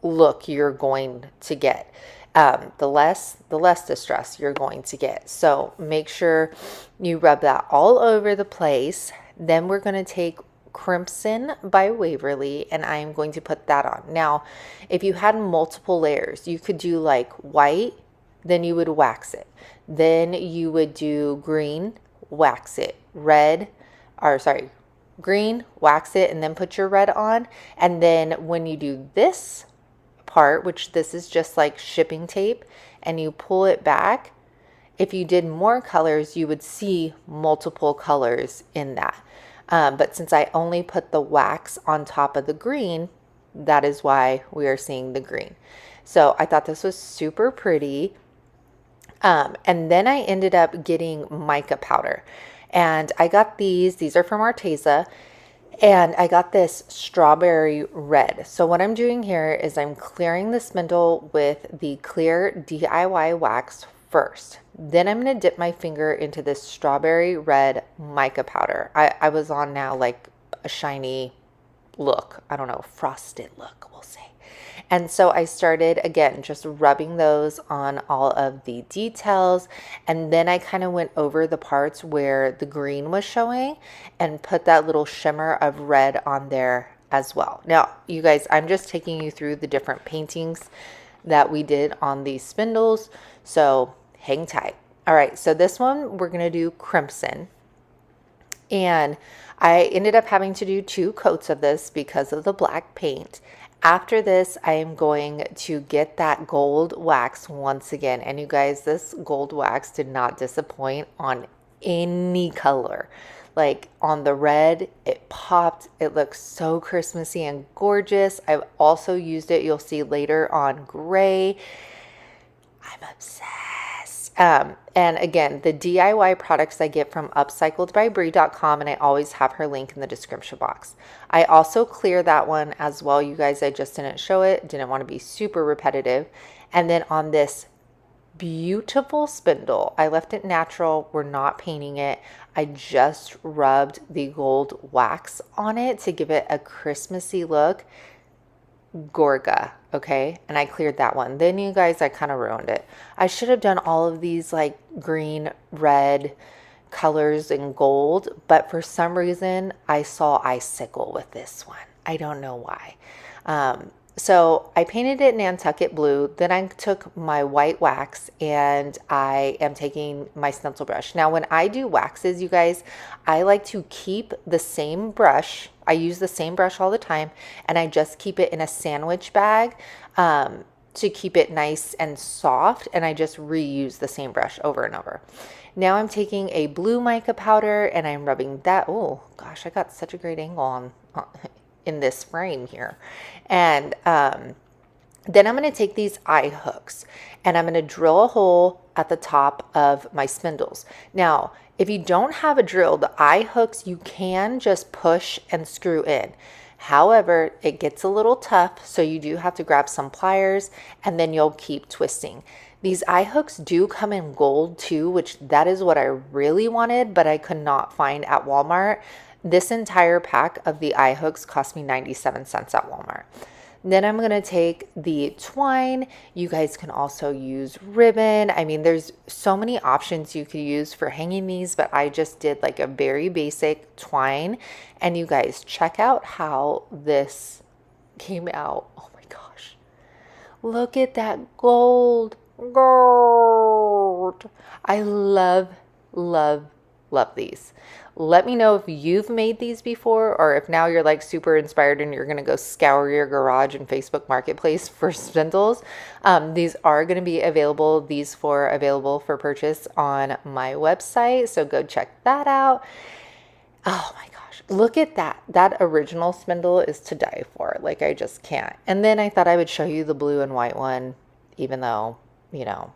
look you're going to get. The less distress you're going to get. So make sure you rub that all over the place. Then we're going to take Crimson by Waverly and I'm going to put that on. Now, if you had multiple layers, you could do like white, then you would wax it. Then you would do green, wax it, green, wax it, and then put your red on. And then when you do this part, which this is just like shipping tape, and you pull it back, if you did more colors, you would see multiple colors in that. But since I only put the wax on top of the green, that is why we are seeing the green. So I thought this was super pretty. And then I ended up getting mica powder. And I got these are from Arteza. And I got this strawberry red. So what I'm doing here is I'm clearing the spindle with the clear DIY wax first. Then I'm going to dip my finger into this strawberry red mica powder. I was on now like a shiny look. I don't know, frosted look, we'll say. And so I started again just rubbing those on all of the details, and then I kind of went over the parts where the green was showing and put that little shimmer of red on there as well. Now you guys, I'm just taking you through the different paintings that we did on these spindles, so hang tight. All right, so this one we're going to do Crimson, and I ended up having to do 2 coats of this because of the black paint. After this, I am going to get that gold wax once again. And you guys, this gold wax did not disappoint on any color. Like on the red, it popped. It looks so Christmassy and gorgeous. I've also used it, you'll see later, on gray. I'm obsessed. And again, the DIY products I get from upcycledbybrie.com, and I always have her link in the description box. I also clear that one as well, you guys. I just didn't show it, didn't want to be super repetitive. And then on this beautiful spindle, I left it natural. We're not painting it. I just rubbed the gold wax on it to give it a Christmassy look. Gorga, okay? And I cleared that one. Then you guys, I kind of ruined it. I should have done all of these like green, red colors and gold, but for some reason I saw icicle with this one. I don't know why. So I painted it Nantucket blue. Then I took my white wax and I am taking my stencil brush. Now, when I do waxes, you guys, I like to keep the same brush. I use the same brush all the time, and I just keep it in a sandwich bag to keep it nice and soft, and I just reuse the same brush over and over. Now I'm taking a blue mica powder and I'm rubbing that. Oh gosh, I got such a great angle on in this frame here. And then I'm going to take these eye hooks and I'm going to drill a hole at the top of my spindles. Now, if you don't have a drill, the eye hooks, you can just push and screw in. However, it gets a little tough, so you do have to grab some pliers and then you'll keep twisting. These eye hooks do come in gold too, which that is what I really wanted, but I could not find at Walmart. This entire pack of the eye hooks cost me 97 cents at Walmart. Then I'm going to take the twine. You guys can also use ribbon. I mean, there's so many options you could use for hanging these, but I just did like a very basic twine. And you guys, check out how this came out. Oh my gosh. Look at that gold. Gold. I love, love, love these. Let me know if you've made these before, or if now you're like super inspired and you're going to go scour your garage and Facebook Marketplace for spindles. These are going to be available. These four available for purchase on my website. So go check that out. Oh my gosh, look at that. That original spindle is to die for. Like, I just can't. And then I thought I would show you the blue and white one, even though, you know,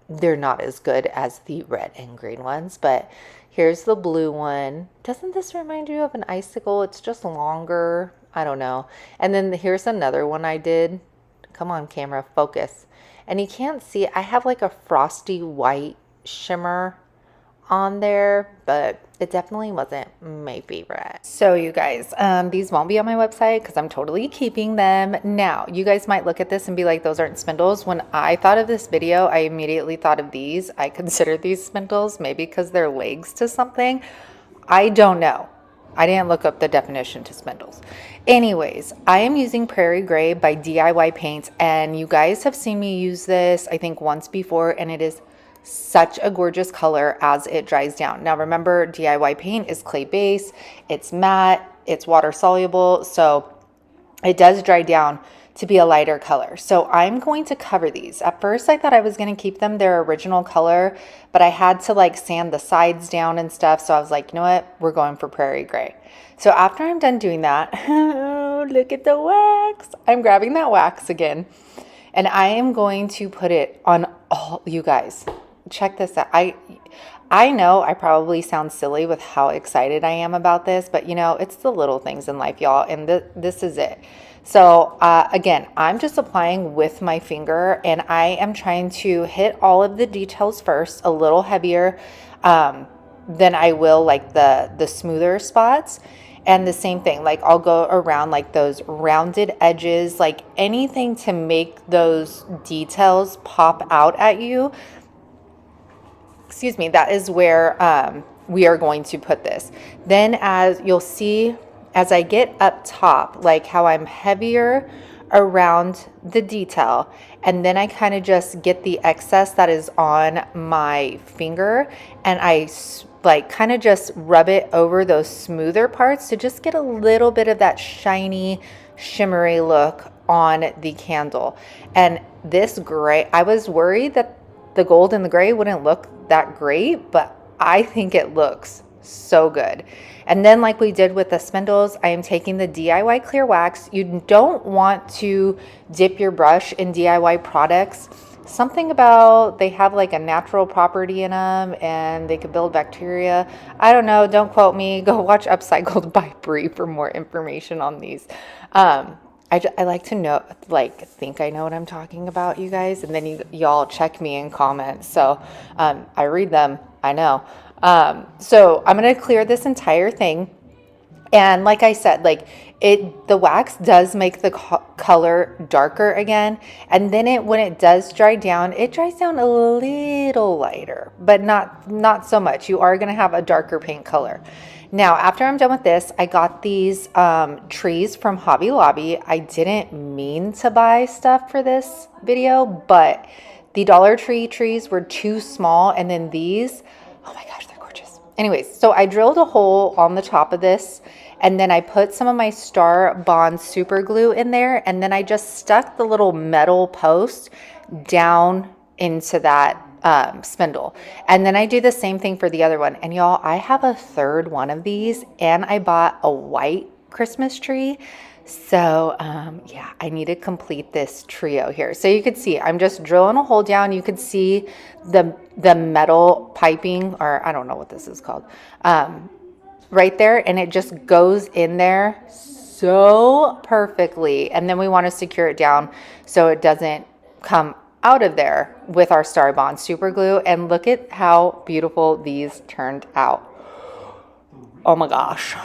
they're not as good as the red and green ones. But here's the blue one. Doesn't this remind you of an icicle? It's just longer. I don't know. And then here's another one I did. Come on, camera, focus. And you can't see, I have like a frosty white shimmer on there, but it definitely wasn't my favorite. So you guys, these won't be on my website because I'm totally keeping them. Now, you guys might look at this and be like, those aren't spindles. When I thought of this video, I immediately thought of these. I consider these spindles, maybe because they're legs to something. I don't know. I didn't look up the definition to spindles. Anyways, I am using Prairie Gray by DIY Paints, and you guys have seen me use this, I think, once before, and it is such a gorgeous color as it dries down. Now remember, DIY paint is clay base, it's matte, it's water soluble, so it does dry down to be a lighter color. So I'm going to cover these. At first I thought I was going to keep them their original color, but I had to like sand the sides down and stuff, so I was like, you know what, we're going for Prairie Gray. So after I'm done doing that, look at the wax. I'm grabbing that wax again, and I am going to put it on all, you guys. Check this out. I know I probably sound silly with how excited I am about this, but you know, it's the little things in life, y'all, and this is it. So again, I'm just applying with my finger, and I am trying to hit all of the details first, a little heavier than I will like the smoother spots. And the same thing, like I'll go around like those rounded edges, like anything to make those details pop out at you. Excuse me, that is where we are going to put this. Then as you'll see, as I get up top, like how I'm heavier around the detail, and then I kind of just get the excess that is on my finger, and I like kind of just rub it over those smoother parts to just get a little bit of that shiny, shimmery look on the candle. And this gray, I was worried that the gold and the gray wouldn't look that great, but I think it looks so good. And then like we did with the spindles, I am taking the DIY clear wax. You don't want to dip your brush in DIY products. Something about they have like a natural property in them and they could build bacteria. I don't know, don't quote me. Go watch Upcycled by Brie for more information on these. I like to know, like, think I know what I'm talking about, you guys, and then y'all check me in comments. So I read them, I know. So I'm going to clear this entire thing. And like I said, like the wax does make the color darker again. And then when it does dry down, it dries down a little lighter, but not so much. You are going to have a darker paint color. Now, after I'm done with this, I got these trees from Hobby Lobby. I didn't mean to buy stuff for this video, but the Dollar Tree trees were too small. And then these, oh my gosh, they're gorgeous. Anyways, so I drilled a hole on the top of this, and then I put some of my Star Bond super glue in there, and then I just stuck the little metal post down into that spindle. And then I do the same thing for the other one. And y'all, I have a third one of these, and I bought a white Christmas tree. So yeah, I need to complete this trio here. So you could see I'm just drilling a hole down. You could see the metal piping, or I don't know what this is called, right there, and it just goes in there so perfectly. And then we want to secure it down so it doesn't come out of there with our Star Bond super glue. And look at how beautiful these turned out. Oh my gosh.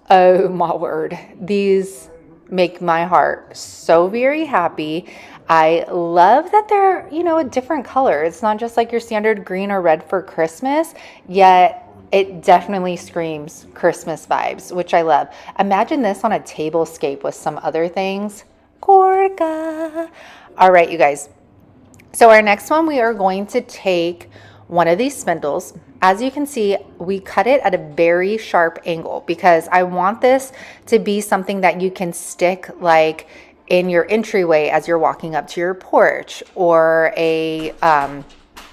Oh my word. These make my heart so very happy. I love that they're, you know, a different color. It's not just like your standard green or red for Christmas, yet it definitely screams Christmas vibes, which I love. Imagine this on a tablescape with some other things. Gorga. All right, you guys. So our next one, we are going to take one of these spindles. As you can see, we cut it at a very sharp angle because I want this to be something that you can stick like in your entryway as you're walking up to your porch, or a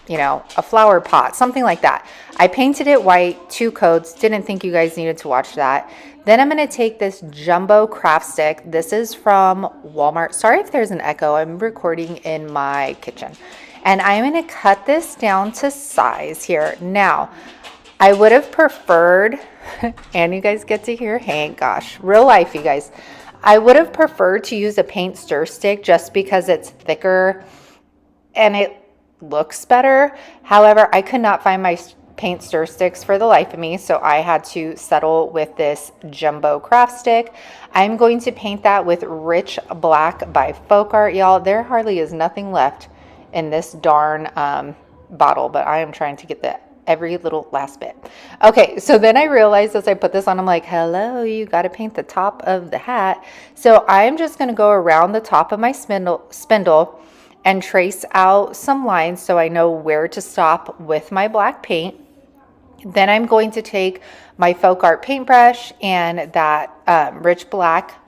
a flower pot, something like that. I painted it white, 2 coats. Didn't think you guys needed to watch that. Then I'm going to take this jumbo craft stick. This is from Walmart. Sorry if there's an echo. I'm recording in my kitchen. And I'm going to cut this down to size here. Now, I would have preferred, and you guys get to hear Hank, gosh, real life, you guys. I would have preferred to use a paint stir stick just because it's thicker and it looks better. However, I could not find my paint stir sticks for the life of me, so I had to settle with this jumbo craft stick. I'm going to paint that with Rich Black by Folk Art, y'all. There hardly is nothing left in this darn bottle, but I am trying to get every little last bit. Okay, so then I realized as I put this on, I'm like, hello, you got to paint the top of the hat. So I'm just going to go around the top of my spindle and trace out some lines so I know where to stop with my black paint. Then I'm going to take my Folk Art paintbrush and that Rich Black,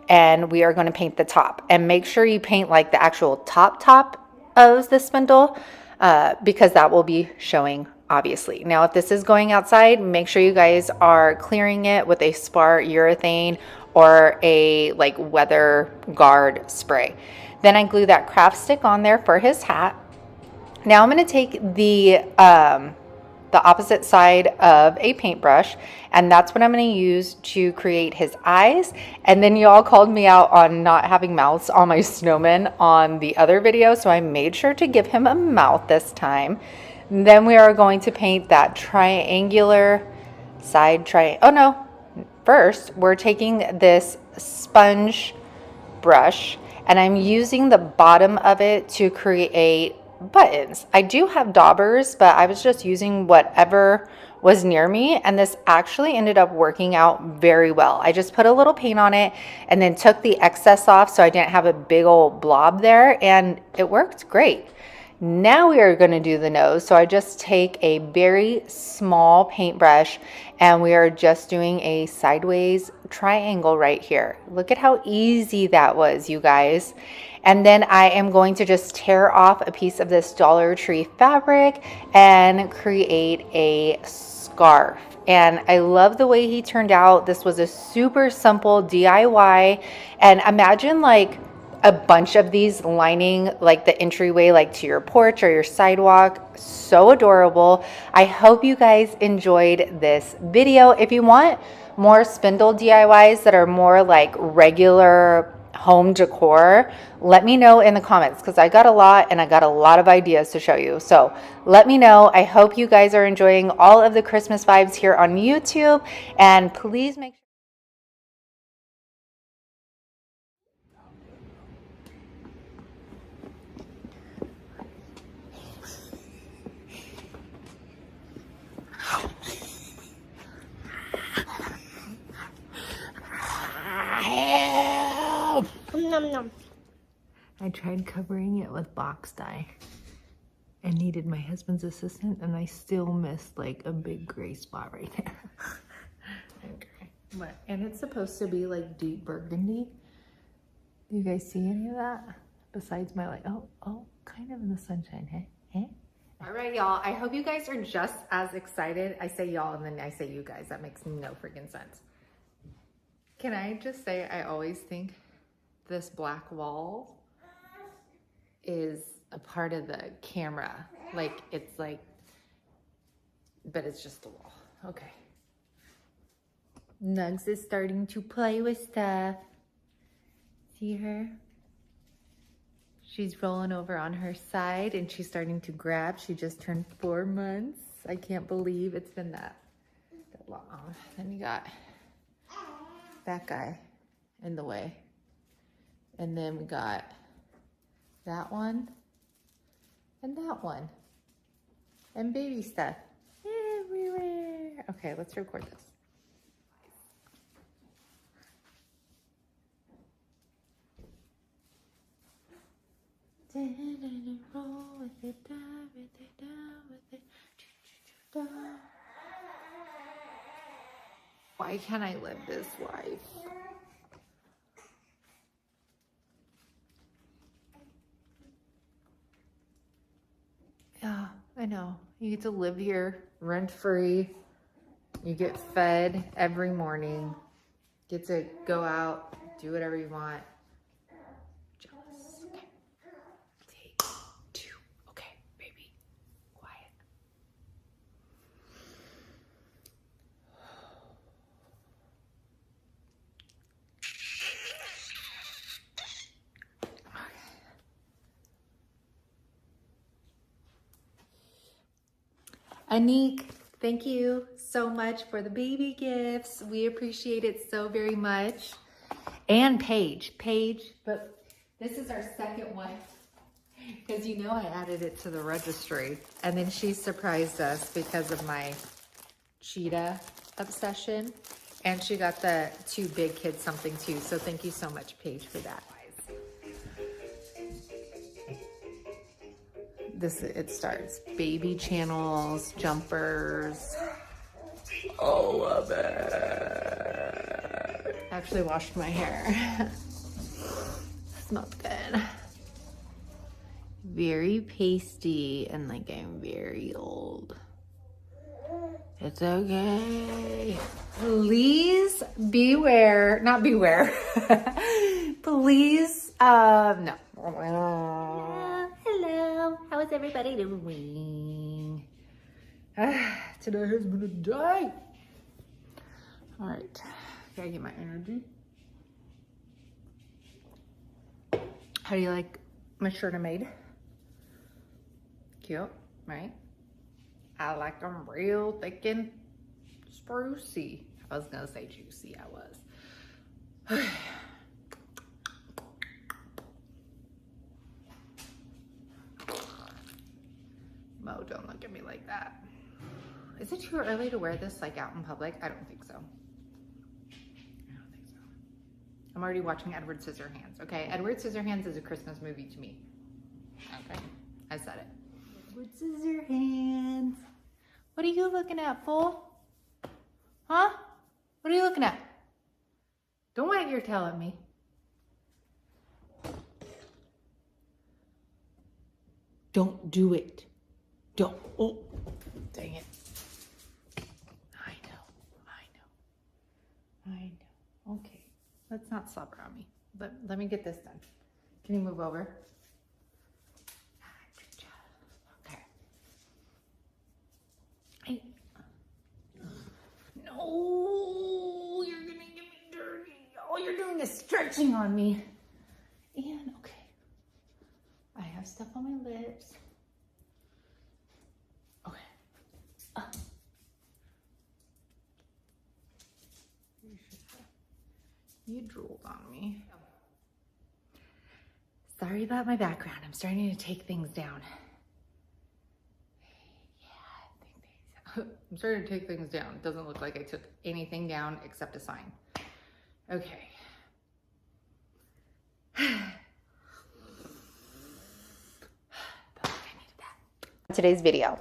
and we are going to paint the top. And make sure you paint like the actual top of the spindle because that will be showing, obviously. Now, if this is going outside, make sure you guys are clearing it with a spar urethane or a like weather guard spray. Then I glue that craft stick on there for his hat. Now I'm going to take the opposite side of a paintbrush, and that's what I'm going to use to create his eyes. And then y'all called me out on not having mouths on my snowman on the other video, so I made sure to give him a mouth this time. And then we are going to paint that triangular side Oh no, first we're taking this sponge brush and I'm using the bottom of it to create buttons. I do have daubers, but I was just using whatever was near me, and this actually ended up working out very well. I just put a little paint on it and then took the excess off so I didn't have a big old blob there, and it worked great. Now we are going to do the nose. So I just take a very small paintbrush and we are just doing a sideways triangle right here. Look at how easy that was, you guys. And then I am going to just tear off a piece of this Dollar Tree fabric and create a scarf. And I love the way he turned out. This was a super simple DIY. And imagine like a bunch of these lining like the entryway, like to your porch or your sidewalk. So adorable. I hope you guys enjoyed this video. If you want more spindle DIYs that are more like regular home decor, let me know in the comments because I got a lot and I got a lot of ideas to show you. So let me know. I hope you guys are enjoying all of the Christmas vibes here on YouTube, and please make sure Nom nom. I tried covering it with box dye and needed my husband's assistance, and I still missed like a big gray spot right there. Okay. And it's supposed to be like deep burgundy. Do you guys see any of that? Besides my like, oh, kind of in the sunshine, hey? All right, y'all. I hope you guys are just as excited. I say y'all and then I say you guys. That makes no freaking sense. Can I just say I always think this black wall is a part of the camera. Like it's like, but it's just the wall. Okay. Nugs is starting to play with stuff. See her? She's rolling over on her side and she's starting to grab. She just turned 4 months. I can't believe it's been that long. Then you got that guy in the way. And then we got that one and that one. And baby stuff everywhere. Okay, let's record this. Roll with it, die with it, down with it. Why can't I live this life? Yeah, I know. You get to live here rent-free. You get fed every morning. Get to go out, do whatever you want. Jealous. Okay. Take 2. Okay, baby. Quiet. Anik, thank you so much for the baby gifts. We appreciate it so very much. And Paige, but this is our second one because you know I added it to the registry, and then she surprised us because of my cheetah obsession, and she got the 2 big kids something too. So thank you so much, Paige, for that. It starts baby channels, jumpers, all of it. I actually washed my hair. Smells good. Very pasty and like I'm very old. It's okay. Please beware, not beware. Please, no. Hello, how is everybody doing? Today has been a day. All right, gotta get my energy. How do you like my shirt I made? Cute, right? I like them real thick and sprucey. I was gonna say juicy, I was. Mo, don't look at me like that. Is it too early to wear this like out in public? I don't think so. I don't think so. I'm already watching Edward Scissorhands, okay? Edward Scissorhands is a Christmas movie to me. Okay, I said it. Edward Scissorhands. What are you looking at, fool? Huh? What are you looking at? Don't wag your tail at me. Don't do it. Don't. Oh, dang it. I know. Okay, let's not slobber on me. Let me get this done. Can you move over? Good job. Okay. No, you're gonna get me dirty. All you're doing is stretching on me. And okay, I have stuff on my lips. Okay. You drooled on me. Sorry about my background. I'm starting to take things down. I'm starting to take things down. It doesn't look like I took anything down except a sign. Okay. Today's video.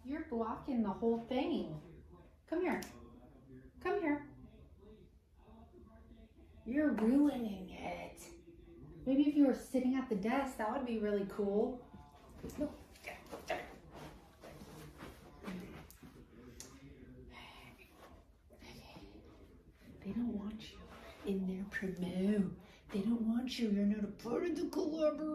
You're blocking the whole thing. Come here. Come here. You're ruining it. Maybe if you were sitting at the desk, that would be really cool. No. They don't want you in their promo. They don't want you. You're not a part of the collaboration.